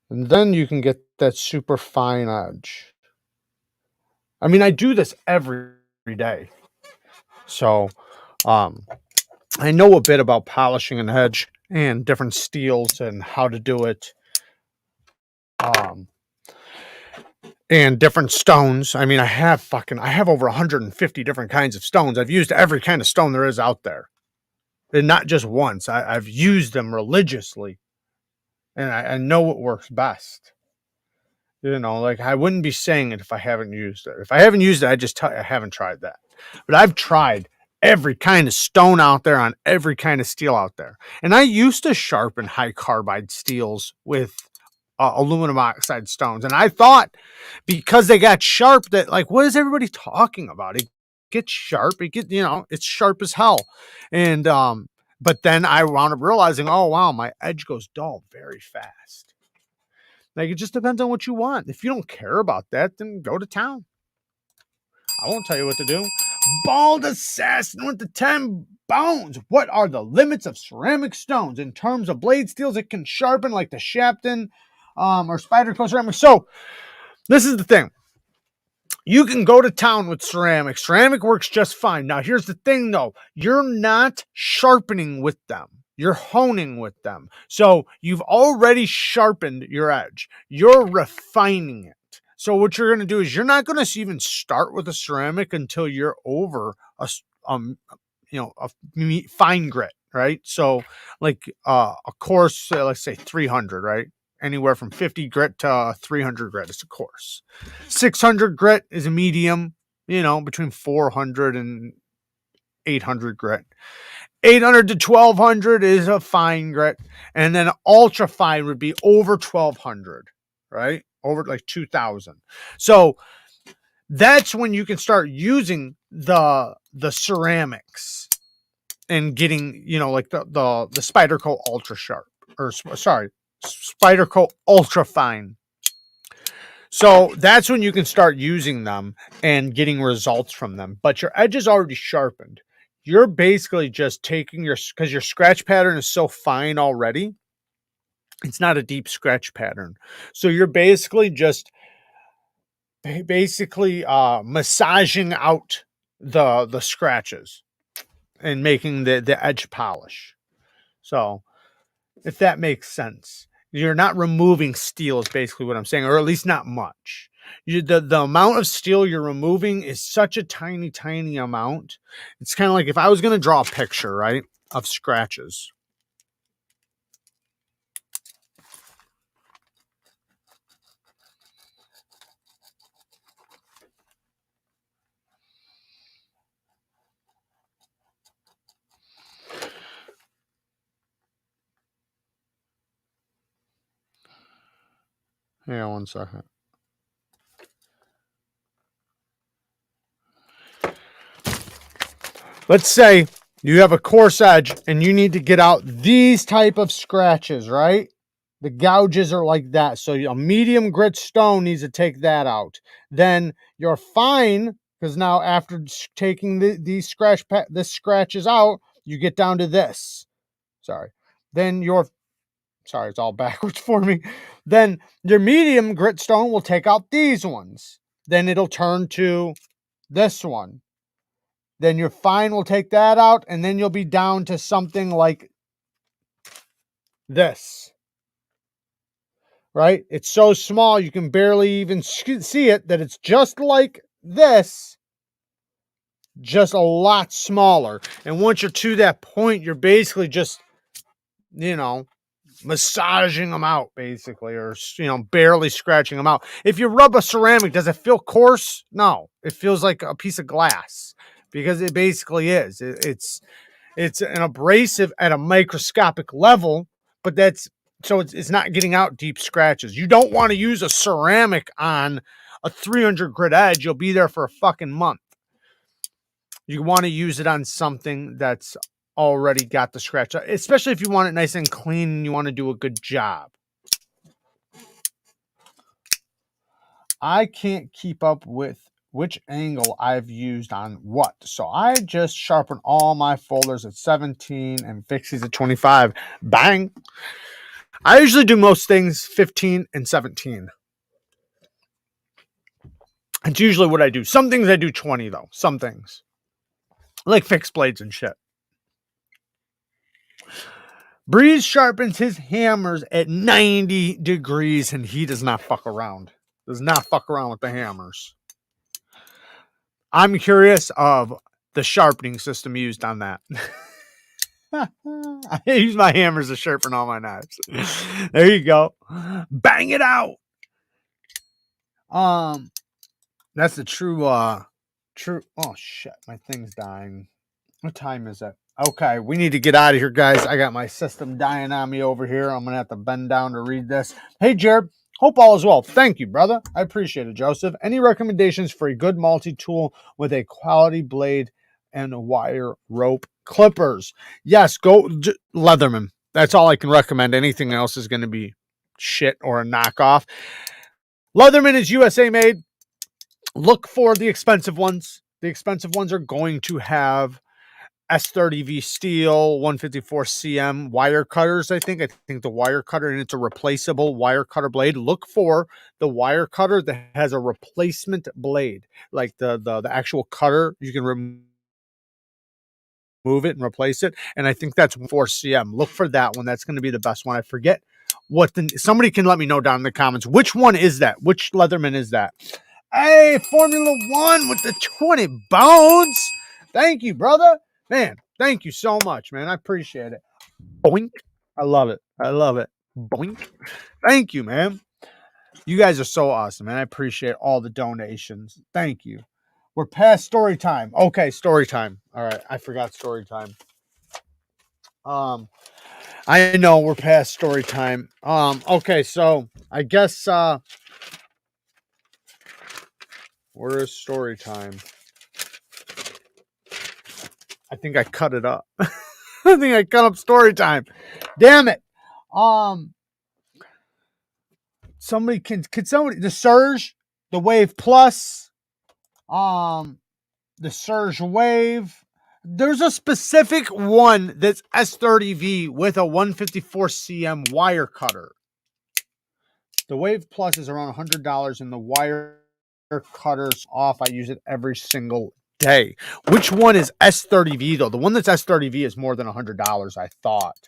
And then you can get that super fine edge. I mean, I do this every day. So, I know a bit about polishing an edge. and different steels and how to do it. And different stones. I mean, I have over 150 different kinds of stones. I've used every kind of stone there is out there. And not just once. I've used them religiously. And I know what works best. You know, like I wouldn't be saying it if I haven't used it. If I haven't used it, I just tell you I haven't tried that. But I've tried every kind of stone out there on every kind of steel out there. And I used to sharpen high carbide steels with aluminum oxide stones. And I thought because they got sharp that, like, what is everybody talking about? It gets sharp. It's sharp as hell. And, but then I wound up realizing, oh, wow, my edge goes dull very fast. Like, it just depends on what you want. If you don't care about that, then go to town. I won't tell you what to do. Bald assassin with the 10 bones. What are the limits of ceramic stones in terms of blade steels it can sharpen, like the Sharpening or Spyderco ceramic? So this is the thing. You can go to town with ceramic. Ceramic works just fine. Now, here's the thing, though. You're not sharpening with them. You're honing with them. So you've already sharpened your edge. You're refining it. So what you're going to do is you're not going to even start with a ceramic until you're over a fine grit, right? So like a coarse, let's say 300, right? Anywhere from 50 grit to 300 grit is a coarse. 600 grit is a medium, between 400 and 800 grit. 800 to 1200 is a fine grit. And then ultra fine would be over 1200, right? Over like 2000. So that's when you can start using the ceramics and getting, like the Spyderco ultra sharp, or sorry, Spyderco ultra fine. So that's when you can start using them and getting results from them. But your edge is already sharpened. You're basically just taking because your scratch pattern is so fine already. It's not a deep scratch pattern. So you're basically just massaging out the scratches and making the edge polish. So if that makes sense. You're not removing steel is basically what I'm saying, or at least not much. The amount of steel you're removing is such a tiny, tiny amount. It's kind of like if I was going to draw a picture, right, of scratches. Hang on 1 second. Let's say you have a coarse edge and you need to get out these type of scratches, right? The gouges are like that. So a medium grit stone needs to take that out. Then you're fine, because now after taking these scratches out, you get down to this. Sorry. Then sorry, it's all backwards for me. Then your medium grit stone will take out these ones. Then it'll turn to this one. Then your fine will take that out, and then you'll be down to something like this. Right? It's so small you can barely even see it, that it's just like this, just a lot smaller. And once you're to that point, you're basically just, massaging them out, basically, or, barely scratching them out. If you rub a ceramic, does it feel coarse? No, it feels like a piece of glass, because it basically is. It's an abrasive at a microscopic level, but so it's not getting out deep scratches. You don't want to use a ceramic on a 300 grit edge. You'll be there for a fucking month. You want to use it on something that's already got the scratch, especially if you want it nice and clean and you want to do a good job. I can't keep up with which angle I've used on what. So I just sharpen all my folders at 17 and fixies at 25. Bang. I usually do most things 15 and 17. It's usually what I do. Some things I do 20 though. Some things. Like fixed blades and shit. Breeze sharpens his hammers at 90 degrees, and he does not fuck around. Does not fuck around with the hammers. I'm curious of the sharpening system used on that. I use my hammers to sharpen all my knives. There you go. Bang it out. That's the true oh shit, my thing's dying. What time is it? Okay, we need to get out of here, guys. I got my system dying on me over here. I'm gonna have to bend down to read this. Hey, Jared. Hope all is well. Thank you, brother. I appreciate it, Joseph. Any recommendations for a good multi-tool with a quality blade and wire rope clippers? Yes, go Leatherman. That's all I can recommend. Anything else is going to be shit or a knockoff. Leatherman is USA made. Look for the expensive ones. The expensive ones are going to have S30V steel, 154 cm wire cutters. I think the wire cutter, and it's a replaceable wire cutter blade. Look for the wire cutter that has a replacement blade, like the actual cutter. You can remove it and replace it. And I think that's 4 cm. Look for that one. That's going to be the best one. I forget what somebody can let me know down in the comments. Which one is that? Which Leatherman is that? Hey, Formula One with the 20 bones. Thank you, brother. Man, thank you so much, man. I appreciate it. Boink. I love it. I love it. Boink. Thank you, man. You guys are so awesome, man. I appreciate all the donations. Thank you. We're past story time. Okay, story time. All right, I forgot story time. I know we're past story time. Okay, so I guess where is story time? I think I cut it up. I think I cut up story time. Damn it. Somebody could somebody the Surge, the Wave Plus, the Surge Wave. There's a specific one that's S30V with a 154 cm wire cutter. The Wave Plus is around $100, and the wire cutter's off. I use it every single day. Which one is S30V though? The one that's S30V is more than $100, I thought.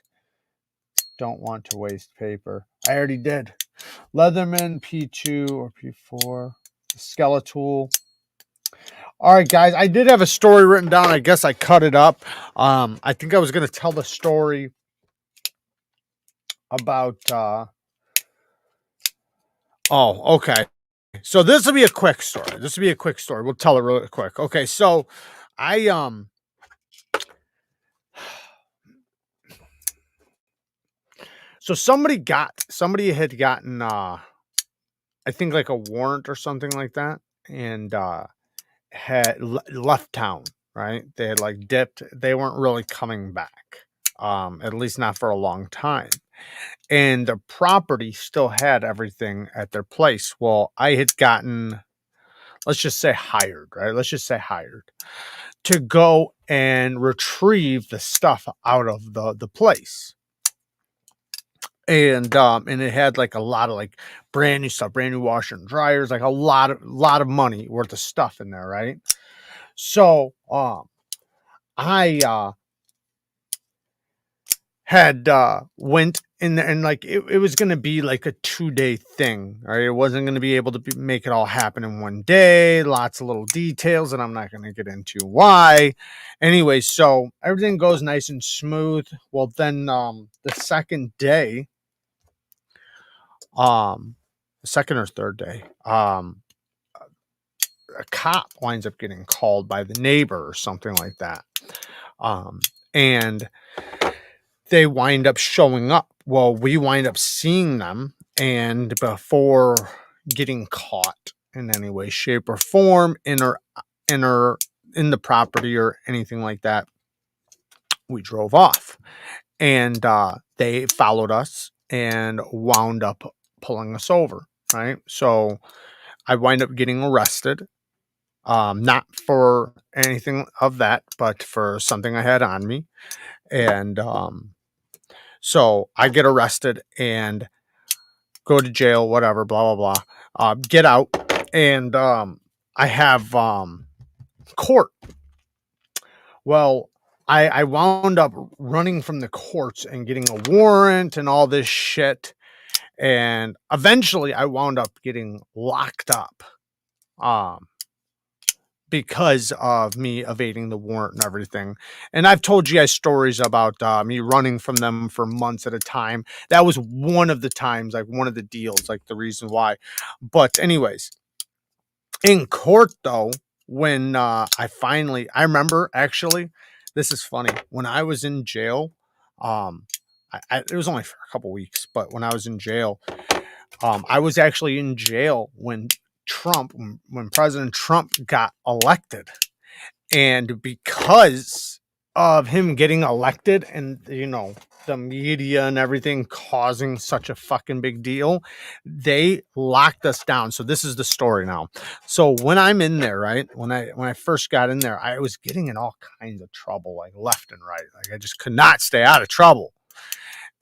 Don't want to waste paper. I already did. Leatherman P2 or P4. Skeletool. All right, guys. I did have a story written down. I guess I cut it up. I think I was going to tell the story about... oh, okay. So this will be a quick story. This will be a quick story. We'll tell it really quick. Okay, so I... So somebody had gotten... I think like a warrant or something like that. And... had left town, right? They had like dipped. They weren't really coming back, at least not for a long time. And the property still had everything at their place. Well, I had gotten, let's just say hired, right? Let's just say hired to go and retrieve the stuff out of the place. And it had like a lot of like brand new stuff, brand new washer and dryers, like a lot of money worth of stuff in there, right? So I had went in there, and like it was gonna be like a 2-day thing, right? It wasn't gonna be able to make it all happen in one day. Lots of little details that I'm not gonna get into why. Anyway, so everything goes nice and smooth. Well, then the second day, the second or third day, a cop winds up getting called by the neighbor or something like that. And they wind up showing up. Well, we wind up seeing them, and before getting caught in any way, shape, or form in the property or anything like that, we drove off. And they followed us and wound up pulling us over, right? So I wind up getting arrested. Not for anything of that, but for something I had on me. And so I get arrested and go to jail, whatever, blah, blah, blah. Get out, and I have court. Well, I wound up running from the courts and getting a warrant and all this shit. And eventually I wound up getting locked up. Because of me evading the warrant and everything. And I've told you guys stories about me running from them for months at a time. That was one of the times, like one of the deals, like the reason why. But anyways, in court though, when I remember actually, this is funny. When I was in jail, it was only for a couple weeks, but when I was in jail, I was actually in jail when when President Trump got elected. And because of him getting elected and, the media and everything causing such a fucking big deal, they locked us down. So this is the story now. So when I'm in there, right, when I first got in there, I was getting in all kinds of trouble, like left and right. Like I just could not stay out of trouble.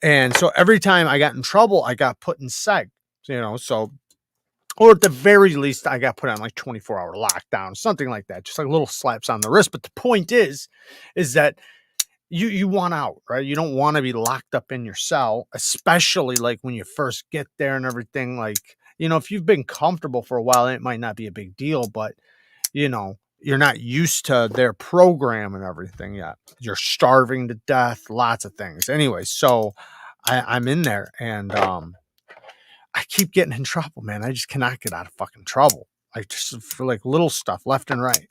And so every time I got in trouble, I got put in seg, so, or at the very least, I got put on like 24-hour lockdown, something like that, just like little slaps on the wrist. But the point is that you want out, right? You don't want to be locked up in your cell, especially like when you first get there and everything. Like, if you've been comfortable for a while, it might not be a big deal, but you're not used to their program and everything yet. You're starving to death, lots of things. Anyway, so I'm in there and I keep getting in trouble, man. I just cannot get out of fucking trouble. Like just for like little stuff left and right.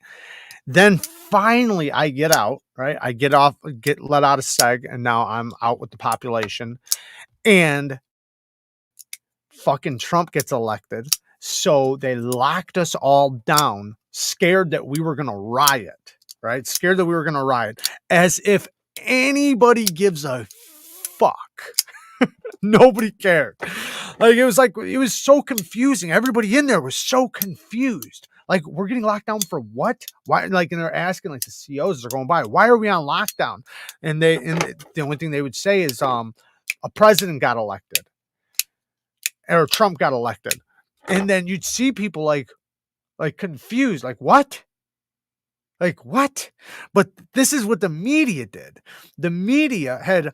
Then finally I get out, right? I get let out of seg, and now I'm out with the population. And fucking Trump gets elected. So they locked us all down, scared that we were gonna riot, right? Scared that we were gonna riot, as if anybody gives a fuck. Nobody cared. It was so confusing. Everybody in there was so confused. Like, we're getting locked down for what? Why? Like, and they're asking, like, the COs are going by, why are we on lockdown? And the only thing they would say is, a president got elected, or Trump got elected. And then you'd see people like confused, like, what? Like, what? But this is what the media did. The media had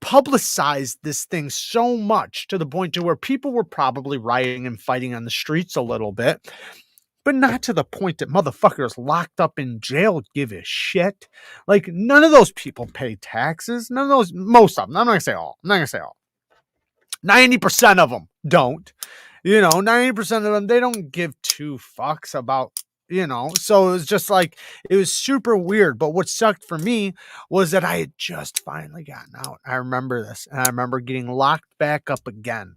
publicized this thing so much to the point to where people were probably rioting and fighting on the streets a little bit, but not to the point that motherfuckers locked up in jail give a shit. Like, none of those people pay taxes. None of those, most of them. I'm not gonna say all. 90% of them don't. 90% of them, they don't give two fucks about, so it was just like, it was super weird. But what sucked for me was that I had just finally gotten out. I remember this, and I remember getting locked back up again.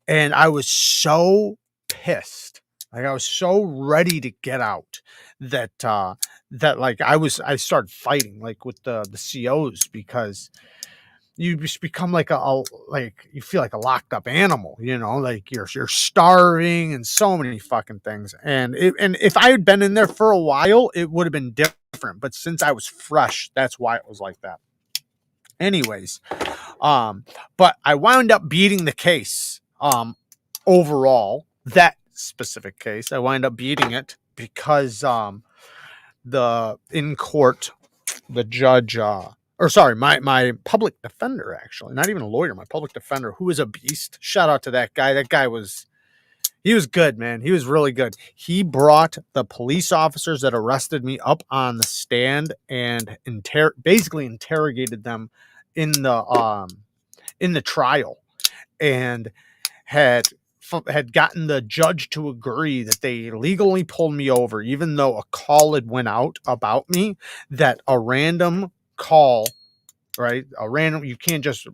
And I was so pissed. Like, I was so ready to get out that like I started fighting like with the COs, because you just become like like you feel like a locked up animal, like you're starving and so many fucking things. And if I had been in there for a while, it would have been different. But since I was fresh, that's why it was like that. Anyways, but I wound up beating the case. Overall, that specific case, I wound up beating it because in court, the judge my public defender, actually, not even a lawyer, my public defender, who is a beast. Shout out to that guy. That guy was good, man. He was really good. He brought the police officers that arrested me up on the stand and basically interrogated them in the trial, and had gotten the judge to agree that they legally pulled me over, even though a call had went out about me, that a random call, right? You can't just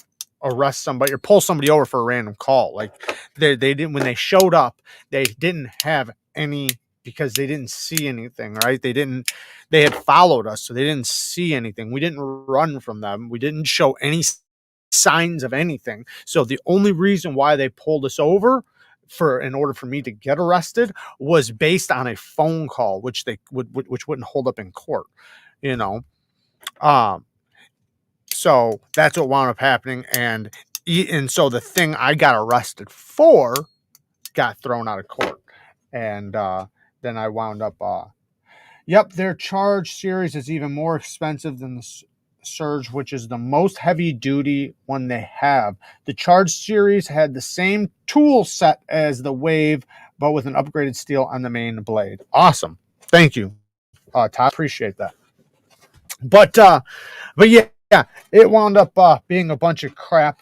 arrest somebody or pull somebody over for a random call. Like, they didn't, when they showed up, they didn't have any, because they didn't see anything, right? They had followed us, so they didn't see anything. We didn't run from them. We didn't show any signs of anything. So the only reason why they pulled us over, in order for me to get arrested, was based on a phone call, which wouldn't hold up in court, so that's what wound up happening. And so the thing I got arrested for got thrown out of court. And then I wound up Yep, their Charge series is even more expensive than the Surge, which is the most heavy duty one they have. The Charge series had the same tool set as the Wave, but with an upgraded steel on the main blade. Awesome. Thank you, Todd. Appreciate that. But yeah, it wound up being a bunch of crap.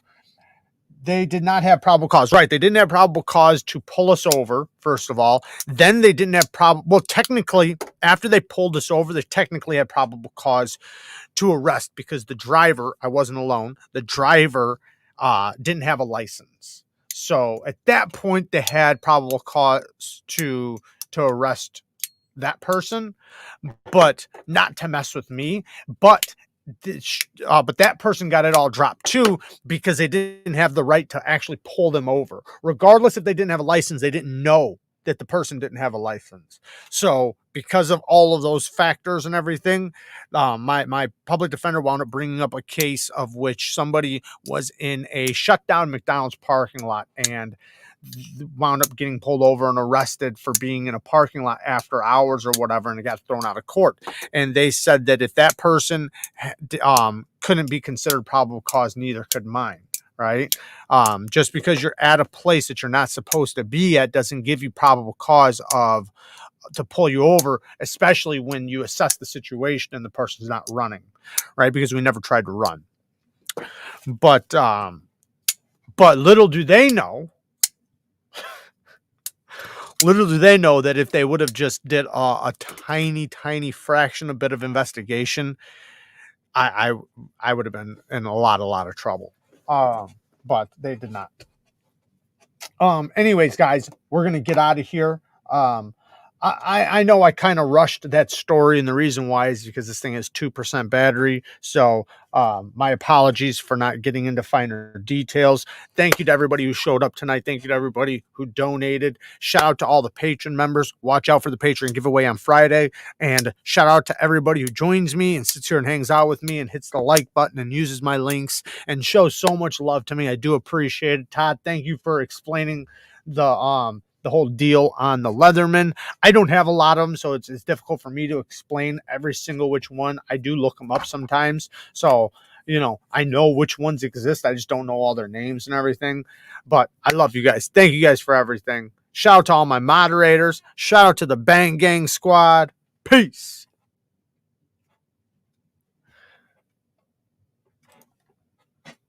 They did not have probable cause. Right. They didn't have probable cause to pull us over, first of all. Then they didn't have well, technically, after they pulled us over, they technically had probable cause to arrest because the driver, I wasn't alone, the driver didn't have a license. So at that point, they had probable cause to arrest that person, but not to mess with me. But that person got it all dropped too because they didn't have the right to actually pull them over. Regardless if they didn't have a license, they didn't know that the person didn't have a license. So because of all of those factors and everything, my public defender wound up bringing up a case of which somebody was in a shutdown McDonald's parking lot and wound up getting pulled over and arrested for being in a parking lot after hours or whatever, and it got thrown out of court. And they said that if that person couldn't be considered probable cause, neither could mine. Right? Just because you're at a place that you're not supposed to be at doesn't give you probable cause to pull you over, especially when you assess the situation and the person's not running, right? Because we never tried to run. But little do they know that if they would have just did a tiny fraction, a bit of investigation, I would have been in a lot of trouble. But they did not. Anyways, guys, we're going to get out of here. I know I kind of rushed that story, and the reason why is because this thing has 2% battery. So my apologies for not getting into finer details. Thank you to everybody who showed up tonight. Thank you to everybody who donated. Shout out to all the Patreon members. Watch out for the Patreon giveaway on Friday. And shout out to everybody who joins me and sits here and hangs out with me and hits the like button and uses my links and shows so much love to me. I do appreciate it. Todd, thank you for explaining the whole deal on the Leatherman. I don't have a lot of them, so it's difficult for me to explain every single which one. I do look them up sometimes, so I know which ones exist. I just don't know all their names and everything. But I love you guys. Thank you guys for everything. Shout out to all my moderators. Shout out to the Bang Gang Squad. Peace.